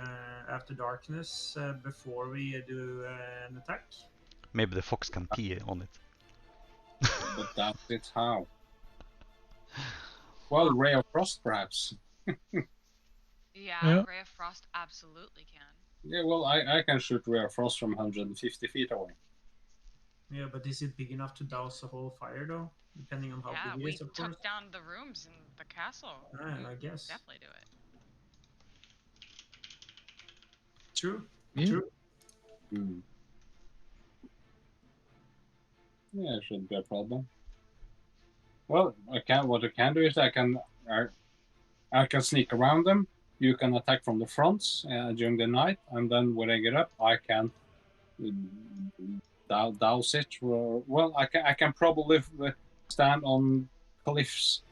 after darkness before we do an attack? Maybe the fox can pee on it. But that's it. How? Well, Ray of Frost, perhaps. Yeah, Ray of Frost absolutely can. Yeah, well, I can shoot Ray of Frost from 150 feet away. Yeah, but is it big enough to douse a whole fire, though? Depending on how big it is, of course. We took down the rooms in the castle. I guess. Definitely do it. True. Yeah. True. Yeah, it shouldn't be a problem. Well, what I can do is I can sneak around them. You can attack from the fronts during the night, and then when I get up, I can douse it. Well, I can probably stand on cliffs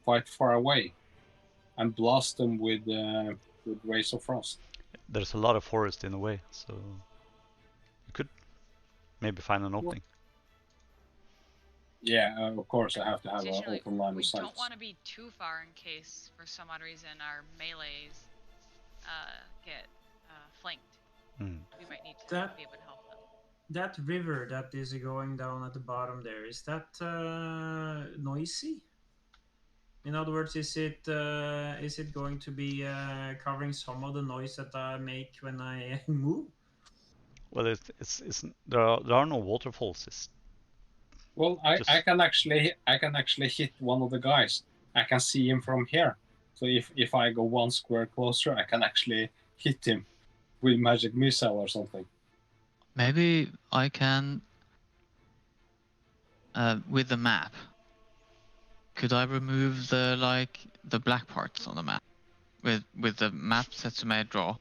quite far away and blast them with rays of frost. There's a lot of forest in the way, so you could maybe find an opening. Yeah, of course I have to have an open line of sight. We don't want to be too far in case, for some odd reason, our melees get flanked. We might need to be able to help them. That river that is going down at the bottom there, is that noisy? In other words, is it going to be covering some of the noise that I make when I move? Well, there are no waterfalls. Well, I can actually hit one of the guys. I can see him from here. So if I go one square closer, I can actually hit him with magic missile or something. Maybe I can with the map. Could I remove the black parts on the map with the map set to my draw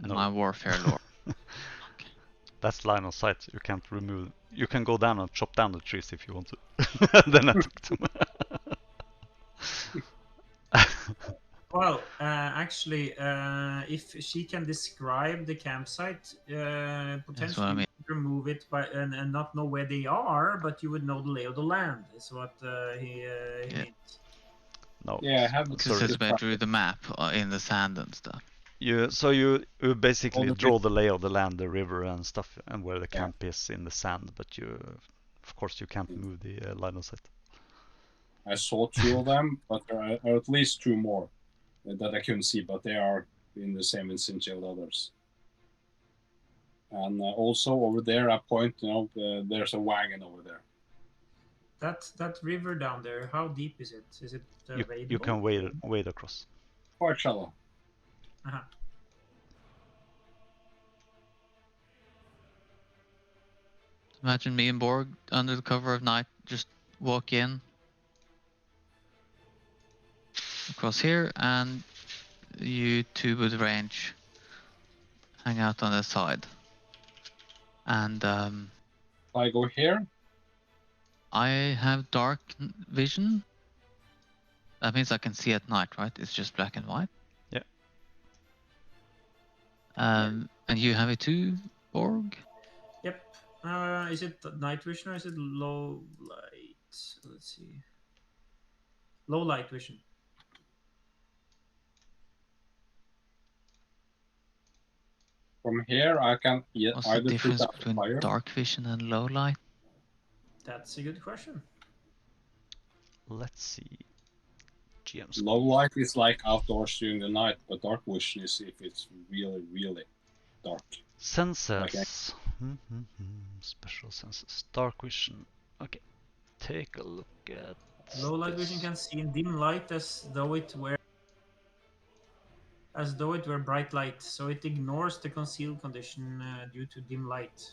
and my warfare lore? Okay. That's line of sight. You can't remove. You can go down and chop down the trees if you want to. Then attack them. Well, actually, if she can describe the campsite, potentially you could remove it and not know where they are, but you would know the lay of the land. Is what he means. No. Yeah, I have drew the map in the sand and stuff. You basically draw the lay of the land, the river and stuff, and where the camp is in the sand, but of course, you can't move the line of sight. I saw 2 of them, but there are at least 2 more that I couldn't see, but they are in the same vicinity of others. And also over there, I point, there's a wagon over there. That river down there, how deep is it? Is it wadable? You can wade across. Quite shallow. Uh-huh. Imagine me and Borg under the cover of night, just walk in across here, and you 2 with range hang out on the side. And I go here. I have dark vision. That means I can see at night, right? It's just black and white. Yeah. And you have it too, Borg? Yep. Is it night vision or is it low light? Let's see. Low light vision. From here, I can What's the difference between dark vision and low light? That's a good question. Let's see. Low light is like outdoors during the night, but dark vision is if it's really, really dark. Senses. Special senses. Dark vision. Okay. Take a look at low light vision can see in dim light as though it were bright light, so it ignores the concealed condition due to dim light.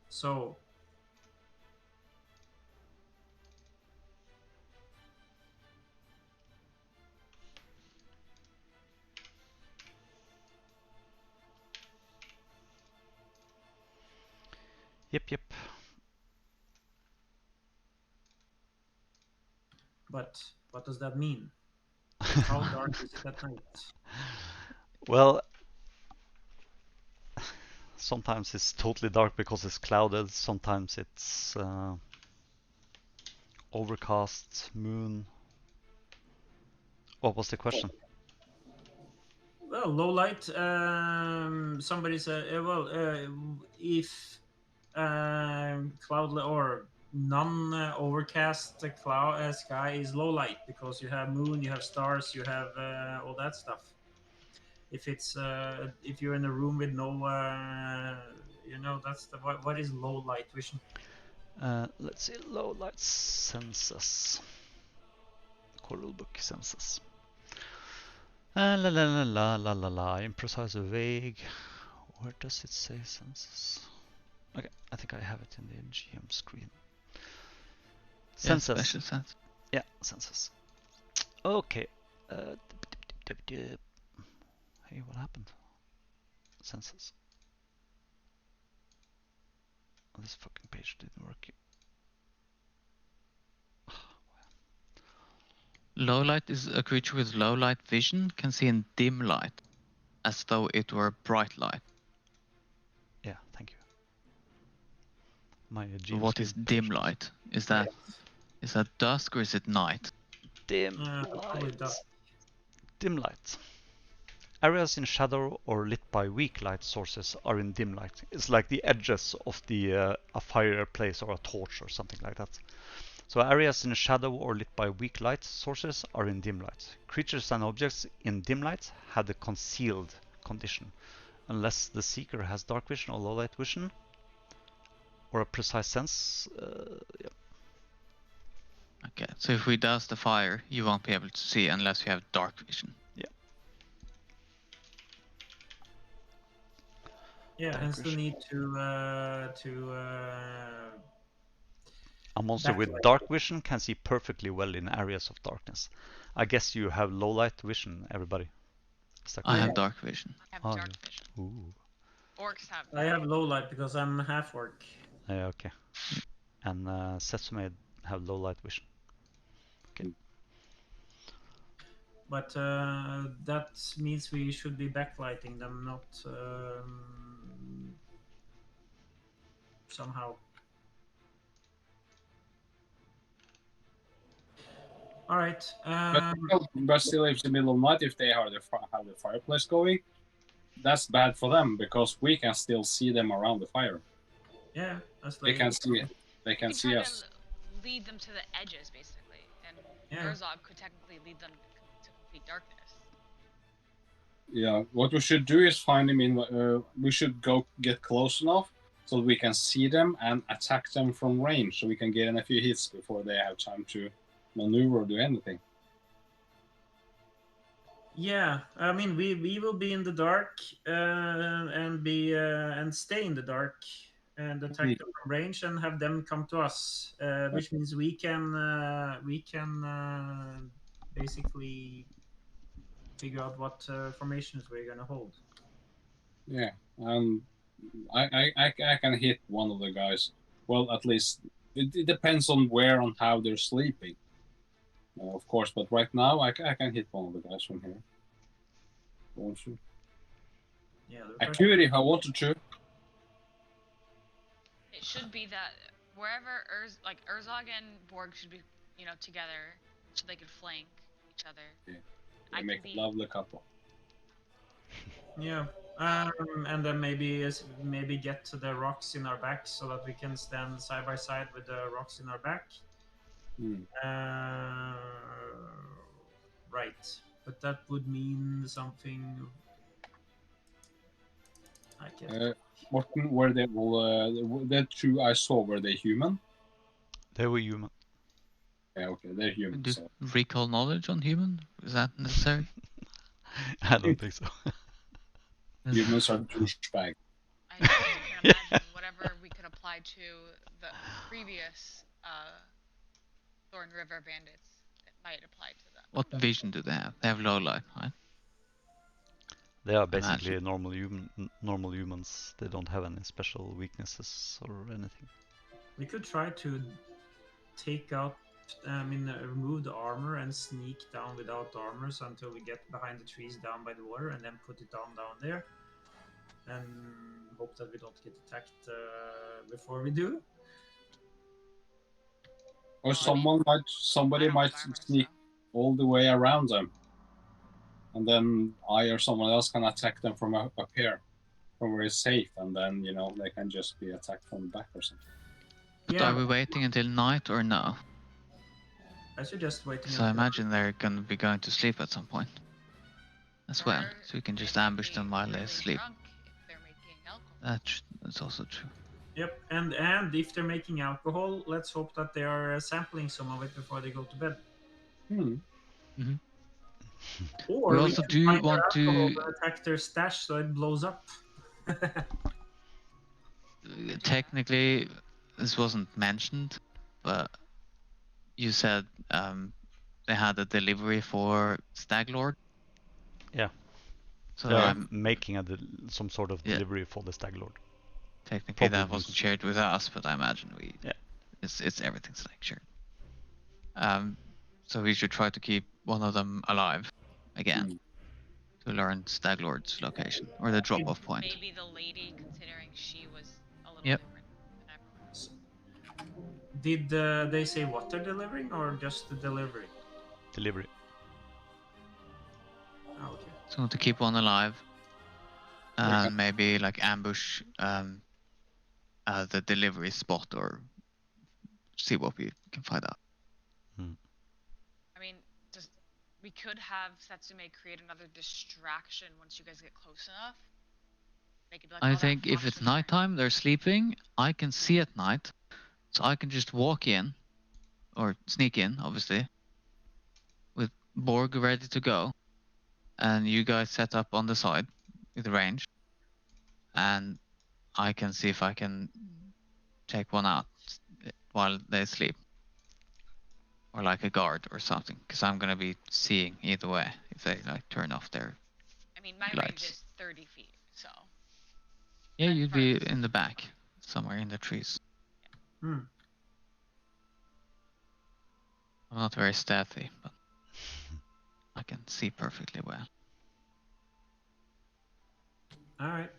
So Yep. But what does that mean? How dark is it at night? Well, sometimes it's totally dark because it's clouded. Sometimes it's overcast, moon. What was the question? Well, low light. Somebody said, if cloud or non-overcast cloud sky is low light because you have moon, you have stars, you have all that stuff. If it's if you're in a room with no, that's the what is low light vision? Let's see, low light senses. Core rulebook senses. La la la la la la la. Imprecise or vague. Where does it say senses? Okay, I think I have it in the GM screen. Senses. Yeah, special sense. Yeah, senses. Okay. Hey, what happened? Senses. Oh, this fucking page didn't work. Low light is a creature with low light vision can see in dim light, as though it were bright light. Yeah, thank you. My What is dim light? Is that dusk or is it night? Dim light. Dim light. Areas in shadow or lit by weak light sources are in dim light. It's like the edges of the a fireplace or a torch or something like that. So areas in shadow or lit by weak light sources are in dim light. Creatures and objects in dim light have the concealed condition, unless the seeker has dark vision or low light vision or a precise sense. Yeah. Okay, so if we douse the fire, you won't be able to see unless you have dark vision. Yeah. Yeah, hence the need to a monster with dark vision can see perfectly well in areas of darkness. I guess you have low light vision, everybody. I have dark vision. I have dark vision. Ooh. Orcs have. I have low light because I'm half orc. Yeah, okay. And Setsume have low light vision. Okay. But that means we should be backlighting them, not somehow. All right. But still, if it's the middle of night, if they have the fireplace going, that's bad for them because we can still see them around the fire. Yeah, that's they can see it. They can see us. Lead them to the edges, basically, and Herzog could technically lead them to complete darkness. Yeah, what we should do is find them in. We should go get close enough so we can see them and attack them from range, so we can get in a few hits before they have time to maneuver or do anything. Yeah, I mean we will be in the dark and stay in the dark and attack them from range and have them come to us, which means we can basically figure out what formations we're gonna hold. Yeah, I can hit one of the guys. Well, at least it depends on where and how they're sleeping. Of course, but right now I can hit one of the guys from here. Won't you? Yeah, I could if I wanted to. It should be that wherever Herzog and Borg should be, together, so they could flank each other. Yeah, they make a lovely couple. Yeah, and then maybe get to the rocks in our back so that we can stand side by side with the rocks in our back. Right, but that would mean something. I guess. Morten, were they all? The two I saw, were they human? They were human. Yeah, okay, they're human. Do recall knowledge on human? Is that necessary? I don't think so. Humans are douchebag. I can imagine whatever we could apply to the previous Thorn River bandits, it might apply to them. What vision do they have? They have low light, right? They are basically normal humans. They don't have any special weaknesses or anything. We could try to take out, remove the armor and sneak down without armors until we get behind the trees down by the water, and then put it down there, and hope that we don't get attacked before we do. Or somebody might sneak all the way around them. and then I or someone else can attack them from up here, from where it's safe, and then they can just be attacked from the back or something. But Yeah. are we waiting until night or no? I suggest waiting. Because I imagine they're gonna be going to sleep at some point as well, so we can just ambush them while they sleep. Drunk if they're making alcohol. That's also true. Yep, and if they're making alcohol, let's hope that they are sampling some of it before they go to bed. Or We also do want to attack their stash so it blows up. technically, this wasn't mentioned, but you said they had a delivery for Staglord. Yeah. So They're I'm making some sort of delivery for the Staglord. Technically, that wasn't shared with us, but I imagine it's everything's like shared. So we should try to keep one of them alive again to learn Staglord's location or the drop-off point. Maybe the lady, considering she was a little different than everyone. Did they say what they're delivering or just the delivery? Delivery. Oh, okay. So to keep one alive, and maybe like ambush the delivery spot or see what we can find out. I mean, we could have Satsume create another distraction once you guys get close enough. Make it be like, I think if it's nighttime, they're sleeping, I can see at night, so I can just walk in, or sneak in, obviously, with Borg ready to go, and you guys set up on the side with the range, and I can see if I can take one out while they sleep. Or like a guard or something, because I'm gonna be seeing either way if they like turn off their my lights. Range is 30 feet, so. Yeah, you'd be in the back, somewhere in the trees. I'm not very stealthy, but I can see perfectly well. All right.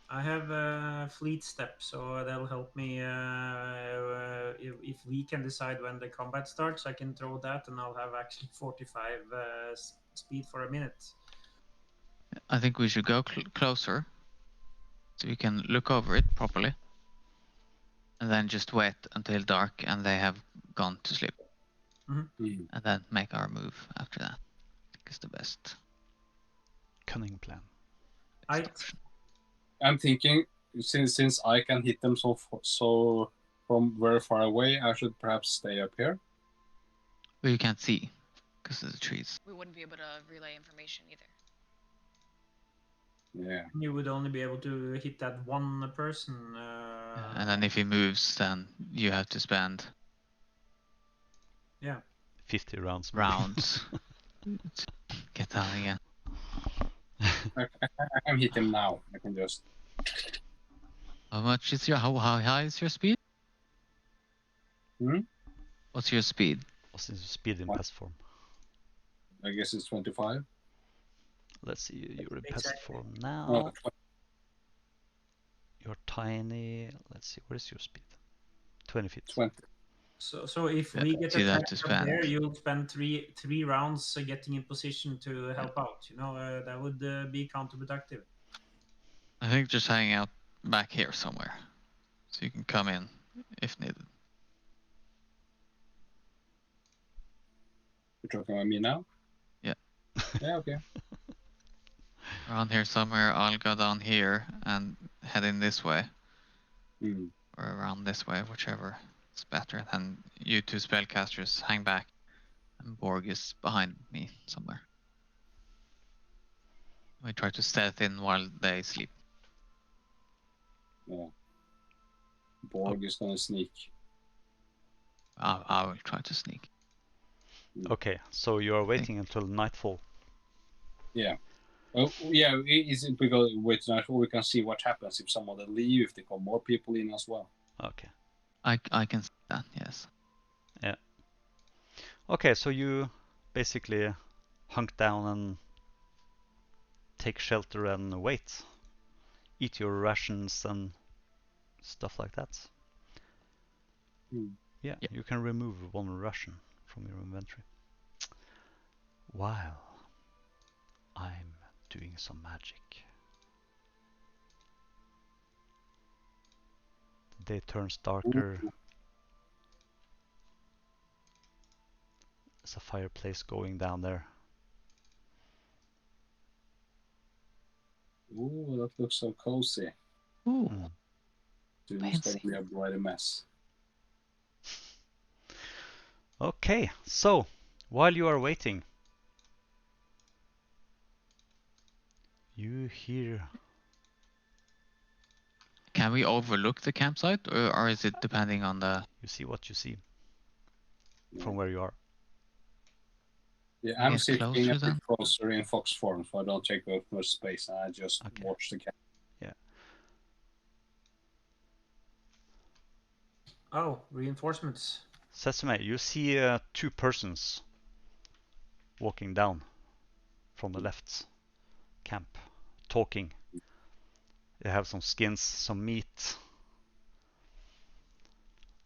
I have fleet step, so that'll help me. If we can decide when the combat starts, I can throw that, and I'll have actually 45 speed for a minute. I think we should go closer, so we can look over it properly, and then just wait until dark and they have gone to sleep, and then make our move after that. I think it's the best. Cunning plan. I'm thinking since I can hit them so from very far away, I should perhaps stay up here. Well, you can't see because of the trees. We wouldn't be able to relay information either. Yeah. You would only be able to hit that one person. And then if he moves, then you have to spend 50 rounds. Get down again. I can hit him now. I can just. How much is how high is your speed? What's your speed? What's your speed in pest form? I guess it's 25. Let's see, you're in pest form now. You're tiny. Let's see, what is your speed? 20 feet. 20. So if we get attacked from there, you'll spend three rounds getting in position to help out. That would be counterproductive. I think just hang out back here somewhere, so you can come in if needed. You're talking about me now? Yeah. Yeah, okay. Around here somewhere, I'll go down here and head in this way. Or around this way, whichever is better. Then you two spellcasters hang back, and Borg is behind me somewhere. We try to stealth in while they sleep. Yeah. Borg is gonna sneak. I will try to sneak. Okay, so you are waiting until nightfall. Yeah. Oh, yeah. Is it because wait nightfall we can see what happens if someone leave, if they come more people in as well. Okay. I can see that, yes. Yeah. Okay, so you basically hunk down and take shelter and wait. Eat your rations and stuff like that. Yeah, you can remove one ration from your inventory. Wow. doing some magic. The day turns darker. Ooh. There's a fireplace going down there. Ooh, that looks so cozy. Ooh. Soon it's gonna be a bloody mess. Okay, so while you are waiting, you hear. Can we overlook the campsite, or is it depending on the? You see what you see from where you are. Yeah, I'm Get sitting closer a bit then? closer in fox form, so I don't take up much space. I just Okay. watch the cat. Yeah. Oh, reinforcements. Sesame, you see 2 persons walking down from the left camp, talking. They have some skins, some meat.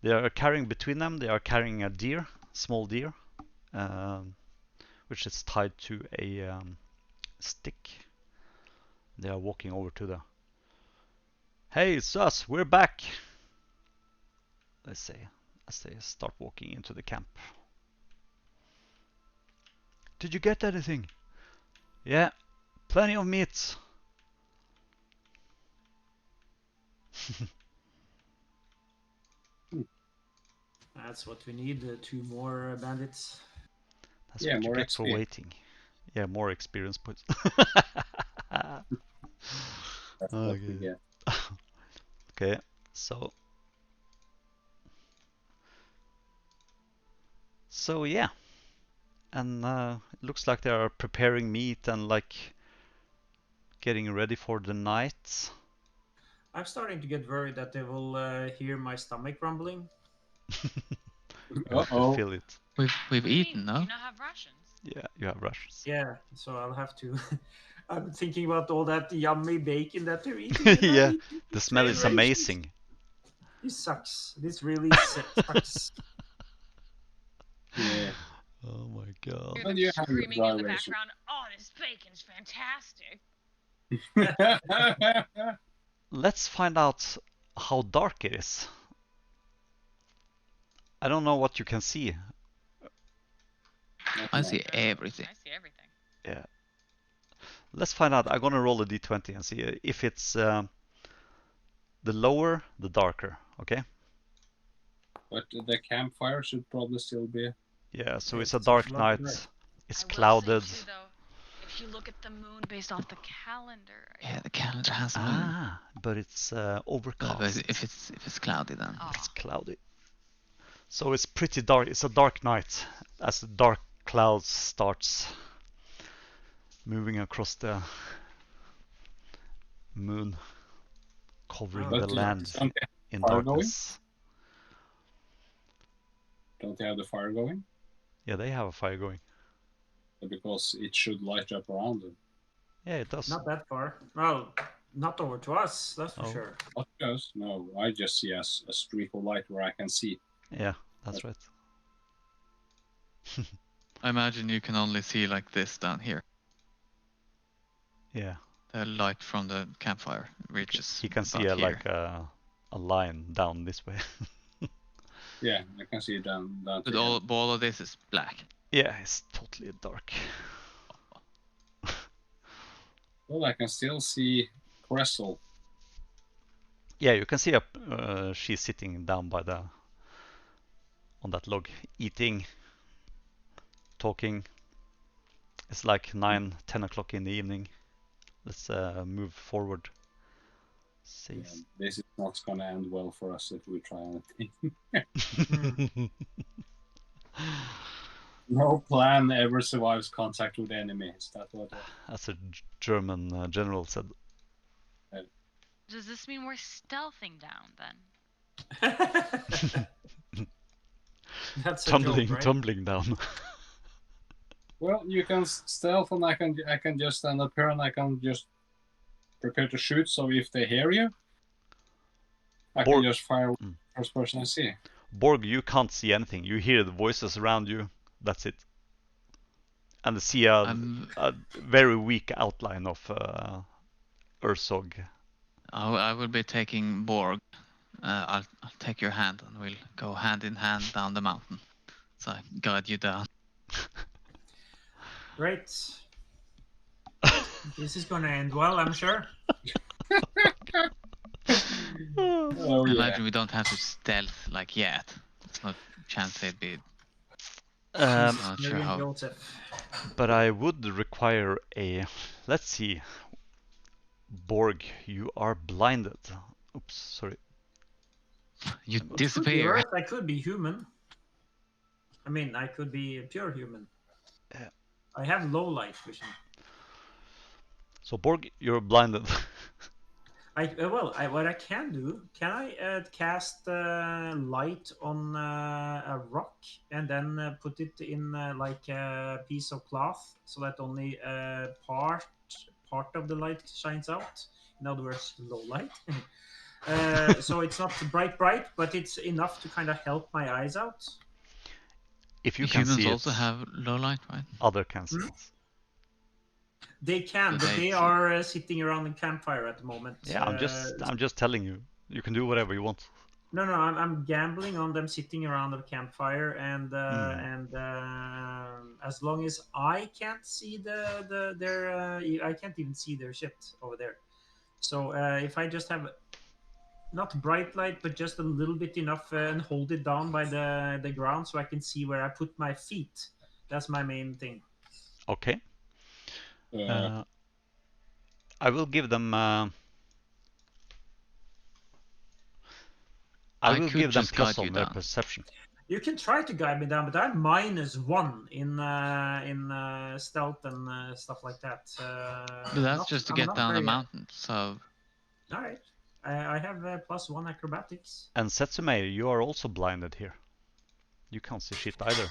They are carrying between them. They are carrying a deer, small deer, which is tied to a stick. They are walking over to the. Hey, it's us. We're back. Let's say as they start walking into the camp. Did you get anything? Yeah, plenty of meat. That's what we need. 2 more bandits. That's Yeah, what you more get for XP. waiting. Yeah, more experience points. That's what we get. Okay, so yeah, and it looks like they are preparing meat and like getting ready for the night. I'm starting to get worried that they will hear my stomach rumbling. Uh-oh. Feel it. We've eaten, no? Do you not have rations? Yeah, you have rations. Yeah, so I'll have to. I'm thinking about all that yummy bacon that they're eating. Yeah, the smell is amazing. This sucks. This really sucks. Yeah. Oh my god. Hear But them you have your screaming in the dry ration. background. Oh, this bacon's fantastic. Let's find out how dark it is. I don't know what you can see. I see everything. I see everything. Yeah. Let's find out. I'm gonna roll a d20 and see if it's the lower, the darker. Okay. But the campfire should probably still be. Yeah. So Yeah, it's a it's dark lovely night. night. It's I will clouded. say too, though, if you look at the moon based off the calendar. Yeah, the calendar has moon. Ah, but it's overcast. But if it's cloudy then. Oh. It's cloudy. So it's pretty dark. It's a dark night as the dark clouds starts moving across the moon, covering But the land in fire darkness. Don't they have the fire going? Yeah, they have a fire going. Because it should light up around them. Yeah, it does. Not that far. Well, not over to us, that's for Oh. sure. Not just, no, I just see a streak of light where I can see. Yeah, that's right. I imagine you can only see like this down here. Yeah. The light from the campfire reaches. You can see like a line down this way. Yeah, I can see it down But to all of this is black. Yeah, it's totally dark. Well, I can still see Cressel. Yeah, you can see she's sitting down by on that log, eating, talking. It's like 9, 10 o'clock in the evening. Let's move forward. Yeah, this is not gonna end well for us if we try anything. No plan ever survives contact with the enemy. Is that what? As a German general said. Does this mean we're stealthing down then? That's a tumbling, joke, right? tumbling down. Well, you can stealth, and I can just stand up here, and I can just prepare to shoot. So if they hear you, I can just fire first person I see. Borg, you can't see anything. You hear the voices around you. That's it. and see a very weak outline of Ursog. I will be taking Borg. I'll take your hand and we'll go hand in hand down the mountain. So I guide you down. Great. This is gonna end well, I'm sure. Oh, I yeah. imagine we don't have to stealth like yet. There's no chance they'd be. Um, Not Mary sure and how. Joseph. but I would require a. Let's see. Borg, you are blinded. Oops, sorry. You Could be disappear. worse, I could be human. I mean, I could be a pure human. Yeah. I have low light vision. So Borg, you're blinded. What I can do? Can I cast light on a rock and then put it in like a piece of cloth so that only part of the light shines out? In other words, low light. So it's not bright, but it's enough to kind of help my eyes out. If you can Humans see also it, have low light, right? other can see it. They can, Do but they they see- are sitting around the campfire at the moment. Yeah, I'm just telling you. You can do whatever you want. No, I'm gambling on them sitting around the campfire, and as long as I can't see I can't even see their shit over there. So if I just have not bright light, but just a little bit enough and hold it down by the ground so I can see where I put my feet. That's my main thing. Okay. Uh, I will give them. I I will could give them just plus guide you on their down. perception. You can try to guide me down, but I'm -1 in stealth and stuff like that. But that's just to I'm get not down the very- mountain. So All right, I have +1 acrobatics. And Setsume, you are also blinded here. You can't see shit either.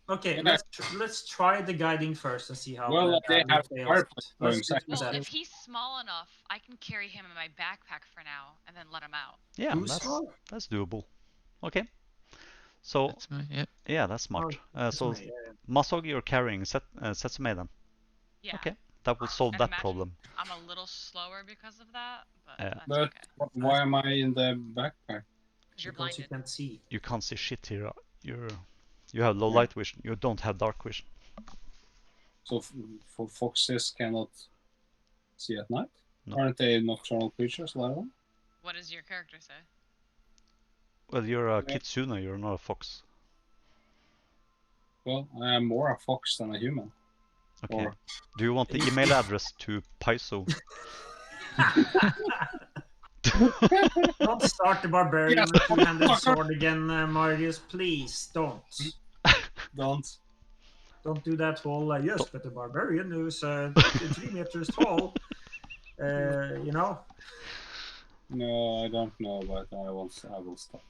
Okay, Yeah. let's try the guiding first and see how. Well, they badly have it fails. fireplace Let's going do second. Well, that. if he's small enough, I can carry him in my backpack for now and then let him out. Yeah, Too small? that's doable. Okay. So that's me. Yeah. yeah, that's smart. So That's my- yeah. Masog, you're carrying Setsume then. Yeah. Okay, that will solve And that imagine problem. I'm a little slower because of that, but Yeah. that's But okay. why am I in the backpack? Because you're Because you blinded. can't see. You can't see shit here. You have low Yeah. light vision. You don't have dark vision. So for foxes cannot see at night? No. Aren't they nocturnal creatures, like one? What does your character say? Well, you're a Yeah. kitsune. You're not a fox. Well, I am more a fox than a human. Okay. Or Do you want the email address to Paizo? Don't start the barbarian Yes, with two-handed motherfucker. sword again, Marius. Please don't. don't. Don't do that whole. Yes, but the barbarian who's 3 meters tall. You know. No, I don't know, but I will stop.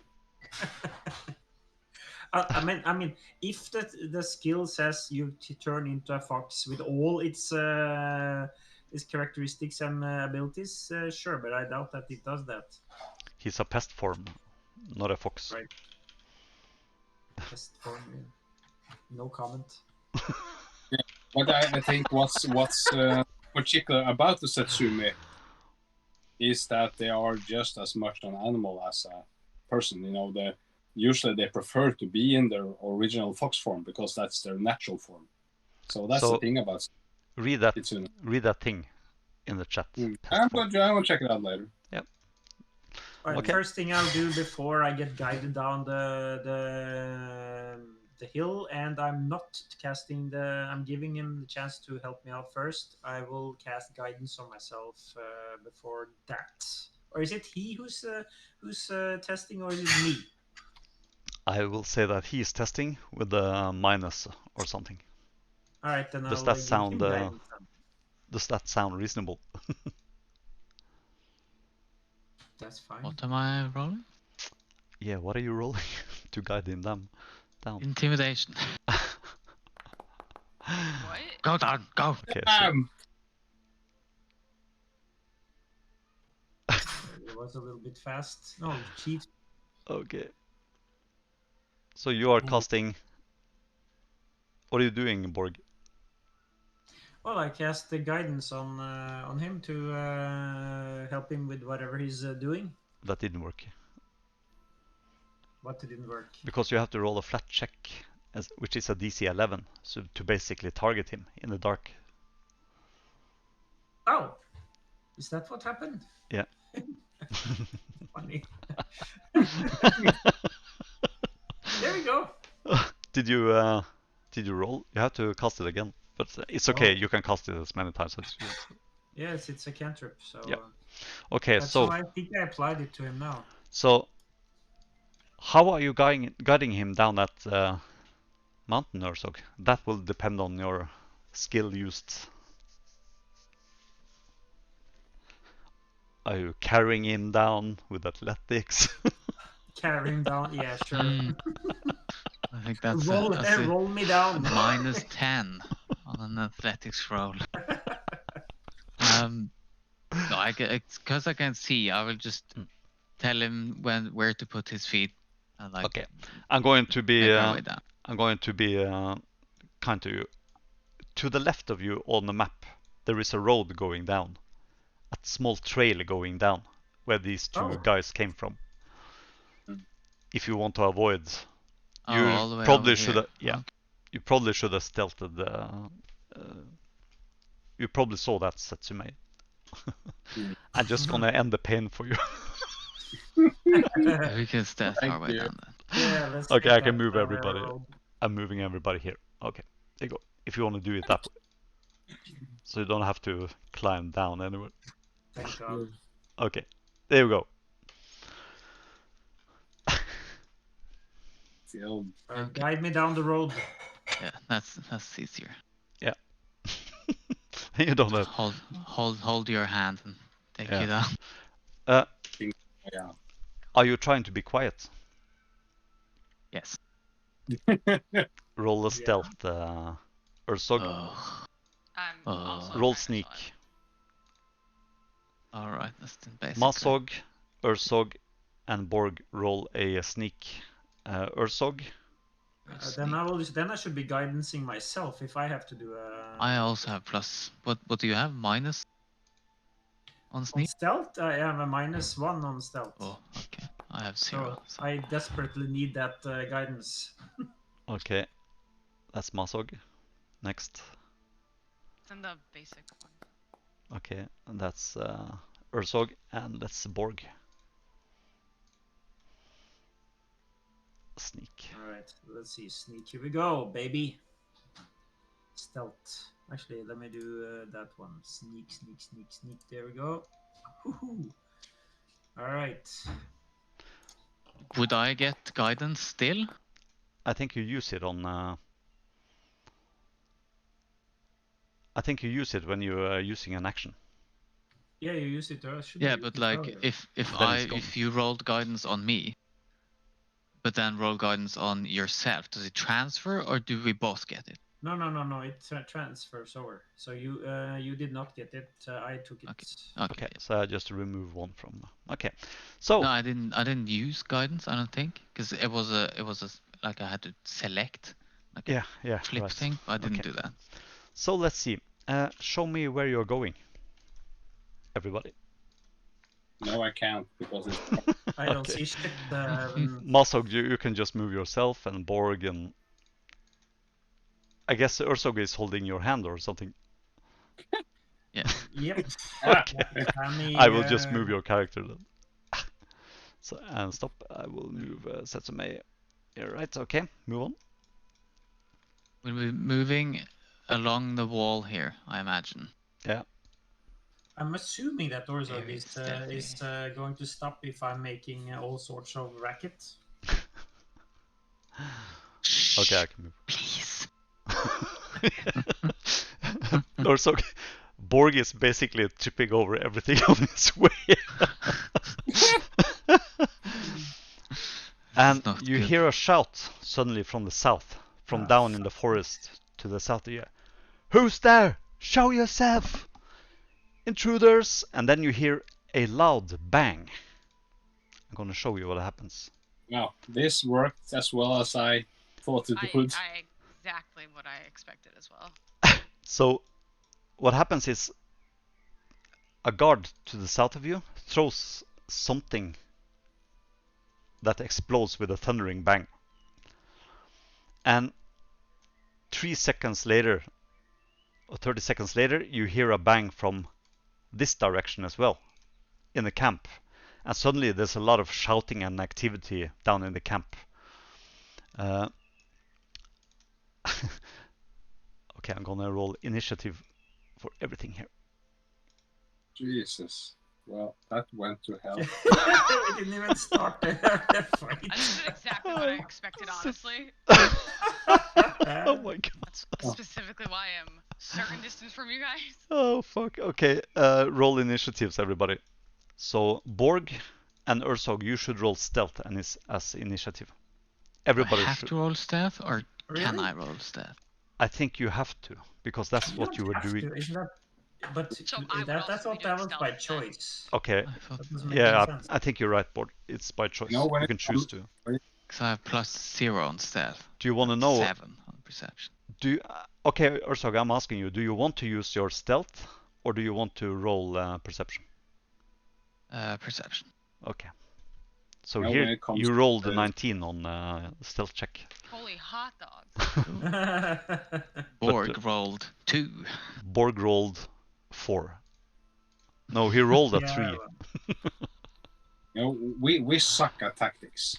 I mean, if the skill says you turn into a fox with all its characteristics and abilities, sure, but I doubt that it does that. He's a pest form, not a fox. Right. Just for me. No comment. But I think what's particular about the Setsume is that they are just as much an animal as a person. You know, usually they prefer to be in their original fox form because that's their natural form. So that's the thing about read that. Kitsune. Read that thing in the chat. I'm gonna check it out later. Yep. All right, Okay. First thing I'll do before I get guided down the hill, and I'm not casting I'm giving him the chance to help me out first. I will cast guidance on myself before that. Or is it he who's testing, or is it me? I will say that he is testing with a minus or something. All right, then Does I'll that give sound him guidance then. Does that sound reasonable? That's fine. What am I rolling? Yeah, what are you rolling to guide him down? Intimidation. What? Go down. Go. Okay, so It was a little bit fast. No, chief. okay. So you are casting. What are you doing, Borg? Well, I cast the guidance on him to help him with whatever he's doing. That didn't work. What didn't work? Because you have to roll a flat check, which is a DC 11, so to basically target him in the dark. Oh, is that what happened? Yeah. Funny. There we go. Did you roll? You have to cast it again, but it's okay. You can cast it as many times as you want. Yes, it's a cantrip. So. Yeah. Okay, so I think I applied it to him now. So, how are you guiding him down that mountain, Ursog? That will depend on your skill used. Are you carrying him down with athletics? Carry him down? Yeah, sure. I think that's roll me down. -10 on an athletics roll. No, because I can see. I will just tell him where to put his feet. And okay, I'm going to be kind to you. To the left of you on the map, there is a road going down, a small trail going down, where these two guys came from. If you want to avoid, you probably should have. Yeah, okay. You probably should have stealthed. You probably saw that, Setsume. I'm just gonna end the pain for you. We can stealth our way down there. Yeah, let's okay, I can move everybody. I'm moving everybody here. Okay, there you go. If you want to do it that way, so you don't have to climb down anywhere. Thank God. Okay, there you go. Guide me down the road. Yeah, that's easier. Yeah. You don't have hold your hand and take you down. Yeah. Are you trying to be quiet? Yes. Roll a stealth, Ursog. Roll sneak. All right, that's the basic. Masog, Ursog, and Borg roll a sneak. Ursog. Then I should be guidancing myself if I have to do a. I also have plus. What do you have? Minus on sneak? On stealth, I have a -1 on stealth. Oh, okay. I have 0. So I desperately need that guidance. Okay, that's Masog. Next. It's in the basic one. Okay, and that's Ursog, and that's Borg. Sneak. Alright, let's see. Sneak. Here we go, baby. Stealth. Actually, let me do that one. Sneak. There we go. Alright. Would I get guidance still? I think you use it on. I think you use it when you're using an action. Yeah, you use it. Yeah, but like if you rolled guidance on me, but then roll guidance on yourself, does it transfer or do we both get it? No. It transfers over. So you did not get it. I took it. Okay. So I just remove one from. Okay. So. No, I didn't use guidance. I don't think because it was a like I had to select. Like a flip thing. I didn't do that. So let's see. Show me where you're going. Everybody. No, I can't because it's. I don't see shit. Masog, you can just move yourself, and Borg, and I guess Ursog is holding your hand or something. Yeah. Yep. Okay. I will just move your character then. So and stop. I will move Setsume. All right. Okay. Move on. We'll be moving along the wall here, I imagine. Yeah. I'm assuming that Ursog is going to stop if I'm making all sorts of racket. Okay, I can move. Please. Ursog, Borg is basically tripping over everything on his way. And you hear a shout suddenly from the south, from down in the forest to the south of you. Who's there? Show yourself! Intruders! And then you hear a loud bang. I'm gonna show you what happens. Well, this worked as well as I thought it would. Exactly what I expected as well. So what happens is a guard to the south of you throws something that explodes with a thundering bang. And 3 seconds later, or 30 seconds later, you hear a bang from this direction as well, in the camp. And suddenly there's a lot of shouting and activity down in the camp. Okay, I'm gonna roll initiative for everything here. Jesus. Well, that went to hell. We didn't even start the fight. This is exactly what I expected, honestly. Oh my god. That's specifically why I'm a certain distance from you guys. Oh fuck. Okay, roll initiatives, everybody. So Borg and Ursog, you should roll stealth and as initiative. Everybody I have should. to roll stealth, or can Really? I roll stealth? I think you have to, because that's You what don't you were have doing. to, isn't that? But So I would that, also that's be what doing that was stealth by then. choice. Okay. I thought That doesn't make Yeah, any sense. I think you're right, Borg. It's by choice. You know, when You it can choose comes- to. because I have +0 on stealth. Do you want to and know? 7 on perception. Do you, okay, Ursog, I'm asking you. Do you want to use your stealth, or do you want to roll perception? Perception. Okay. So Now when here it comes you to rolled the- 19 on stealth check. Holy hot dogs. Borg rolled 2. Borg rolled 4. No, he rolled a 3. You know, we suck at tactics.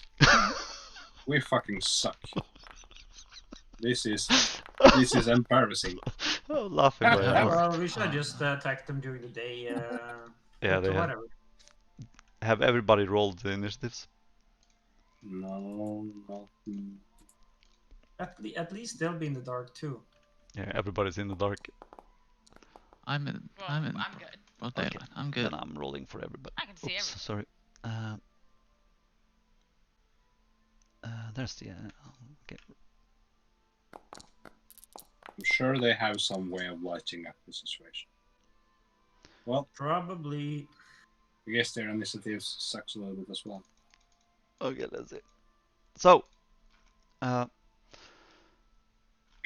We fucking suck. This is embarrassing. Oh, laughing by Yeah, hour. Well, we should have just attacked them during the day. Yeah, they have. whatever. Have everybody rolled the initiatives? No, not me. At least they'll be in the dark too. Yeah, everybody's in the dark. I'm in. Well, I'm in. I'm good. Broad Okay. daylight. I'm good. Then I'm rolling for everybody. I can see Oops, everything. sorry. There's the. Okay. I'm sure they have some way of lighting up the situation. Well, Probably. I guess their initiatives sucks a little bit as well. Okay, let's see. So, okay,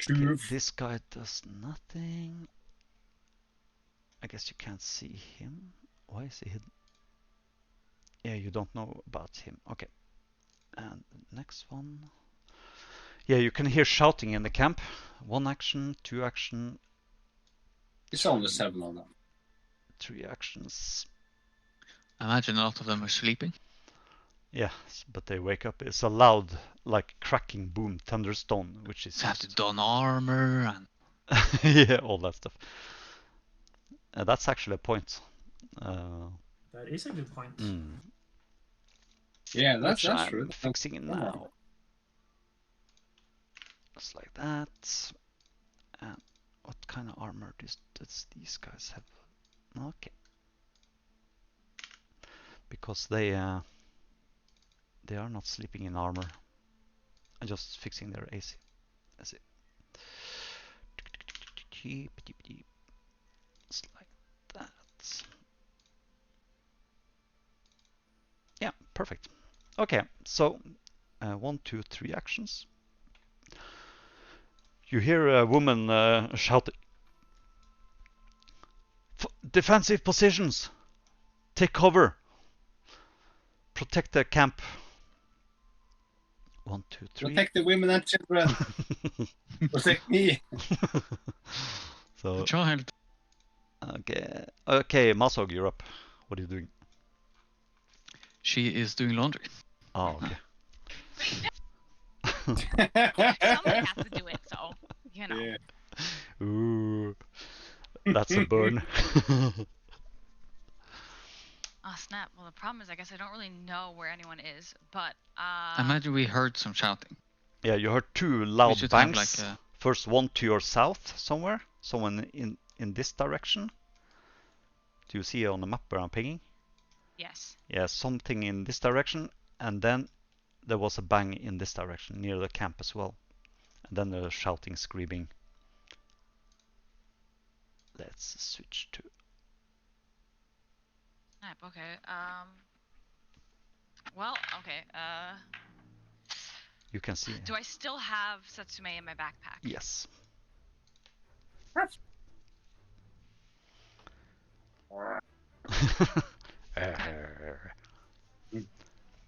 Truth. this guy does nothing. I guess you can't see him. Why is he hidden? Yeah, you don't know about him. Okay. And the next one. Yeah, you can hear shouting in the camp. 1 action, 2 action, It's only 7 of them. 3 actions. I imagine a lot of them are sleeping. Yes, but they wake up. It's a loud, like cracking boom, thunderstone, which is They have to don armor and yeah, all that stuff. That's actually a point. That is a good point. Yeah, that's which I'm true. fixing it now. Just like that. And what kind of armor does these guys have? Okay. Because they are not sleeping in armor. I'm just fixing their AC. That's it. Just like that. Yeah, perfect. Okay, so 1, 2, 3 actions. You hear a woman shouting, defensive positions! Take cover! Protect the camp. 1, 2, 3. Protect the women and children. Protect me. So, child. okay, Masog, you're up. What are you doing? She is doing laundry. Oh, okay. Somebody has to do it, so, you know. Yeah. Ooh, that's a burn. Oh, snap. Well, the problem is, I guess I don't really know where anyone is, but, I imagine we heard some shouting. Yeah, you heard 2 We loud should bangs. have like a... First one to your south somewhere. Someone in this direction. Do you see on the map where I'm pinging? yes. Yeah, something in this direction. And then there was a bang in this direction near the camp as well. And then there's shouting, screaming. Let's switch to... Snap, okay. Well, okay, You can see. do I still have Satsume in my backpack? Yes.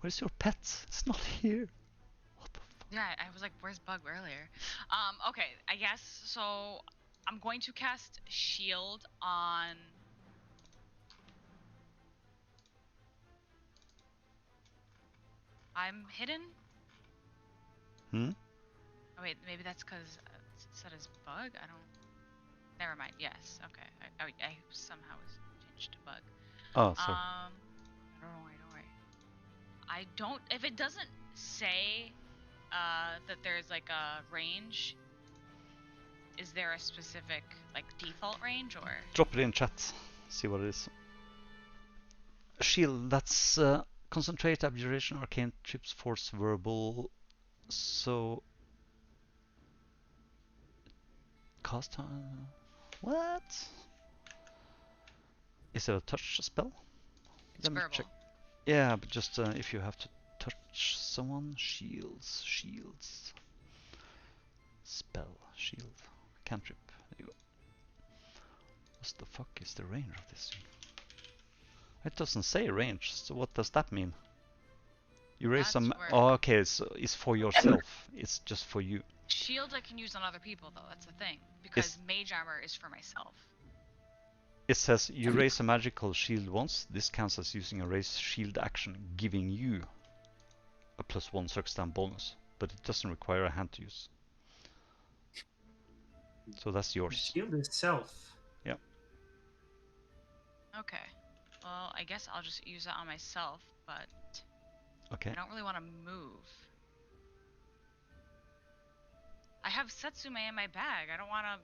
Where's your pet? It's not here. What the fuck? Yeah, I was like, where's Bug earlier? Okay, I guess, so I'm going to cast Shield on... I'm hidden? Hmm? Oh wait, maybe that's because it said as Bug? I don't... Never mind, yes, okay. I somehow was changed to Bug. Oh, sorry. Don't worry. I don't... If it doesn't say that there's like a range, is there a specific like default range or? Drop it in chat. See what it is. Shield, that's concentrate, abjuration, arcane trips, force, verbal. So cast what? Is it a touch spell? It's verbal. Check. Yeah, but just if you have to touch someone, shields, spell, shield, cantrip. There you go. What the fuck is the range of this? It doesn't say range, so what does that mean? You raise some. Oh, okay, so it's for yourself. It's just for you. Shields I can use on other people though. That's the thing, because mage armor is for myself. It says you raise a magical shield once. This counts as using a raise shield action, giving you a +1 circumstance bonus, but it doesn't require a hand to use. So that's yours. The shield itself. Yeah. Okay. Well, I guess I'll just use it on myself, but okay. I don't really want to move. I have Setsume in my bag. I don't want to,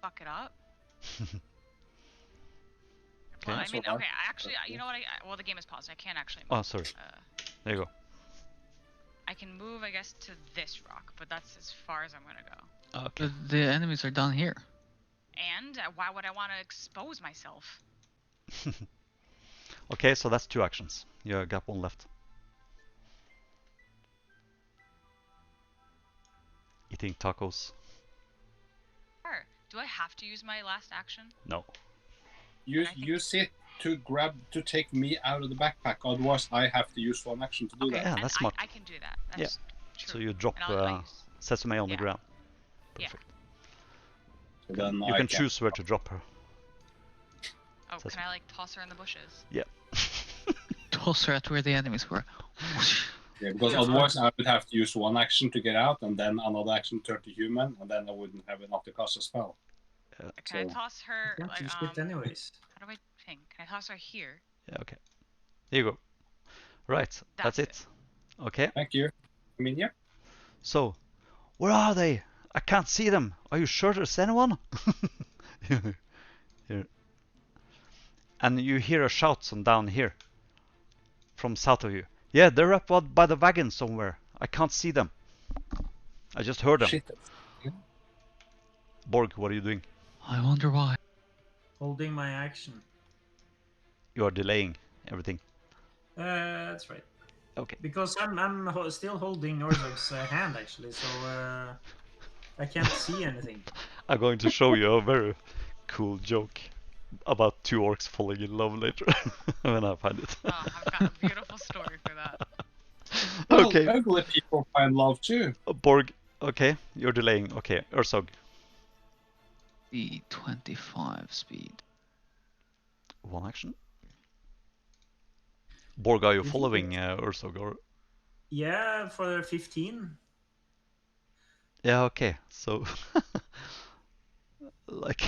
fuck it up. Well, I mean, okay, actually, you know what? Well, the game is paused. I can't actually move. Oh, sorry. There you go. I can move, I guess, to this rock, but that's as far as I'm going to go. Okay. The enemies are down here. And why would I want to expose myself? Okay, so that's 2 actions. You got 1 left. Eating tacos. Sure. Do I have to use my last action? No. Use it to take me out of the backpack. Otherwise, I have to use 1 action to do that. Yeah, that's smart. I can do that. That's true. So you drop Setsume on the ground. Perfect. Yeah. So then you can choose where to drop her. Oh, can I toss her in the bushes? Yeah. Toss her at where the enemies were. Yeah, because otherwise I would have to use 1 action to get out, and then another action to turn to human, and then I wouldn't have enough to cast a spell. Can I toss her? You can't use it anyways. How do I think? Can I toss her here? Yeah. Okay. Here you go. Right. That's it. Okay. Thank you. I mean, yeah. So, where are they? I can't see them. Are you sure there's anyone? Here. And you hear a shout from down here, from south of you. Yeah, they're up by the wagon somewhere. I can't see them. I just heard them. Shit. Borg, what are you doing? I wonder why. Holding my action. You are delaying everything. That's right. Okay. Because I'm still holding Orzog's hand actually, so I can't see anything. I'm going to show you a very cool joke about 2 orcs falling in love later when I find it. Oh, I've got a beautiful story for that. Okay. Well, ugly people find love too. Borg, okay, you're delaying. Okay, Ursog. 25 speed. 1 action. Borg, are you following Ursog or? Yeah, for 15. Yeah, okay. So, like,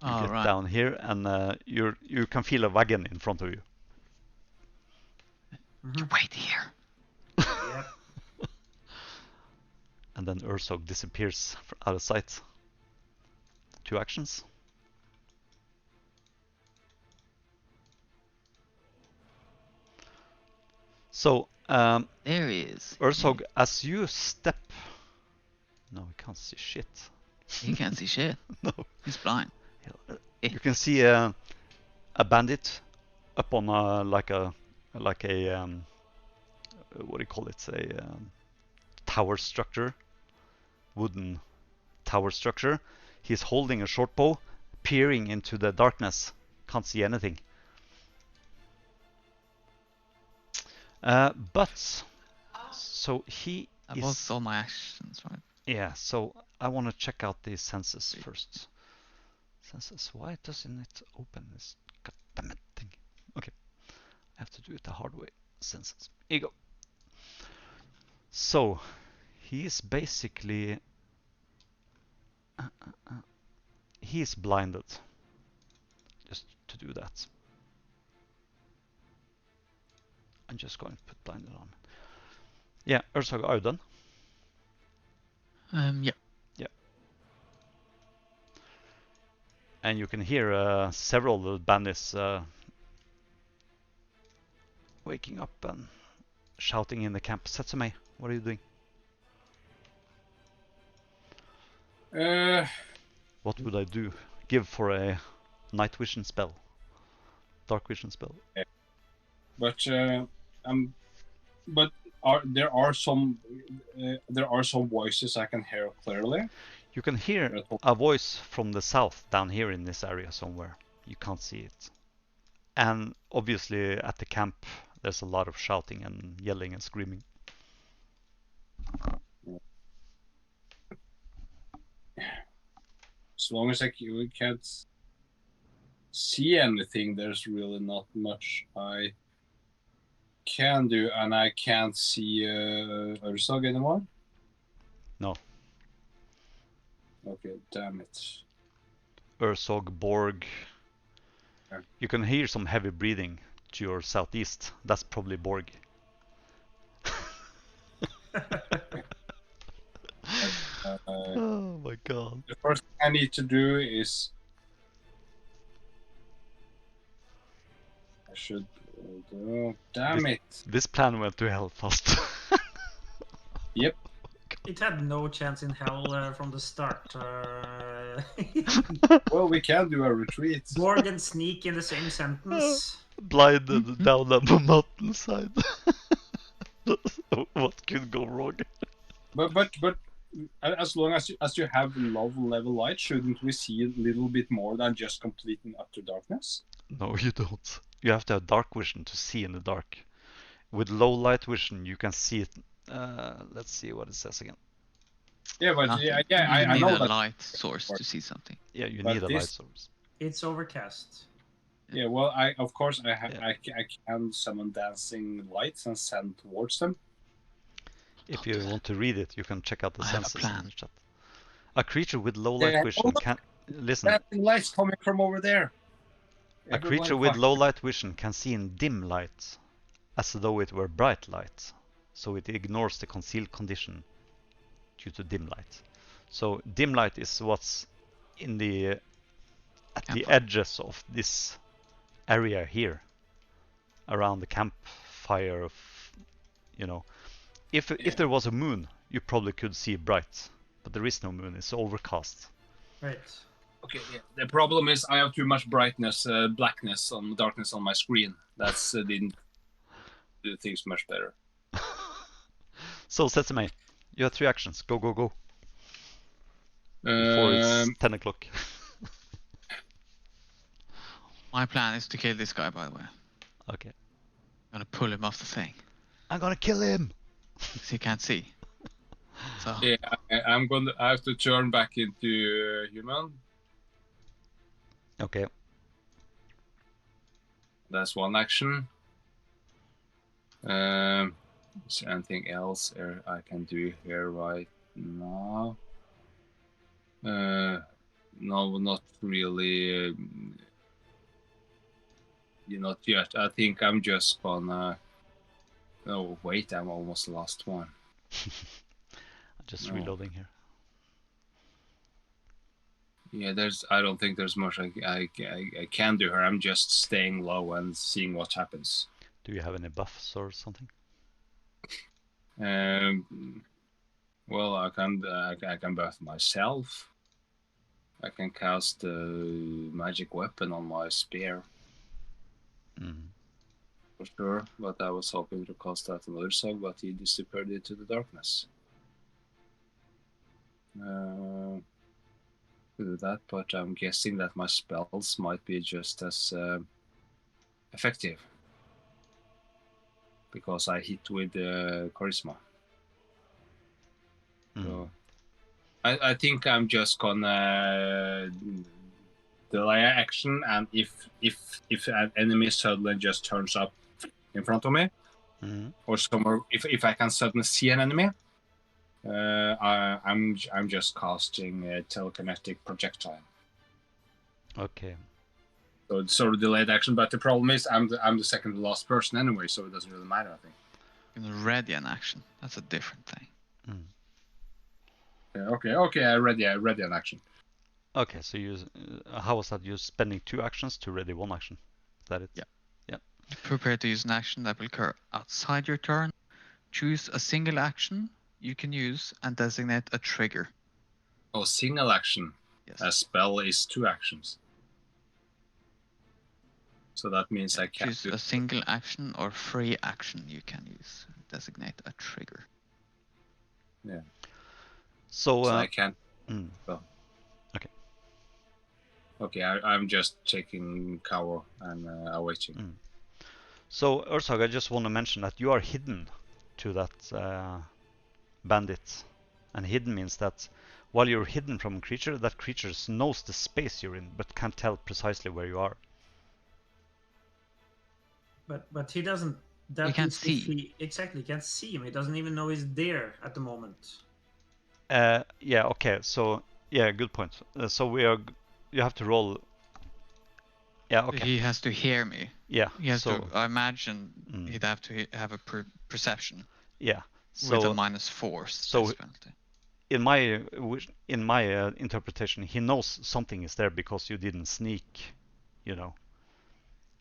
you get down here, and you can feel a wagon in front of you. You wait here. Yep. And then Ursog disappears out of sight. 2 actions. So, there he is. Ursog, as you step... No, we can't see shit. He can't see shit. No. He's blind. You can see a bandit up on like a what do you call it? A tower structure, wooden tower structure. He's holding a short bow, peering into the darkness. Can't see anything. But so he That is. was all my actions, right? Yeah. So I want to check out these senses first. Senses. Why doesn't it open this goddammit thing? Okay. I have to do it the hard way. Senses. Here you go. So he is basically. He is blinded. Just to do that. I'm just going to put blinded on. Yeah, Ursog, are you done? Yeah. Yeah. And you can hear several of the bandits waking up and shouting in the camp. Setsume, what are you doing? What would I do? Give for a night vision spell. Dark vision spell. Yeah. But there are some voices I can hear clearly. You can hear a voice from the south down here in this area somewhere. You can't see it. And obviously at the camp there's a lot of shouting and yelling and screaming. As long as we can't see anything, there's really not much I can do, and I can't see Ursog anymore. No. Okay, damn it. Ursog, Borg. Yeah. You can hear some heavy breathing to your southeast. That's probably Borg. Oh my god. The first thing I need to do is I should do. Damn it. This plan went to hell fast. Yep. It had no chance in hell from the start. Well, we can do a retreat. Borg and sneak in the same sentence. Blinded down the mountainside. What could go wrong? But as long as you have low level light, shouldn't we see a little bit more than just complete and utter darkness? No, you don't. You have to have dark vision to see in the dark. With low light vision, you can see it. Let's see what it says again. Yeah, but Nothing. I know need a that. light source to see something. Yeah, you But need a light this- source. It's overcast. Yeah, well, I Yeah. can summon dancing lights and send towards them. If you want to read it, you can check out the I have a senses in plan. the chat. A creature with low light Yeah. vision Oh, look. can listen. Dancing lights coming from over there. A creature with low light vision can see in dim light, as though it were bright light, so it ignores the concealed condition due to dim light. So dim light is what's in the at the Campfire. edges of this area here, around the campfire. Of, you know, if there was a moon, you probably could see bright, but there is no moon. It's overcast. Right. Okay, yeah. The problem is I have too much brightness, blackness, darkness on my screen. That's didn't do things much better. So Setsume, you have 3 actions. Go, go, go. Before it's 10 o'clock. My plan is to kill this guy, by the way. Okay. I'm gonna pull him off the thing. I'm gonna kill him! Because he can't see. So Yeah, I have to turn back into human. Okay. That's one action. Is there anything else I can do here right now? No, not really. Not yet. I think I'm just gonna. Oh wait, I'm almost lost one. I'm just No. reloading here. Yeah, I don't think there's much I can do here. I'm just staying low and seeing what happens. Do you have any buffs or something? Well, I can buff myself. I can cast a magic weapon on my spear for sure. But I was hoping to cast that on Ursog, but he disappeared into the darkness. Do that, but I'm guessing that my spells might be just as effective. because I hit with charisma. So I think I'm just gonna delay action, and if an enemy suddenly just turns up in front of me, or somewhere, if I can suddenly see an enemy, I'm just casting a telekinetic projectile. Okay. So it's sort of delayed action, but the problem is I'm the second to last person anyway, so it doesn't really matter, I think. In ready an action, that's a different thing. Okay, I ready an action. Okay, so you how was that? You're spending 2 actions to ready 1 action. Is that it? Yeah. Yeah. Prepare to use an action that will occur outside your turn. Choose a single action you can use and designate a trigger. Oh, single action. Yes. A spell is 2 actions. So that means I can't choose a single action or free action you can use. Designate a trigger. Yeah. So I can't. Well. Okay. Okay, I'm just taking cover and awaiting. So Ursag, I just want to mention that you are hidden to that bandit, and hidden means that while you're hidden from a creature, that creature knows the space you're in, but can't tell precisely where you are. But he doesn't. He can't see. Exactly, can't see him. He doesn't even know he's there at the moment. Yeah. Okay. So yeah, good point. So you have to roll. Yeah. Okay. He has to hear me. Yeah. He has to. I imagine he'd have to have a perception. Yeah. So with a -4 so penalty. In my interpretation, he knows something is there because you didn't sneak, you know.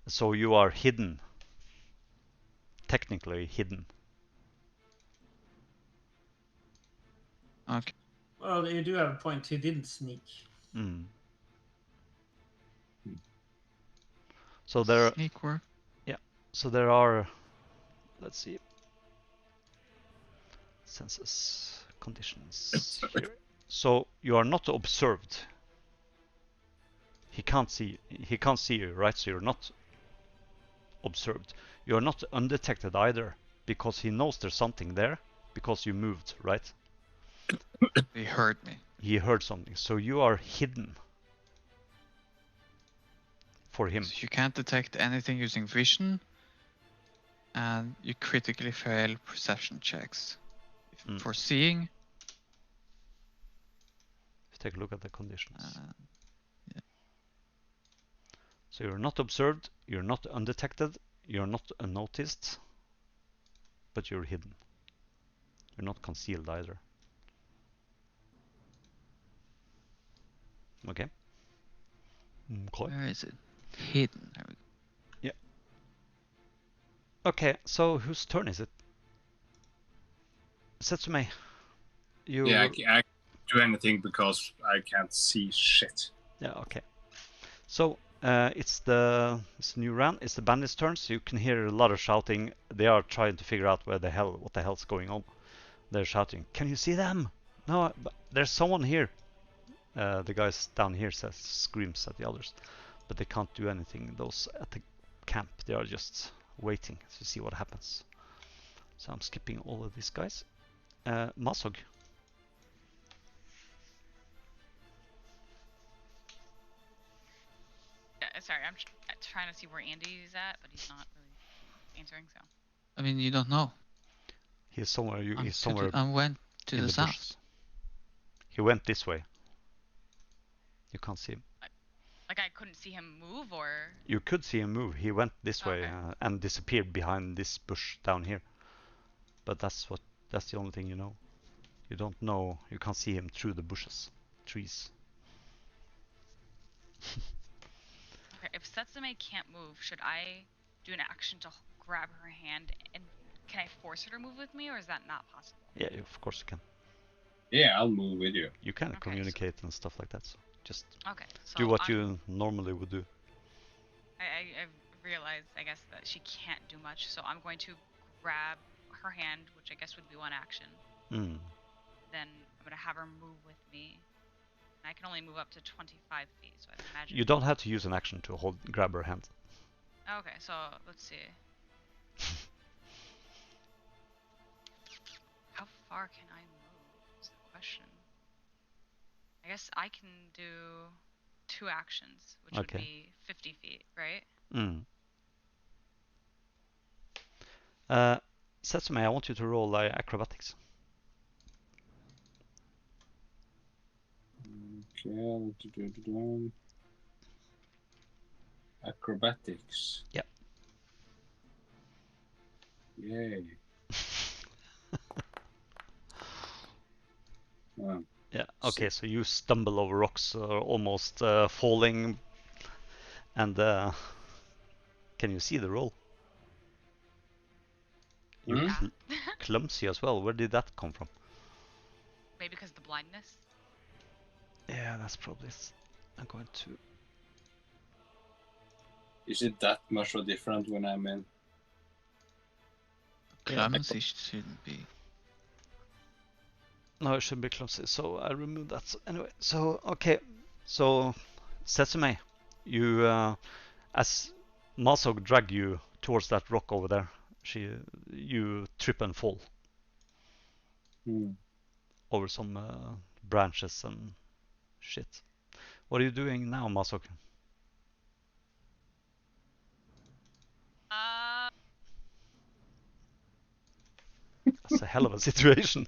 So you are hidden. Technically hidden. Okay. Well, you do have a point. He didn't sneak. So there. Sneak work. Yeah. So there are. Let's see. Census conditions here. So you are not observed. He can't see you, right? So you're not observed. You're not undetected either, because he knows there's something there, because you moved, right? He heard me. He heard something. So you are hidden for him. So you can't detect anything using vision, and you critically fail perception checks. For seeing. Let's take a look at the conditions. Yeah. So you're not observed, you're not undetected, you're not unnoticed, but you're hidden. You're not concealed either. Okay. Cool. Where is it? Hidden. There we go. Yeah. Okay, so whose turn is it? Setsume. Yeah, I can't do anything because I can't see shit. Yeah, okay. So it's the new round. It's the bandits' turn. So you can hear a lot of shouting. They are trying to figure out what the hell's going on. They're shouting, "Can you see them? No, there's someone here." The guys down here screams at the others, but they can't do anything. Those at the camp, they are just waiting to see what happens. So I'm skipping all of these guys. Masog. Sorry, I'm trying to see where Andy's at, but he's not really answering. So. I mean, you don't know. He's somewhere. He's somewhere. I went to the south. Bushes. He went this way. You can't see him. Like I couldn't see him move, or? You could see him move. He went this way and disappeared behind this bush down here. But that's the only thing you know. You don't know. You can't see him through the bushes, trees. Okay, if Setsume can't move, should I do an action to grab her hand, and can I force her to move with me, or is that not possible? Yeah, of course you can. Yeah, I'll move with you. You can communicate and stuff like that, so just so do what you normally would do. I realized, I guess, that she can't do much, so I'm going to grab her hand, which I guess would be one action. Then I'm going to have her move with me. I can only move up to 25 feet, so I imagine... You don't have to use an action to grab her hand. Okay, so let's see. far can I move? Is the question. I guess I can do 2 actions, which would be 50 feet, right? Setsume, I want you to roll acrobatics. Okay, acrobatics. Yep. Yay. Yeah, okay, so you stumble over rocks, almost falling, and can you see the roll? You're clumsy as well. Where did that come from? Maybe because of the blindness? Yeah, that's probably it. I'm going to... Is it that much of a different when I'm in? Clumsy shouldn't be. No, it should be clumsy, so I remove that. So anyway, so, okay. So, Setsume, you, as Masog drag you towards that rock over there, you trip and fall. Over some branches and shit. What are you doing now, Masog? That's a hell of a situation.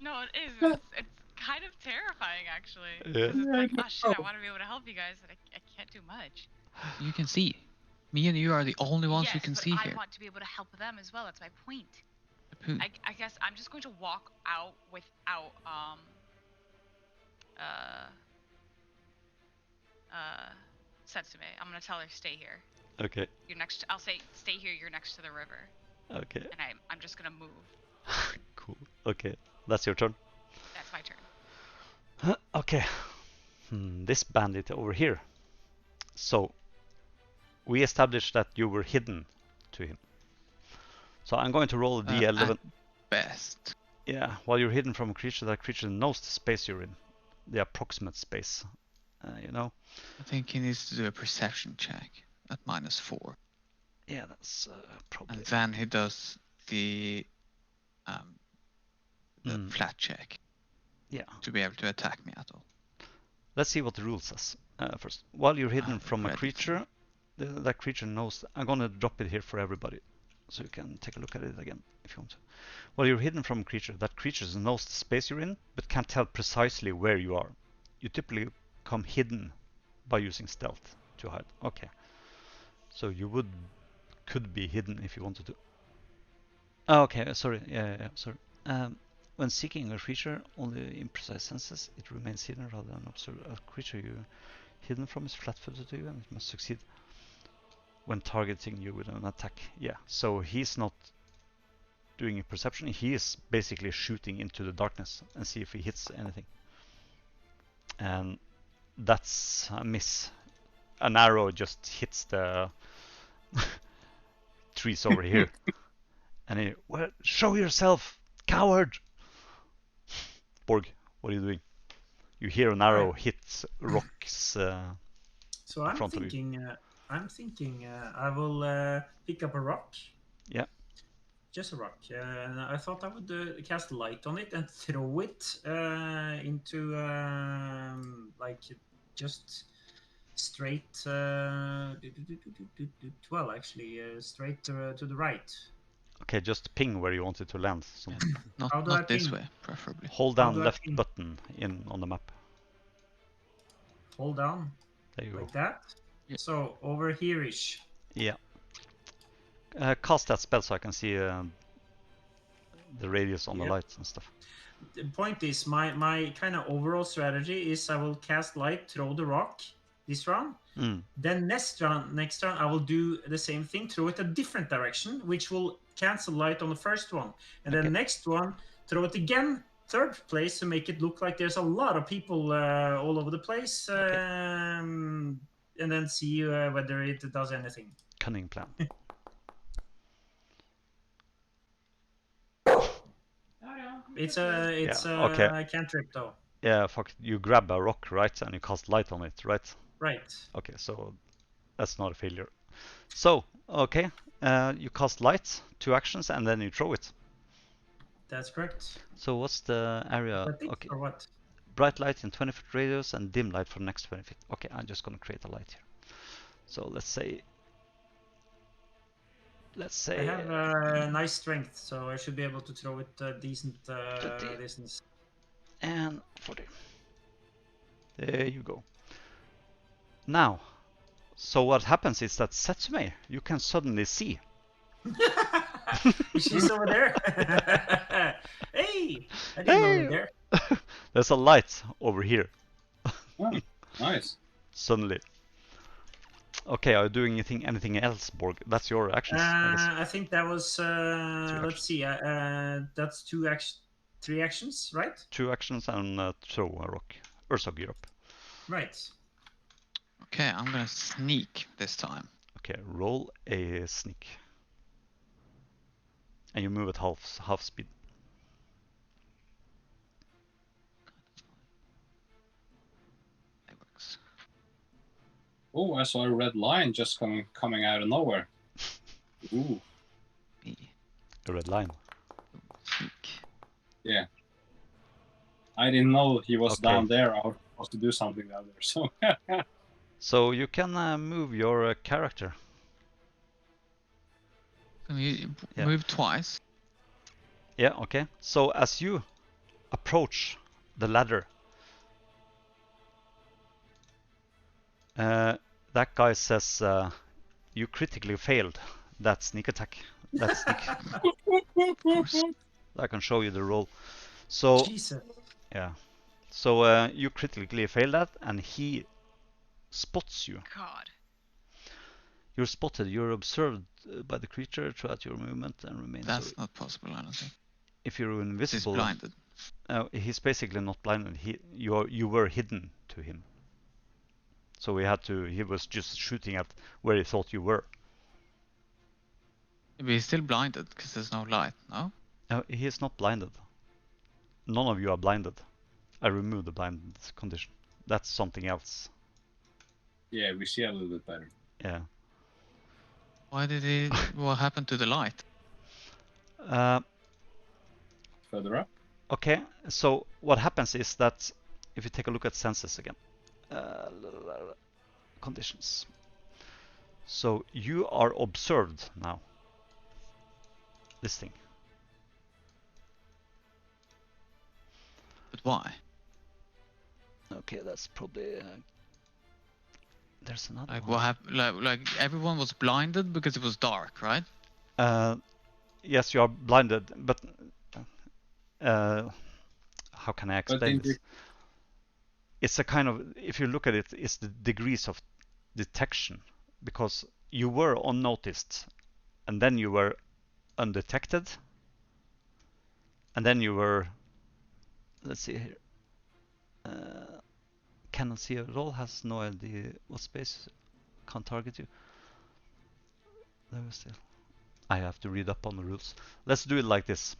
No, it is. It's kind of terrifying, actually. Because it's like, oh shit, I want to be able to help you guys, but I can't do much. You can see. Me and you are the only ones who can see here. here. I want to be able to help them as well. That's my point. I guess I'm just going to walk out without Setsume. I'm gonna tell her stay here. Okay. You're next. I'll say stay here. You're next to the river. Okay. And I'm just gonna move. Cool. Okay, that's your turn. That's my turn. Okay. This bandit over here. So we established that you were hidden to him. So I'm going to roll a D11. At best. Yeah, while you're hidden from a creature, that creature knows the space you're in, the approximate space. You know. I think he needs to do a perception check at -4. Yeah, that's probably. And then he does the flat check. Yeah. To be able to attack me at all. Let's see what the rule says first. While you're hidden from a creature, that creature knows. I'm gonna drop it here for everybody, so you can take a look at it again if you want to. While you're hidden from a creature, that creature knows the space you're in, but can't tell precisely where you are. You typically come hidden by using stealth to hide. Okay. So you could be hidden if you wanted to. Oh, okay, sorry. Yeah, sorry. When seeking a creature only in precise senses, it remains hidden rather than observed. A creature you're hidden from is flat-footed to you, and it must succeed when targeting you with an attack. Yeah, so he's not doing a perception. He is basically shooting into the darkness and see if he hits anything. And that's a miss. An arrow just hits the trees over here. And he, well, show yourself, coward! Borg, what are you doing? You hear an arrow hit rocks so in front of you. I'm thinking I will pick up a rock. Yeah. Just a rock. I thought I would cast light on it and throw it into like just straight. Well, actually, straight to the right. Okay, just ping where you want it to land. So not this way, preferably. Hold down left button on the map. Hold down. There you like go. That. Yeah. So over here-ish. Yeah. Cast that spell so I can see the radius on the lights and stuff. The point is, my kind of overall strategy is I will cast light, throw the rock this round. Then next round I will do the same thing, throw it a different direction, which will cancel light on the first one. And then next one, throw it again, third place, to make it look like there's a lot of people all over the place. And then see whether it does anything. Cunning plan. It's a cantrip though. Yeah, fuck. You grab a rock, right, and you cast light on it, right? Right. Okay, so that's not a failure. So, okay, you cast light, 2 actions, and then you throw it. That's correct. So what's the area? Okay. For what? Bright light in 20-foot radius and dim light for the next 20 feet. Okay, I'm just gonna create a light here. So let's say I have nice strength, so I should be able to throw it decent distance. And 40. There you go. Now, so what happens is that Setsume, you can suddenly see. She's over there. Hey, I didn't know you there. There's a light over here. Oh, nice. Suddenly. Okay, are you doing anything else, Borg? That's your actions, I guess. I think that was. Let's see. That's 3 actions, right? 2 actions and throw a rock. Ursa, gear up. Right. Okay, I'm gonna sneak this time. Okay, roll a sneak. And you move at half speed. That works. Oh, I saw a red line just coming out of nowhere. Ooh. Me. A red line. Sneak. Yeah. I didn't know he was Okay. down there. I was supposed to do something down there. So. So you can move your character. Can you Yeah. move twice? Yeah, okay. So as you approach the ladder, that guy says you critically failed that sneak attack. That sneak. Of course. I can show you the roll. So Jesus. yeah. So you critically fail that, and he spots you. God. You're spotted. You're observed by the creature throughout your movement and remain. That's So not possible, I don't think. if you're He's invisible, blinded. he's basically not blinded. You were hidden to him. So he was just shooting at where he thought you were. But he's still blinded because there's no light, no? He is not blinded. None of you are blinded. I removed the blind condition. That's something else. Yeah, we see a little bit better. Yeah. Why did he... What happened to the light? Further up. Okay, so what happens is that if you take a look at senses again, conditions. So you are observed now. This thing. But why? Okay, that's probably. There's another Like one. what happened? Like everyone was blinded because it was dark, right? Yes, you are blinded, but how can I explain this? It's a kind of, if you look at it, it's the degrees of detection, because you were unnoticed, and then you were undetected, and then you were, let's see here, cannot see at all, has no idea what space, can't target you. There we still. I have to read up on the rules. Let's do it like this.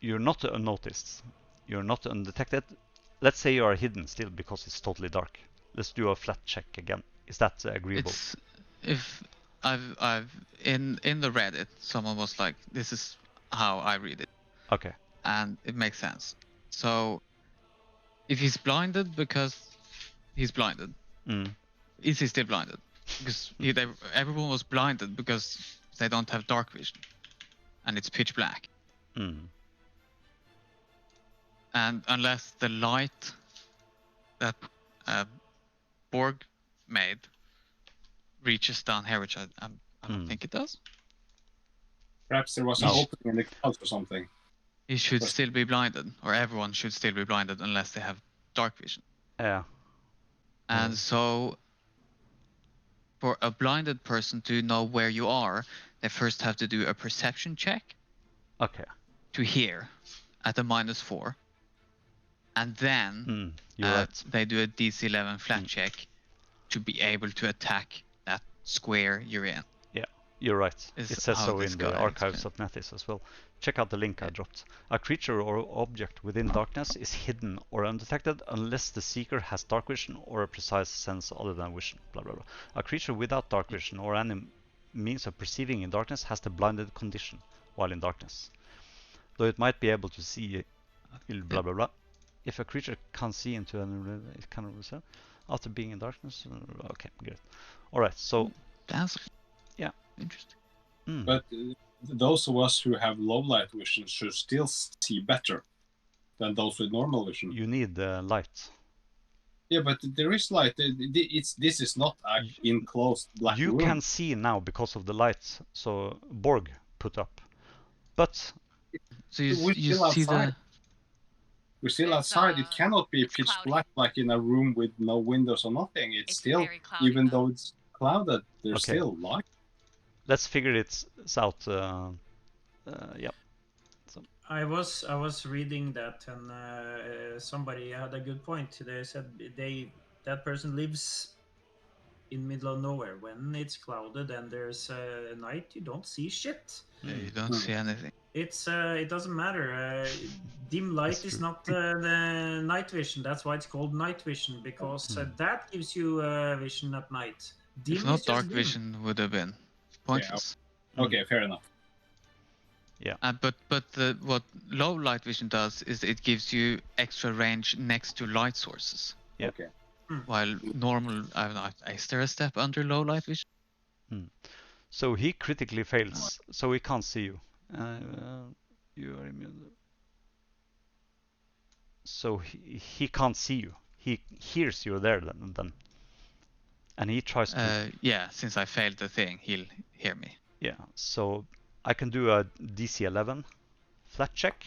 You're not unnoticed. You're not undetected. Let's say you are hidden still because it's totally dark. Let's do a flat check again. Is that agreeable? It's if I've in the Reddit someone was like, this is how I read it. Okay. And it makes sense. So if he's blinded because he's blinded, is he still blinded? Because everyone was blinded because they don't have dark vision, and it's pitch black. And unless the light that Borg made reaches down here, which I don't think it does. Perhaps there was an opening in the clouds or something. He should still be blinded, or everyone should still be blinded unless they have dark vision. Yeah. And so, for a blinded person to know where you are, they first have to do a perception check. Okay. To hear at a -4. And then they do a DC 11 flat check to be able to attack that square you're in. Yeah, you're right. It says so in the archives of Nethys as well. Check out the link I dropped. A creature or object within darkness is hidden or undetected unless the seeker has dark vision or a precise sense other than vision. Blah blah blah. A creature without dark vision or any means of perceiving in darkness has the blinded condition. while in darkness. Though it might be able to see blah blah blah. If a creature can't see into an it can reserve after being in darkness. Okay, good. All right, so that's interesting. But those of us who have low light vision should still see better than those with normal vision. You need light. Yeah, but there is light. This is not an enclosed black room. You can see now because of the lights. So Borg put up, but so you see the. We're still outside. It cannot be pitch cloudy. black like in a room with no windows or nothing. It's still, very cloudy, even though it's clouded, there's Okay. still light. let's figure it out. Yep. So. I was reading that, and somebody had a good point. They said that person lives in middle of nowhere. When it's clouded and there's night, you don't see shit. Yeah, you don't see anything. It doesn't matter. Dim light is not the night vision. That's why it's called night vision, because that gives you vision at night. Dim If not, is just dark dim. vision would have been pointless. Okay, fair enough. Yeah. But what low light vision does is it gives you extra range next to light sources. Yeah. Okay. While normal, I don't know, is there a step under low light vision? So he critically fails, so he can't see you. You are immune. So he can't see you. He hears you're there then. And he tries to... Yeah, since I failed the thing, he'll hear me. Yeah, so I can do a DC 11 flat check.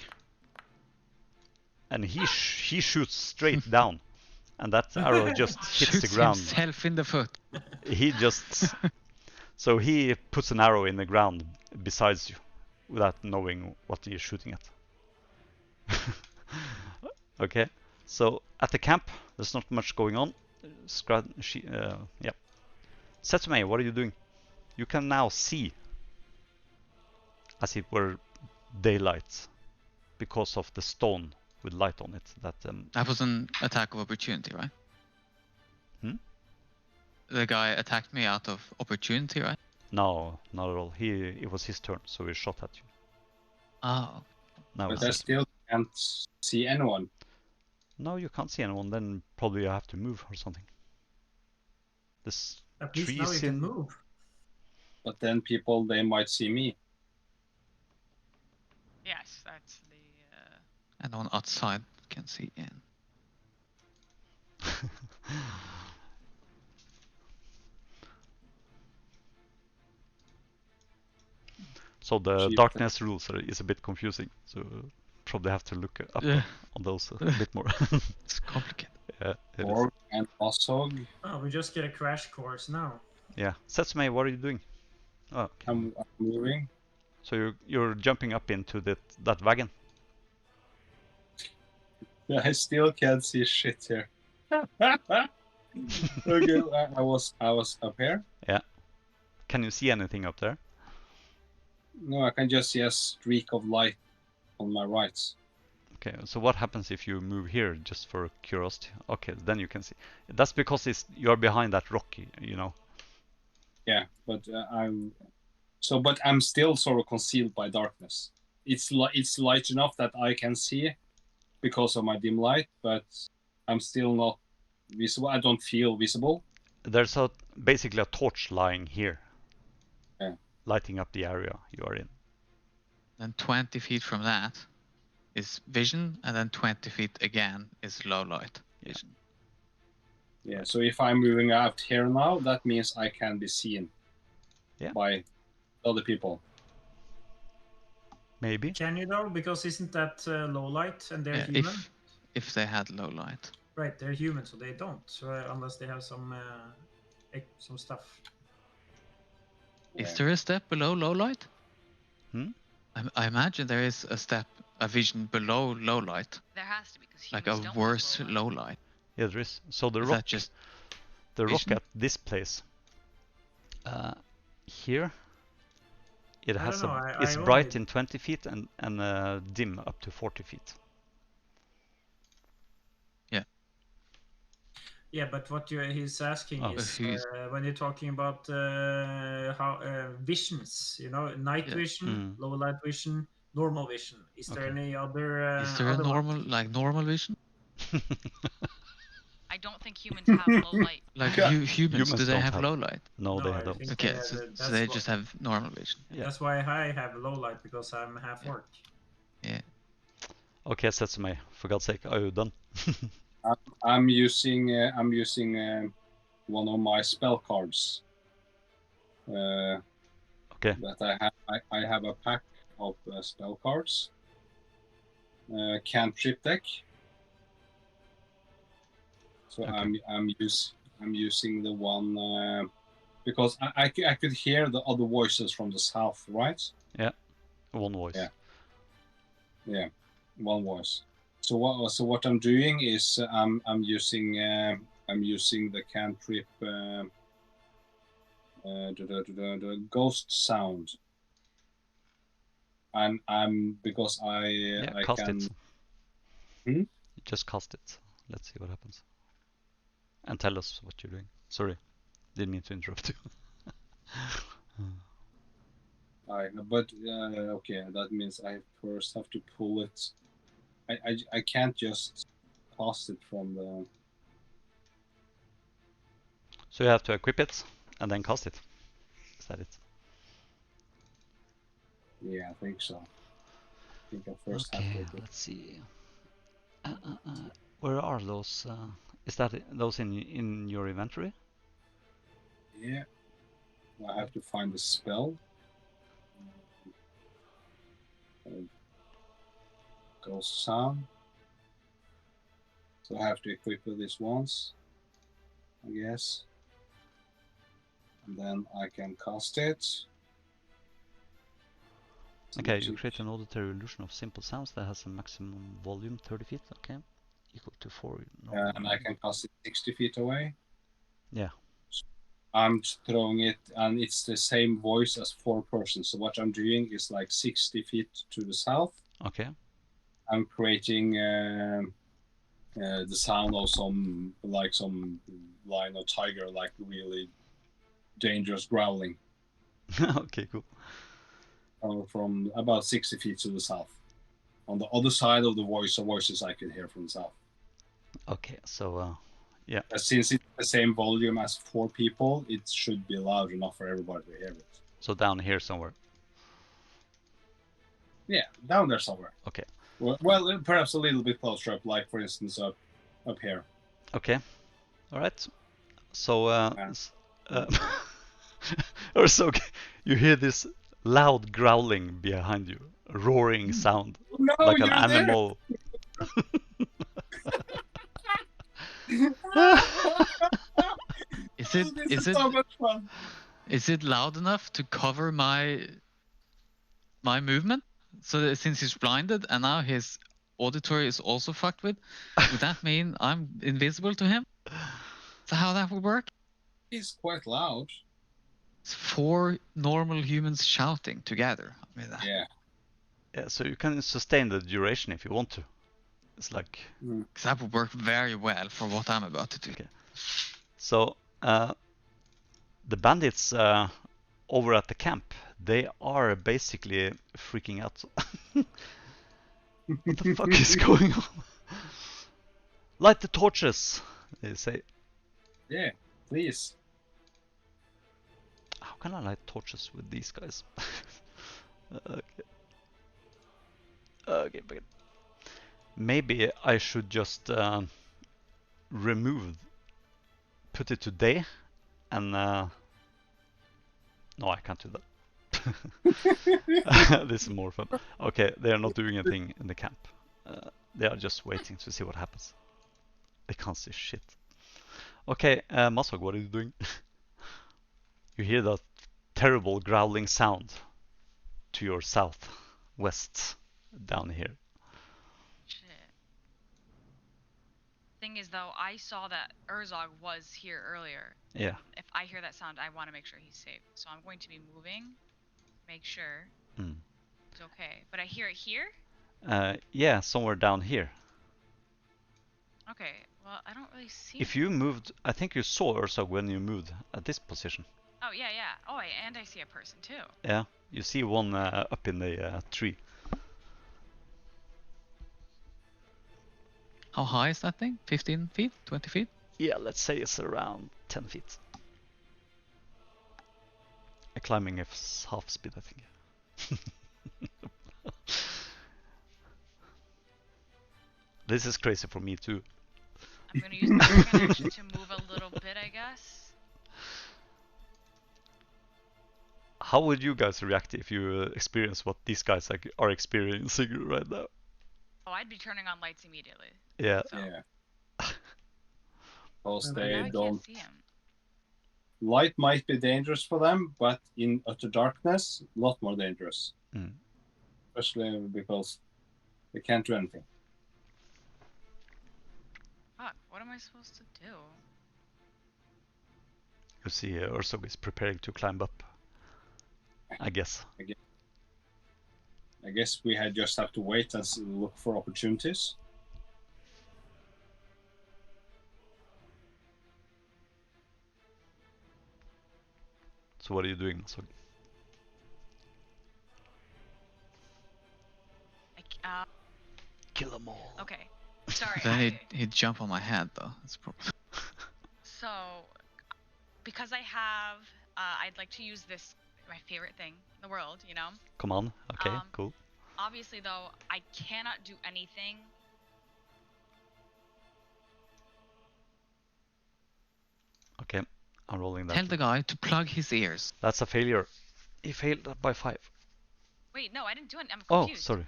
And he shoots straight down. And that arrow just hits Shoots the ground. himself in the foot. He just... So he puts an arrow in the ground besides you without knowing what he's shooting at. Okay, so at the camp, there's not much going on. Yep. Setsume, what are you doing? You can now see as it were daylight because of the stone with light on it. That was an attack of opportunity, right? The guy attacked me out of opportunity, right? No, not at all. It was his turn, so he shot at you. Oh. Now But I still can't see anyone. No, you can't see anyone. Then probably you have to move or something. This At least now you can move. But then people, they might see me. Yes, that's the. And on outside can see in. So the darkness rules is a bit confusing. So probably have to look up on those a bit more. It's complicated. Yeah, it Org is. and Osog. Oh, we just get a crash course now. Yeah, Setsume, what are you doing? Oh, okay. I'm moving. So you're jumping up into that wagon. Yeah, I still can't see shit here. Okay, I was up here. Yeah. Can you see anything up there? No, I can just see a streak of light on my right. Okay, so what happens if you move here, just for curiosity? Okay, then you can see. That's because you're behind that rock, you know. Yeah, but but I'm still sort of concealed by darkness. It's light enough that I can see because of my dim light, but I'm still not visible. I don't feel visible. There's basically a torch lying here. Yeah. Lighting up the area you are in. Then 20 feet from that is vision, and then 20 feet again is low light vision. Yeah, so if I'm moving out here now, that means I can be seen by other people. Maybe. Can you though? Because isn't that low light and they're human? If they had low light. Right, they're human, so they don't. So unless they have some stuff. Is there a step below low light? I imagine there is a vision below low light. There has to be, because like a worse low light. Yeah, there is. So the rock, rock at this place, here, it has it's bright in 20 feet and dim up to 40 feet. Yeah. Yeah, but what he's asking is when you're talking about how visions, you know, night vision, low light vision, normal vision. Is there any other? Is there a normal vision? I don't think humans have low light. Like humans, do they have low light? No, they don't. Okay, so they just have normal vision. Yeah. That's why I have low light, because I'm half orc. Yeah. Okay, Setsume, for God's sake, are you done? I'm using one of my spell cards. Okay. That I have a pack of spell cards. Cantrip deck. So okay. I'm using the one because I could hear the other voices from the south, right? Yeah, one voice. Yeah, one voice. So what I'm doing is I'm using the cantrip the ghost sound, and because I cast can. It. Just cast it. Let's see what happens. And tell us what you're doing. Sorry, didn't mean to interrupt you. But okay, that means I first have to pull it. I can't just cast it from the. So you have to equip it and then cast it. Is that it? Yeah, I think so. I think I first have to equip. Let's see. Where are those? Is that those in your inventory? Yeah. I have to find the spell. Ghost sound. So I have to equip this once, I guess. And then I can cast it. Okay, you create an auditory illusion of simple sounds that has a maximum volume 30 feet. Okay, equal to 4. And I can cast it 60 feet away. Yeah. So I'm throwing it, and it's the same voice as 4 persons. So what I'm doing is like 60 feet to the south. Okay. I'm creating the sound of some lion or tiger, like really dangerous growling. Okay, cool. From about 60 feet to the south. On the other side of the voices I can hear from the south. Okay, so yeah. Since it's the same volume as 4 people, it should be loud enough for everybody to hear it. So down here somewhere. Yeah, down there somewhere. Okay. Well, perhaps a little bit closer up, like for instance up here. Okay. All right. So or so you hear this loud growling behind you, a roaring sound, like an animal. Is it loud enough to cover my movement? So since he's blinded and now his auditory is also fucked with, would that mean I'm invisible to him? Is that how that would work? He's quite loud. It's 4 normal humans shouting together. I mean, yeah. Yeah, so you can sustain the duration if you want to. It's like... Because that would work very well for what I'm about to do. Okay. So, the bandits over at the camp, they are basically freaking out. What the fuck is going on? Light the torches, they say. Yeah, please. How can I light torches with these guys? Okay, but maybe I should just put it to day, and no, I can't do that. This is more fun. Okay, they are not doing anything in the camp. They are just waiting to see what happens. They can't see shit. Okay, Masog, what are you doing? You hear that terrible growling sound to your southwest down here. Shit. Thing is, though, I saw that Urzog was here earlier. Yeah. If I hear that sound, I want to make sure he's safe. So I'm going to be moving, make sure it's okay. But I hear it here? Yeah, somewhere down here. Okay, well, I don't really see. If you moved, I think you saw Ursa when you moved at this position. Oh, yeah, yeah. Oh, and I see a person too. Yeah, you see one up in the tree. How high is that thing? 15 feet? 20 feet? Yeah, let's say it's around 10 feet. Climbing is half speed, I think. This is crazy for me too. I'm gonna use my second action to move a little bit, I guess. How would you guys react if you experience what these guys are experiencing right now? Oh, I'd be turning on lights immediately. Yeah. So. Yeah. Because Now they I don't. can't see him. Light might be dangerous for them, but in utter darkness, a lot more dangerous. Mm. Especially because they can't do anything. Fuck, what am I supposed to do? You see Ursog is preparing to climb up, I guess. I guess we just have to wait and look for opportunities. So what are you doing, Ursog? Kill them all. Okay, sorry. Then he'd jump on my head though. That's probably. So, because I have, I'd like to use this, my favorite thing in the world, you know? Come on. Okay, cool. Obviously, though, I cannot do anything. Okay, I'm rolling that. Tell the guy to plug his ears. That's a failure. He failed by 5. Wait, no, I didn't do it. I'm confused. Oh, sorry.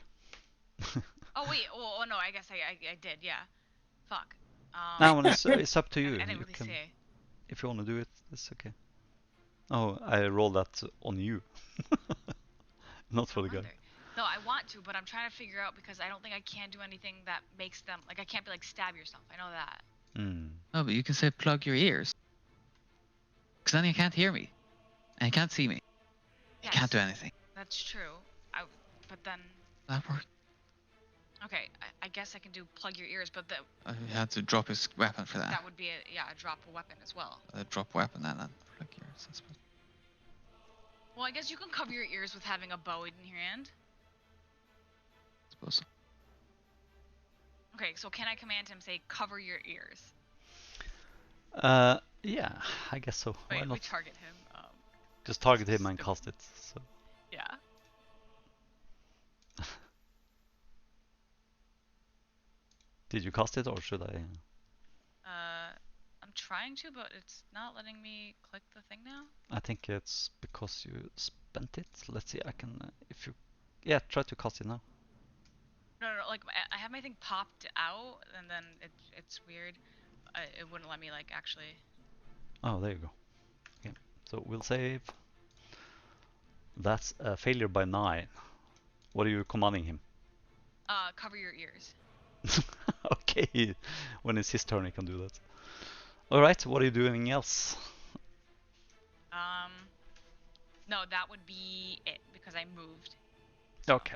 Oh, wait. Oh, no, I guess I did, yeah. Fuck. Now it's up to you. I didn't You really can, see. if you want to do it, it's okay. Oh, I rolled that on you. Not for the guy. No, I want to, but I'm trying to figure out because I don't think I can do anything that makes them, like, I can't be like, stab yourself. I know that. No, but you can say plug your ears. Because then he can't hear me. And he can't see me. He can't do anything. That's true. But then... That worked. Okay, I guess I can do plug your ears, but He had to drop his weapon for that. That would be a drop weapon as well. A drop weapon and then plug ears, I suppose. Well, I guess you can cover your ears with having a bow in your hand. I suppose so. Okay, so can I command him, say, cover your ears? Yeah, I guess so. Wait, why not? we target him. Just target him and cast it. So. Yeah. Did you cast it or should I? I'm trying to, but it's not letting me click the thing now. I think it's because you spent it. Let's see, I can, if you, yeah, try to cast it now. No, like, I have my thing popped out, and then it's weird. It wouldn't let me, like, actually... Oh, there you go. Okay, so we'll save. That's a failure by 9. What are you commanding him? Cover your ears. Okay, when it's his turn he can do that. Alright, what are you doing else? No, that would be it, because I moved. So. Okay.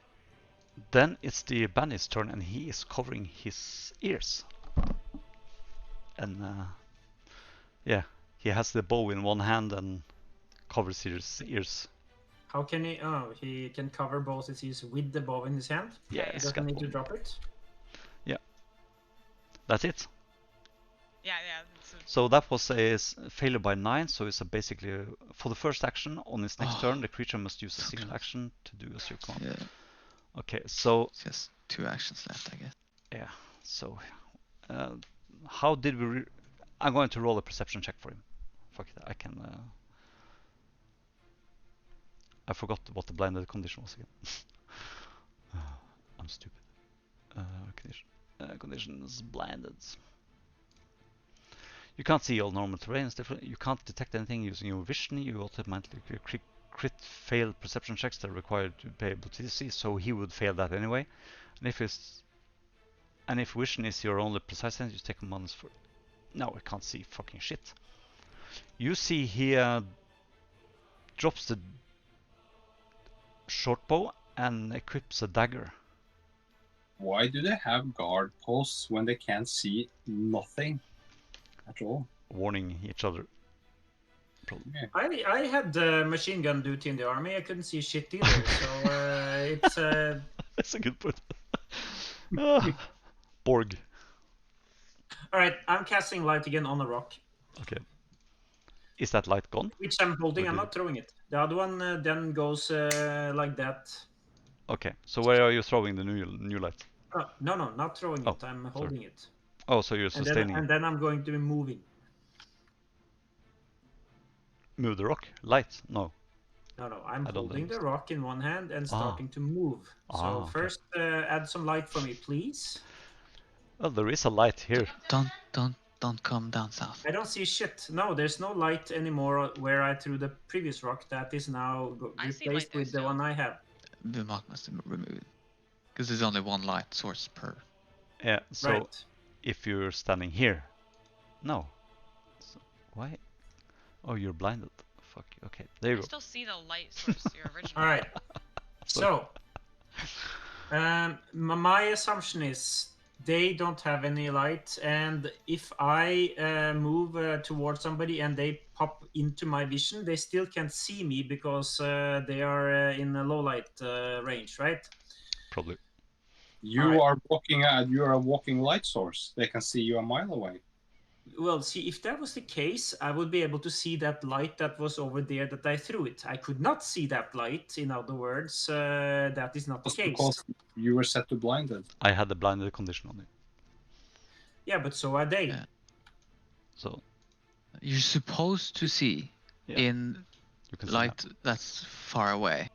Then it's the bandit's turn and he is covering his ears. And yeah, he has the bow in one hand and covers his ears. How can he? Oh, he can cover both his ears with the bow in his hand? Yeah, he doesn't need to drop it? Yeah. That's it. Yeah. So that was a failure by 9, so it's basically for the first action on his next turn, the creature must use a single action to do as you command. Yeah. Okay, so just 2 actions left, I guess. Yeah. So, how did we? I'm going to roll a perception check for him. Fuck it, I can. I forgot what the blinded condition was again. I'm stupid. Conditions blinded. You can't see all normal terrain. You can't detect anything using your vision. You automatically crit fail perception checks that are required to be able to see. So he would fail that anyway. And if vision is your only precise sense, you take commands for. No, I can't see fucking shit. You see he drops the short bow and equips a dagger. Why do they have guard posts when they can't see nothing at all? Warning each other. I had machine gun duty in the army. I couldn't see shit either. So it's. That's a good point. Borg. All right, I'm casting light again on a rock. Okay. Is that light gone? Which I'm holding. I'm not throwing it. The other one then goes like that. Okay. So where are you throwing the new light? No, not throwing it. I'm holding it. Oh, so you're sustaining and then I'm going to be moving. Move the rock? Light? No. No. I'm holding the rock in one hand and starting to move. So okay. First, add some light for me, please. Well, there is a light here. Don't come down south. I don't see shit. No, there's no light anymore where I threw the previous rock. That is now replaced with the one I have. We must remove it. Because there's only one light source per. Yeah, so if you're standing here. No. So, why? Oh, you're blinded. Fuck you. Okay, there you go. I still see the light source, your original. Alright. So, my assumption is they don't have any light, and if I move towards somebody and they pop into my vision, they still can't see me because they are in a low light range, right? Probably. You are walking a walking light source. They can see you a mile away. Well, see, if that was the case, I would be able to see that light that was over there that I threw it. I could not see that light, in other words. That is not the case. Because you were set to blinded. I had the blinded condition on it. Yeah, but so are they. Yeah. So you're supposed to see in light that's far away.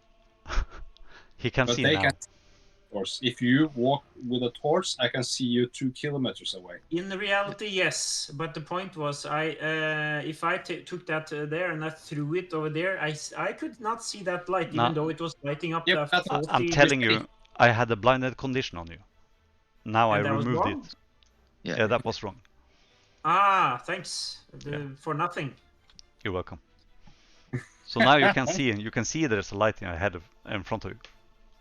He can but see they now. Can, of course, if you walk with a torch, I can see you 2 kilometers away. In reality, yes. But the point was, if I took that there and I threw it over there, I could not see that light, even though it was lighting up the 40 I'm telling you, I had a blinded condition on you. Now and I removed it. Yeah, that was wrong. Thanks for nothing. You're welcome. So now you can see there's a light ahead in front of you.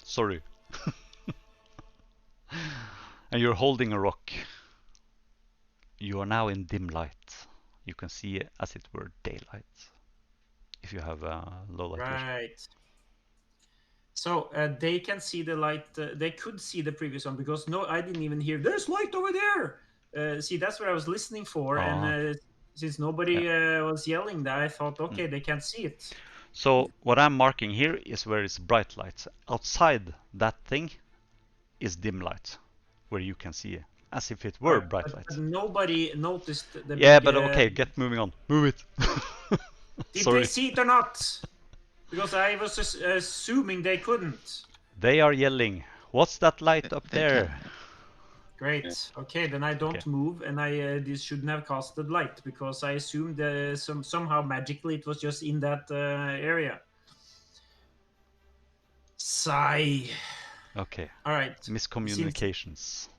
Sorry. And you're holding a rock. You are now in dim light. You can see as it were daylight. If you have low light vision. Right. So they can see the light. They could see the previous one because I didn't even hear. There's light over there. See, that's what I was listening for, and since nobody was yelling that, I thought, okay, they can't see it. So what I'm marking here is where it's bright light. Outside that thing is dim light, where you can see it, as if it were bright light. But nobody noticed the but okay, get moving on. Move it. Did they see it or not? Because I was assuming they couldn't. They are yelling, what's that light up there? Great. Okay, then I don't move, and I shouldn't have casted light because I assumed somehow magically it was just in that area. Sigh. Okay. All right. Miscommunications.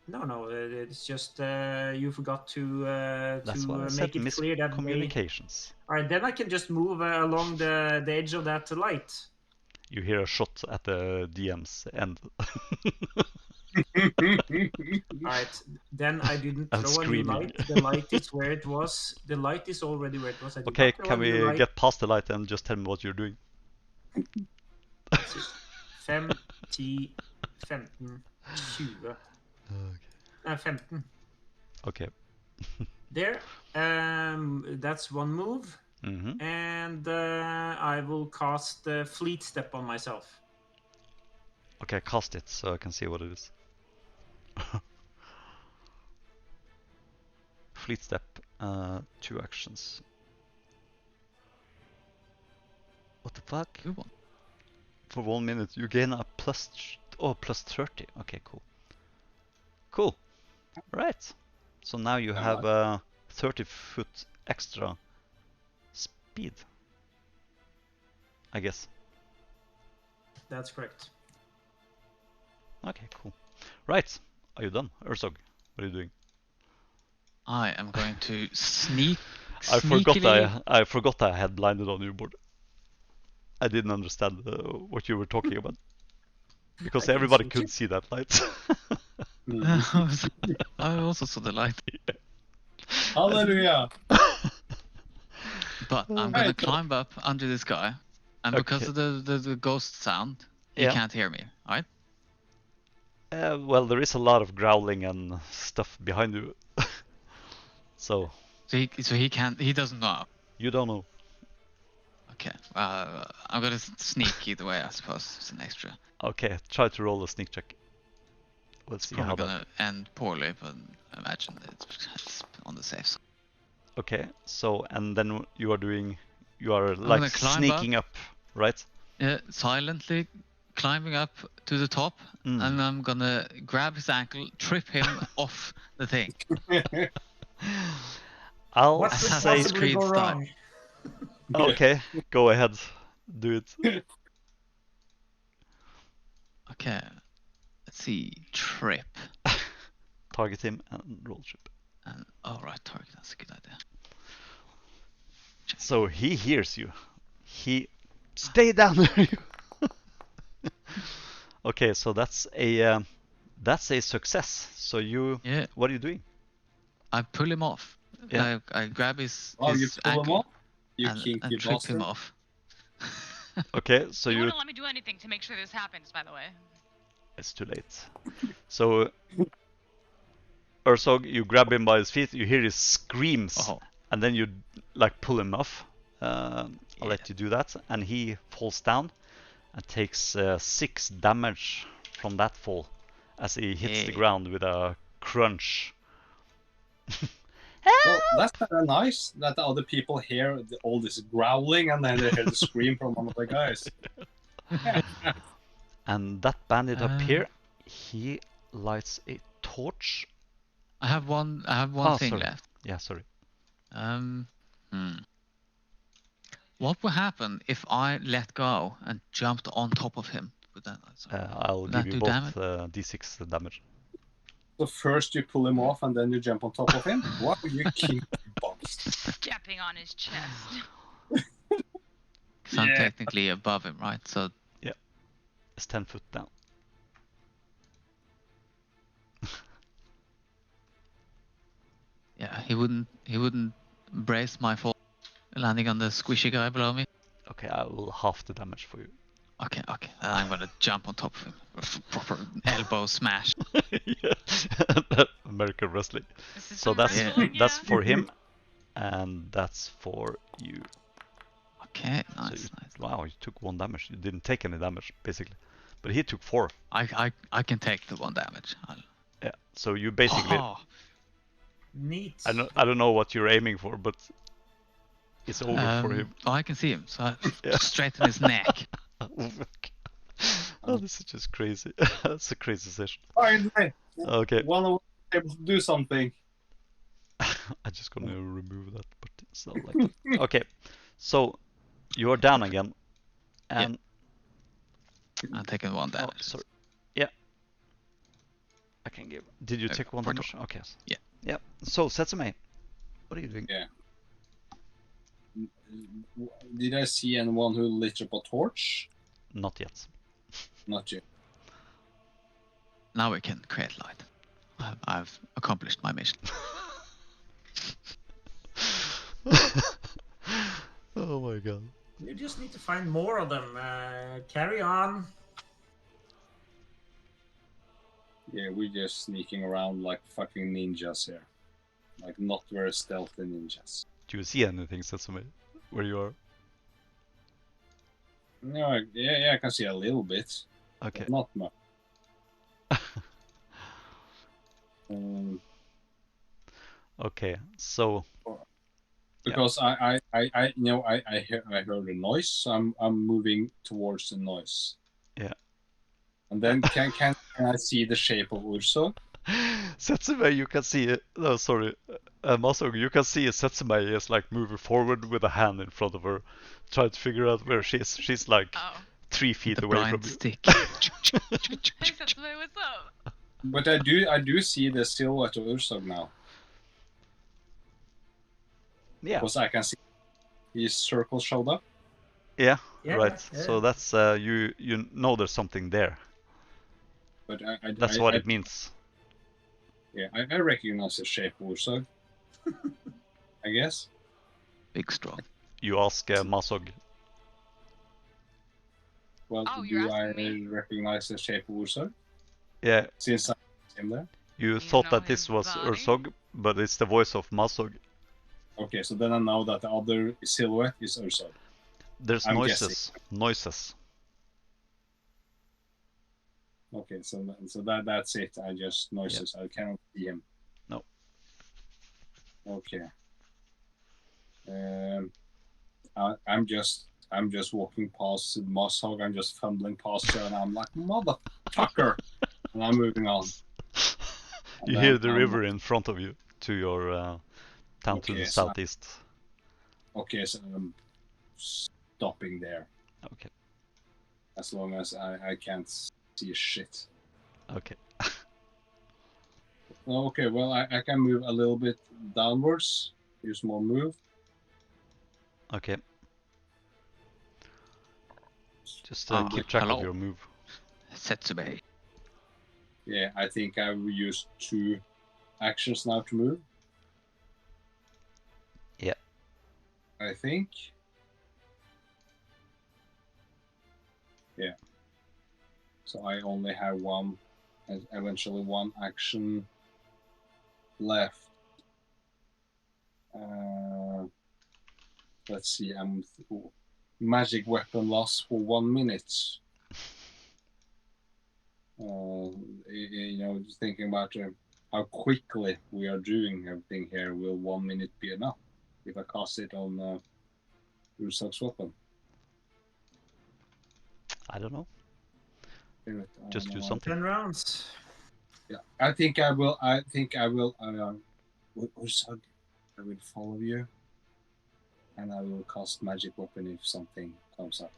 No, it's just you forgot to make it clear that miscommunications. All right, then I can just move along the edge of that light. You hear a shot at the DM's end. Alright, then I didn't throw a new light. The light is where it was. The light is already where it was. Okay, can we get past the light and just tell me what you're doing? 15, 20. 15. Okay. There. That's one move. Mm-hmm. And I will cast Fleet Step on myself. Okay, cast it so I can see what it is. Fleet Step, 2 actions. What the fuck? For 1 minute you gain a plus 30. Okay, cool. Cool. Right. So now you have 30 foot extra speed. I guess. That's correct. Okay, cool. Right. Are you done? Ursog, what are you doing? I am going to sneak. I forgot I had blinded on your board. I didn't understand what you were talking about. Because I can everybody see could see that light. I also saw the light. Hallelujah! But I'm gonna climb up under this guy, and because of the ghost sound, he can't hear me, right? Well, there is a lot of growling and stuff behind you. So he can't. He doesn't know. you don't know. Okay. I'm gonna sneak either way, I suppose. It's an extra. Okay, try to roll a sneak check. Let's see how Probably that. gonna end poorly, but I imagine it's on the safe side. Okay, so and then you are gonna like climb sneaking up, right? Yeah, silently climbing up to the top, and I'm gonna grab his ankle, trip him off the thing. I'll What could say. possibly go wrong? Okay, go ahead, do it. Okay, let's see, trip. Target him and roll trip. And right, target. That's a good idea. So he hears you. He stay down there. Okay, so that's a success. So you, what are you doing? I pull him off. Yeah. I grab his you pull ankle him off? You and kinky trip bastard. him off. Okay, so you wouldn't let me do anything to make sure this happens, by the way. It's too late. So Ursog, you grab him by his feet. You hear his screams, and then you like pull him off. I'll let you do that, and he falls down and takes 6 damage from that fall as he hits the ground with a crunch. Well, that's kind of nice that the other people hear all this growling and then they hear the scream from one of the guys. And that bandit up here, he lights a torch. I have one thing left. Yeah, sorry. What would happen if I let go and jumped on top of him? Would that? I'll give you both d6 damage. So first you pull him off and then you jump on top of him? What are you kinky bumps? Stepping on his chest. Because I'm technically above him, right? So yeah, it's 10 foot down. Yeah, he wouldn't brace my fall, landing on the squishy guy below me. Okay, I will half the damage for you. Okay. I'm gonna jump on top of him. Proper elbow smash. American wrestling. So that's for him, and that's for you. Okay, nice. Wow, you took 1 damage. You didn't take any damage, basically, but he took 4. I can take the 1 damage. Yeah. So you basically. Neat. I don't know what you're aiming for, but it's over for him. Oh, I can see him. So I straighten his neck. Oh, this is just crazy. That's a crazy session. Finally, okay. One of us able to do something. I'm just gonna remove that, but it's not like that. Okay, so you are down again, and I'm taking 1 damage. Oh, sorry. Yeah. I can give. Did you take 1 damage? Okay. Yeah. Yeah. So Setsume, what are you doing? Yeah. Did I see anyone who lit up a torch? Not yet. Not yet. Now we can create light. I've accomplished my mission. Oh my god. You just need to find more of them. Carry on. Yeah, we're just sneaking around like fucking ninjas here. Like not very stealthy ninjas. Do you see anything, Setsume, where you are? No, yeah, I can see a little bit. Okay. But not much. Okay, so. Because I heard a noise, so I'm moving towards the noise. Yeah. And then can I see the shape of Urso? Setsume, you can see it. No, sorry. Masaru, you can see Setsume is like moving forward with a hand in front of her, trying to figure out where she is. She's like 3 feet away from you. Stick. Hey Setsume, what's up? But I do see the silhouette of Urso now. Yeah. Because I can see his circle showed up. Yeah, Yeah, right. yeah. So that's you know there's something there. But That's what it means. Yeah, I recognize the shape also. I guess. Big strong. You ask Masog. Well, do I recognize the shape of Ursog? Yeah. Since I him there? You thought that this was Ursog, but it's the voice of Masog. Okay, so then I know that the other silhouette is Ursog. There's noises. Noises. Okay, so that's it. I just noises. Yep. I cannot see him. No. Okay. I'm just walking past Masshog. I'm just fumbling past her, and I'm like, motherfucker, and I'm moving on. You hear the river in front of you to your town to the southeast. Okay, so I'm stopping there. Okay. As long as I can't see shit. Okay. Okay, well, I can move a little bit downwards. Use more move. Okay. Just keep track of your move. Setsube. Yeah, I think I will use 2 actions now to move. Yeah. I think. Yeah. So I only have eventually one action left. Let's see, magic weapon lasts for 1 minute. Just thinking about how quickly we are doing everything here. Will 1 minute be enough if I cast it on Ursog's weapon? I don't know. Just do something. 10 rounds. Yeah, I think I will. Ursog, I will follow you, and I will cast magic weapon if something comes up.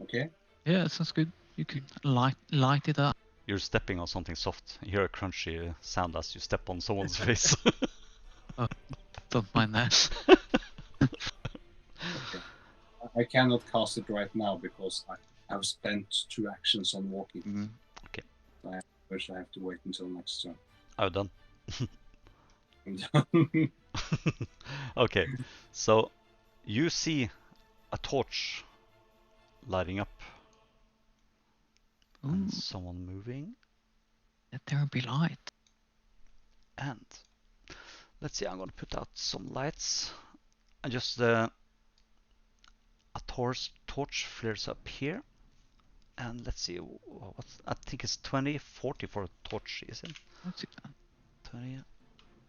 Okay? Yeah, sounds good. You can light it up. You're stepping on something soft. You hear a crunchy sound as you step on someone's face. Oh, don't mind that. Okay. I cannot cast it right now because I have spent 2 actions on walking. Mm-hmm. Okay. I wish I have to wait until next turn. Oh, done. I'm done. Okay, so you see a torch lighting up. Ooh. And someone moving. Let there be light. And let's see, I'm gonna put out some lights. And just a torch flares up here. And let's see, I think it's 20-40 for a torch, is it? Let's see that.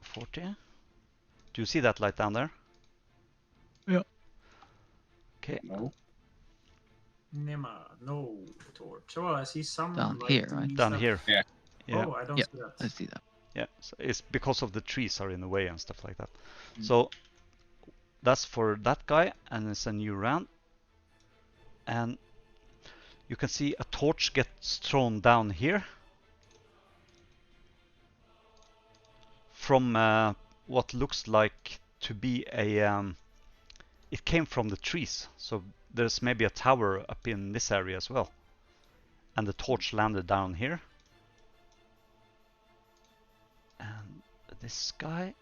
20-40. Do you see that light down there? Yeah. Okay. No. Nema, no torch. Oh, I see some Down like here, right? Down stuff. here. Yeah. Yeah. Oh, I don't Yeah, see that. I see that. Yeah, so it's because of the trees are in the way and stuff like that. So that's for that guy, and it's a new round. And you can see a torch gets thrown down here from what looks like to be a it came from the trees, so there's maybe a tower up in this area as well, and the torch landed down here. And this guy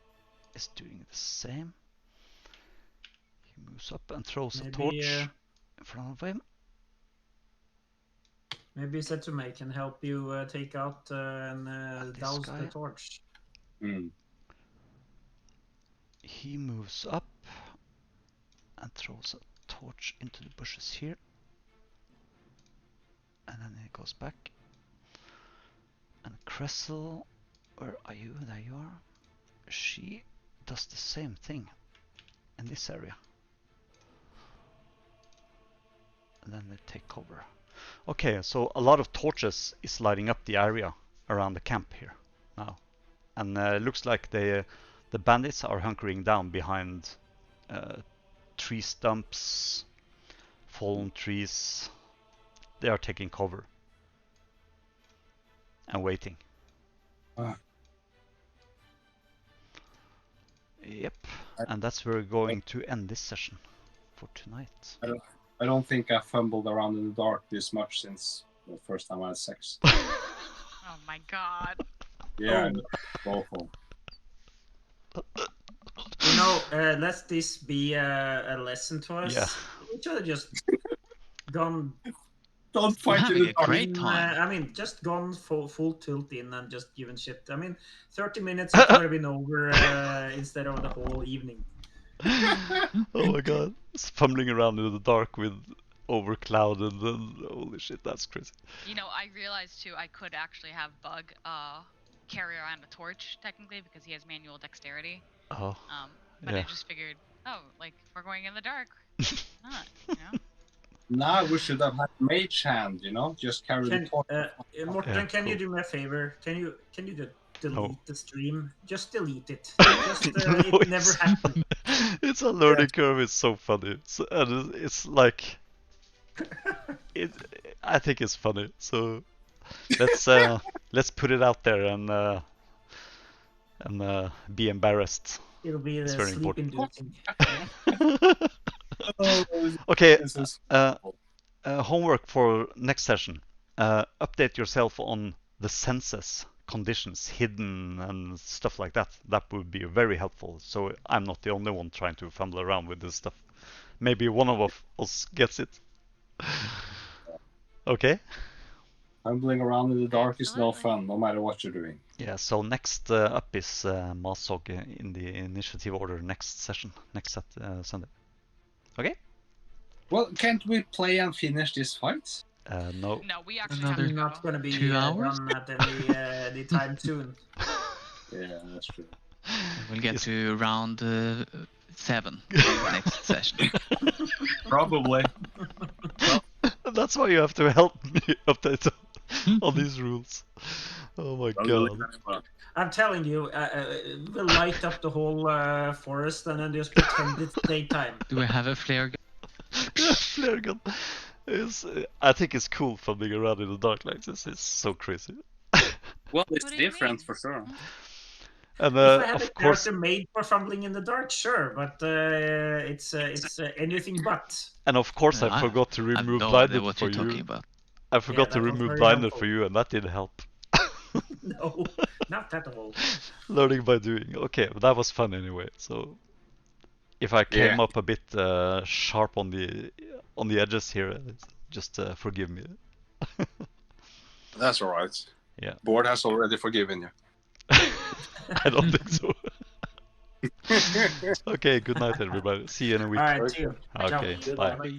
is doing the same. He moves up and throws a torch in front of him. Maybe Setsume can help you take out and douse the torch. He moves up and throws a torch into the bushes here. And then he goes back. And Cressel, where are you? There you are. She does the same thing in this area. And then they take cover. Okay, so a lot of torches is lighting up the area around the camp here now. And it looks like the bandits are hunkering down behind tree stumps, fallen trees. They are taking cover and waiting. Yep, and that's where we're going to end this session for tonight. I don't think I fumbled around in the dark this much since the first time I had sex. Oh my god. Yeah, Oh. awful. You know, let this be a lesson to us. Yeah. We should have just gone. Don't fight in having the a dark. great time. I mean, just gone full tilt in and just given shit. I mean, 30 minutes it could have been over instead of the whole evening. Oh my god. It's fumbling around in the dark with overclouded and holy shit, that's crazy. You know, I realized too I could actually have Bug carry around a torch technically because he has manual dexterity. Oh. But yeah. I just figured, oh, like we're going in the dark. Not, you know? Now we should have had mage hand, you know, just carry the torch. Morten, Yeah, can you cool. do me a favor? Can you just delete No. the stream? Just delete it. Just it never happened. It's a learning curve. It's so funny. And it's like, I think it's funny. So let's put it out there and be embarrassed. It'll be It's the very sleep important. inducing. Okay. This is Homework for next session. Update yourself on the senses, conditions, hidden and stuff like that. That would be very helpful. So I'm not the only one trying to fumble around with this stuff. Maybe one of us gets it. Okay? Fumbling around in the dark is no Absolutely. fun, no matter what you're doing. Yeah, so next up is Masog in the initiative order next session, next Sunday. Okay? Well, can't we play and finish this fight? No. No, we actually Another- have to Not go. going to be 2 hours? done at any time soon. Yeah, that's true. We'll get to round 7 next session. Probably. That's why you have to help me update on these rules. Oh my god. I'm telling you, we'll light up the whole forest and then just pretend it's daytime. Do we have a flare gun? Flare gun. I think it's cool fumbling around in the dark like this. It's so crazy. Well, it's What do you different mean? for sure. And If I had a of course, character made for fumbling in the dark, sure, but it's anything but. and of course, I I- forgot to I have remove no blinded idea what for you're talking you. about. I forgot Yeah, to that was remove very blinded helpful. for you, and that didn't help. No, not at all. Learning by doing. Okay, but that was fun anyway. So if I came up a bit sharp on the edges here, just forgive me. That's all right. Yeah. Board has already forgiven you. I don't think so. Okay, good night, everybody. See you in a week. All right, see you. Ciao. Okay, Goodbye. bye.